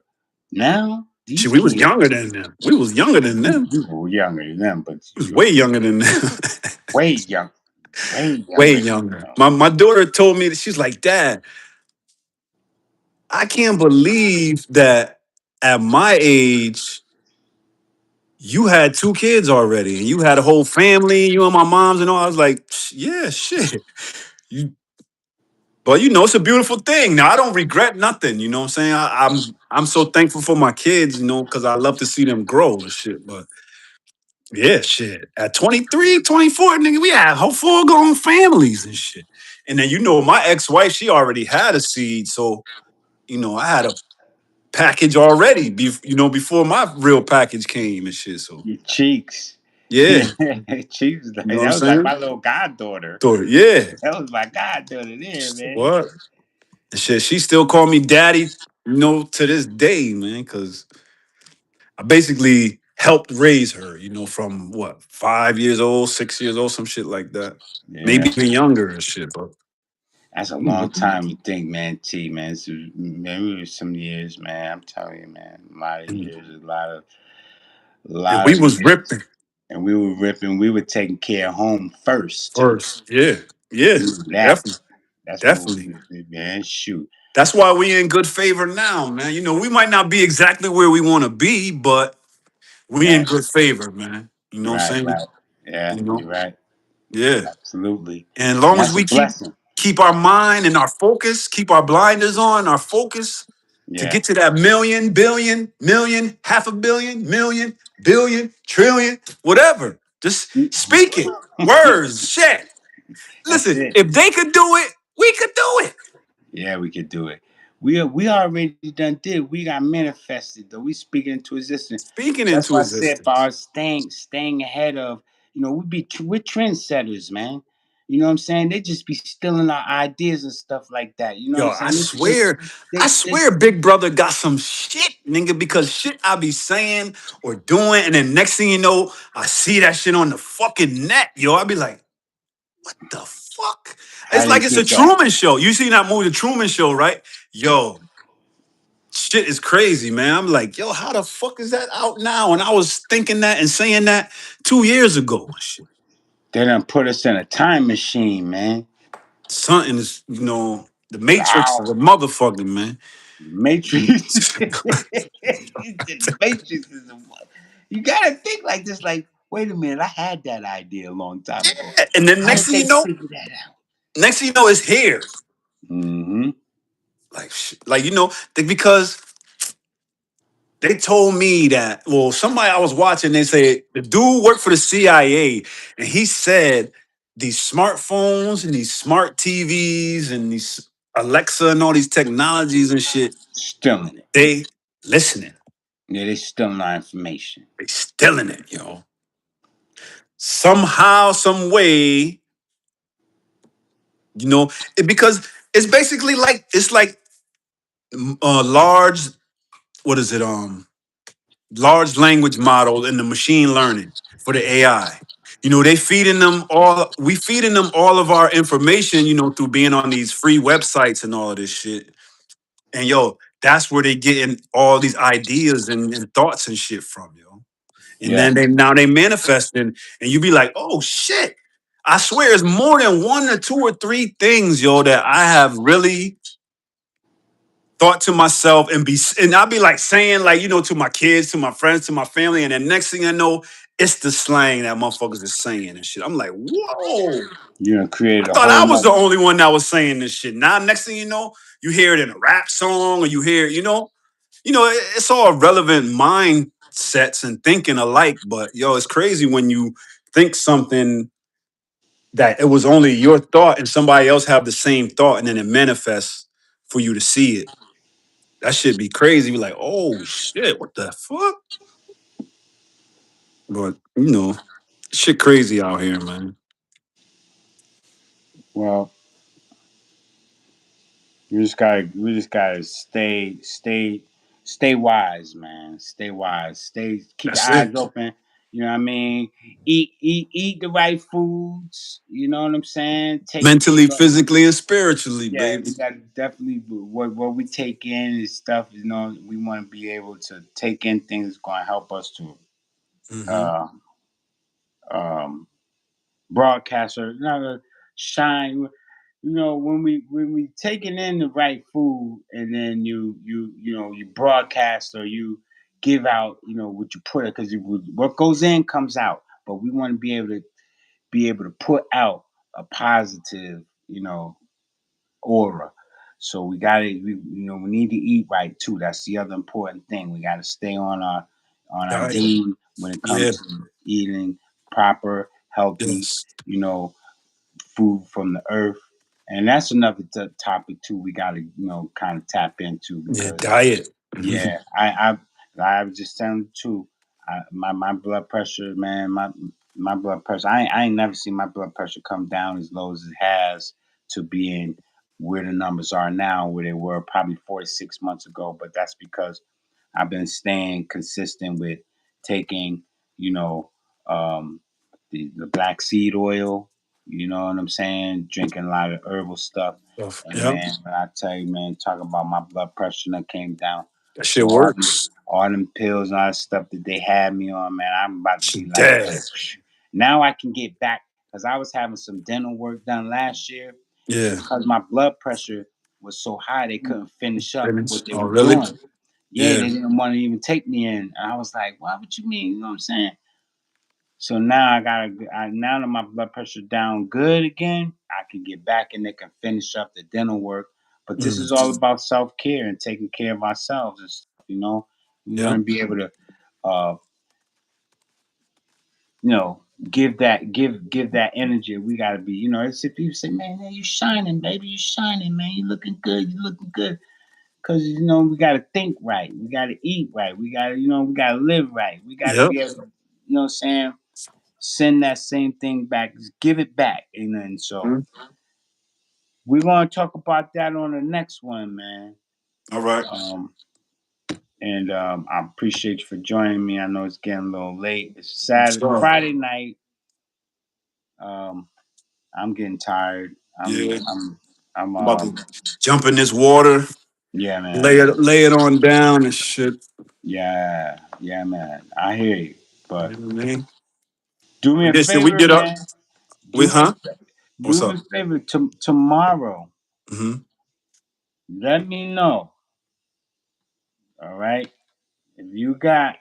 Now Shit, these we was kids, younger than them. We was younger than them. you were younger than them, but We was you way younger than them. way young, way Way younger than younger. them. My daughter told me that she's like, Dad, I can't believe that at my age you had two kids already and you had a whole family, you and my mom's and all. I was like, yeah, shit. You But it's a beautiful thing. Now I don't regret nothing. You know what I'm saying? I'm so thankful for my kids. Because I love to see them grow and shit. But yeah, shit. At 23, 24, nigga, we had whole full grown families and shit. And then my ex-wife, she already had a seed, so I had a package already. Before my real package came and shit. So Your cheeks. Yeah, She was like, you know what I'm that was like saying? my little goddaughter. So yeah, That was my goddaughter there, man. what? And shit, she still call me daddy, to this day, man, because I basically helped raise her, from what, 5 years old, 6 years old, some shit like that. Yeah, Maybe even younger and shit, but that's a you long know, time. You think, man? T, man. Maybe some years, man. I'm telling you, man. A lot of and, years, a and lot we of was years. ripping And we were ripping. We were taking care of home first. first. Yeah, yeah, We were that. definitely, That's what definitely. we did, man. Shoot. That's why we in good favor now, man. We might not be exactly where we want to be, but we in Right. good favor, man. You know what I'm Right. saying? Right. Yeah. You know, You're right. yeah. Absolutely. And as long And as that's a we keep blessing. keep our mind and our focus, keep our blinders on, our focus to Yeah. get to that million, billion, million, half a billion, million, billion, trillion, whatever. Just speak it. Words, shit. That's Listen, it. if they could do it, we could do it. Yeah, we could do it. We already done did. We got manifested though. We speaking into existence. Speaking That's into why I said existence. about staying ahead of. We're trendsetters, man. You know what I'm saying? They just be stealing our ideas and stuff like that. You know what Yo, I'm I saying? swear, I They swear, Big Brother got some shit, nigga, because shit I be saying or doing, and then next thing you know, I see that shit on the fucking net, yo. I be like, what the fuck? how It's they like it's a get that? Truman Show. You seen that movie, The Truman Show, right? Yo, shit is crazy, man. I'm like, yo, how the fuck is that out now? And I was thinking that and saying that 2 years ago. Shit. They done put us in a time machine, man. Something is, the Matrix is a Wow. motherfucker, man. Matrix. The Matrix is a. You gotta think like this. Like, wait a minute, I had that idea a long time ago. Yeah. And then How did they figure that out? next thing you know, it's here. Mm-hmm. Like because they told me that. Well, somebody I was watching, they said the dude worked for the CIA, and he said these smartphones and these smart TVs and these Alexa and all these technologies and shit, Stealing it. they listening, Yeah, they stealing our information. they stealing it, somehow, some way, because it's basically like it's like large. What is it? Large language model and the machine learning for the AI. They feeding them all. We feeding them all of our information. Through being on these free websites and all of this shit. And that's where they getting all these ideas and thoughts and shit from, And Yeah. then they manifesting, and you be like, oh shit. I swear it's more than one or two or three things, that I have really thought to myself and I'll be like saying like to my kids, to my friends, to my family, and then next thing I know, it's the slang that motherfuckers is saying and shit. I'm like, whoa! You done I created a thought whole I was the nother. only one that was saying this shit. Now, next thing you know, you hear it in a rap song, or you hear, it's all relevant mindsets and thinking alike. But it's crazy when you think something that it was only your thought and somebody else have the same thought, and then it manifests for you to see it. That shit be crazy. Be like, oh shit, what the fuck? But shit crazy out here, man. Well, we just gotta stay wise, man. Stay wise. Keep your That's it. eyes open. You know what I mean? Eat the right foods. You know what I'm saying? Take Mentally, physically, and spiritually, Yeah, baby. we got to definitely what we take in is stuff. We want to be able to take in things that's going to help us to Hmm. uh, um, broadcast or shine. When we taking in the right food, and then you broadcast or you give out what you put it, because what goes in comes out. But we want to be able to put out a positive aura. So we need to eat right too. That's the other important thing. We got to stay on our Diet. game when it Yeah. comes to eating proper, healthy, Yes. you know, food from the earth. And that's another topic too. We got to kind of tap into, Yeah. because Diet. yeah, I was just telling you too. My blood pressure, man, my blood pressure. I ain't never seen my blood pressure come down as low as it has to being where the numbers are now, where they were probably 4 to 6 months ago. But that's because I've been staying consistent with taking, you know, um, the black seed oil. You know what I'm saying? Drinking a lot of herbal stuff. And Yep. man, when I tell you, man, talk about my blood pressure that came down. That So shit works. all them pills and all that stuff that they had me on, man, I'm about to be Shit like, dead. now I can get back because I was having some dental work done last year, and Yeah. because my blood pressure was so high, they couldn't finish up Finish. what they Oh, were really? doing. Yeah, Yeah. they didn't want to even take me in. And I was like, "Why? What you mean?" You know what I'm saying? So now now that my blood pressure down good again, I can get back and they can finish up the dental work. But this Mm. is all about self care and taking care of ourselves and stuff. You know, we want Yep. to be able to, uh, you know, give that energy. We got to be, you know. It's if people say, "Man, you shining, baby, you shining, man, you looking good, you looking good." Because you know we got to think right, we got to eat right, we got to, you know, we got to live right, we got to Yep. be able to, you know what I'm saying, send that same thing back, just give it back, you know. And so Mm. we're gonna talk about that on the next one, man. All right. Um, and I appreciate you for joining me. I know it's getting a little late. It's Saturday, So, Friday night. Um, I'm getting tired. yeah. I'm I'm about to jump in this water, yeah, man. lay it on down and shit. Yeah, yeah, man. I hear you, You but know what I mean? do me I a guess should we favor, get up man. with Do me a huh? What's do me up? a favor. Tomorrow, Mm-hmm. let me know. All right. If you got,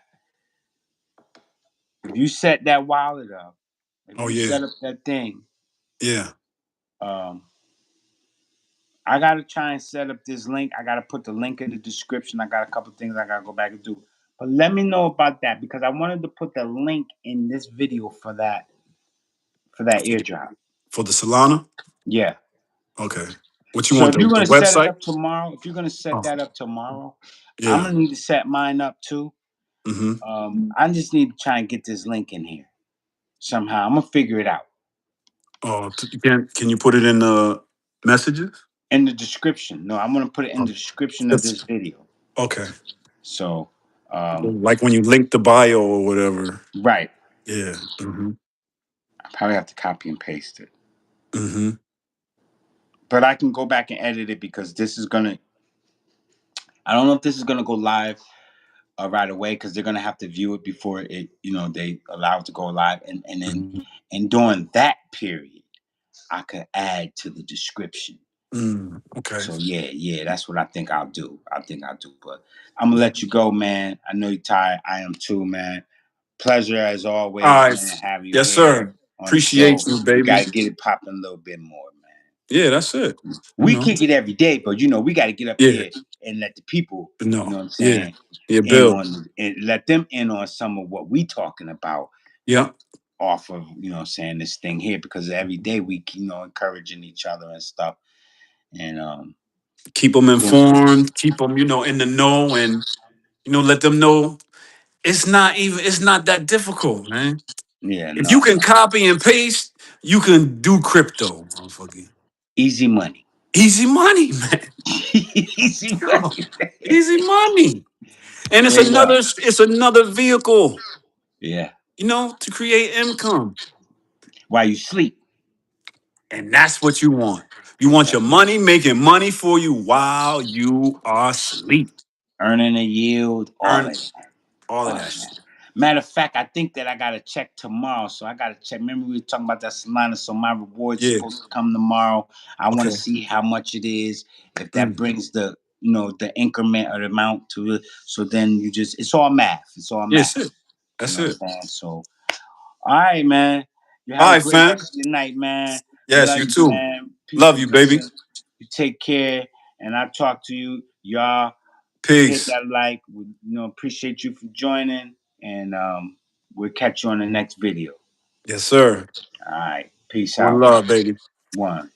if you set that wallet up, if Oh you yeah. set up that thing, Yeah. um, I gotta try and set up this link. I gotta put the link in the description. I got a couple things I gotta go back and do. But let me know about that because I wanted to put the link in this video for that For, airdrop. for the Solana? Yeah. Okay. What you So want, if you're the gonna set it website? up tomorrow, if you're gonna set Oh, that up tomorrow, I'm yeah. gonna need to set mine up too. Mm-hmm. I just need to try and get this link in here somehow. I'm gonna figure it out Oh, can you put it in the messages? in the description. No, I'm gonna put it in Oh, the description of that's this video. okay. So, um, Like when you link the bio or whatever. right. Yeah. Mm-hmm. I probably have to copy and paste it, Mm-hmm. but I can go back and edit it because this is gonna. I don't know if this is gonna go live right away because they're gonna have to view it before it. You know, they allow it to go live, and then Mm-hmm. and during that period, I could add to the description. Okay. So yeah, yeah, that's what I think I'll do. I think I'll do. But I'm gonna let you go, man. I know you're tired. I am too, man. Pleasure as All always, right. man. Have you Yes, here sir. on the show. Appreciate you, We baby. gotta get it popping a little bit more, man. Yeah, that's it. You We know. kick it every day, but you know, we gotta get up Yeah. here and let the people, you know No. what I'm Yeah. saying, Yeah, in Bill. on and let them in on some of what we talking about Yeah. off of, you know what I'm saying, this thing here because every day we, you know, encouraging each other and stuff. And Keep them doing, informed. Keep them, in the know, and let them know it's not that difficult, man. yeah, If you no. can copy and paste, you can do crypto, motherfucker. Easy money. Easy money, man. Easy money. Easy money. And Straight up. it's another vehicle, Yeah. to create income. While you sleep. And that's what you want. You want your That's money making money for you while you are asleep. earning a yield, all of Earn that. all of All of that shit. that. Matter of fact, I think that I gotta check tomorrow. So I gotta check. Remember, we were talking about that Solana. So my reward's Yeah. supposed to come tomorrow. I want to Okay. see how much it is. If that Mm. brings the, you know, the increment or the amount to it. So then you just, it's all math. It's all Yeah, math. that's it. You That's know what it. I'm saying? So all right, man. You All have a right, great fam. rest of your night, man. Yes, Love you you, too. man. Peace Love and you, baby. blessings. You take care, and I talk to you, y'all. Hit Peace. that like. We, you know, appreciate you for joining, and we'll catch you on the next video. Yes, sir. All right, peace One out. love, baby. One.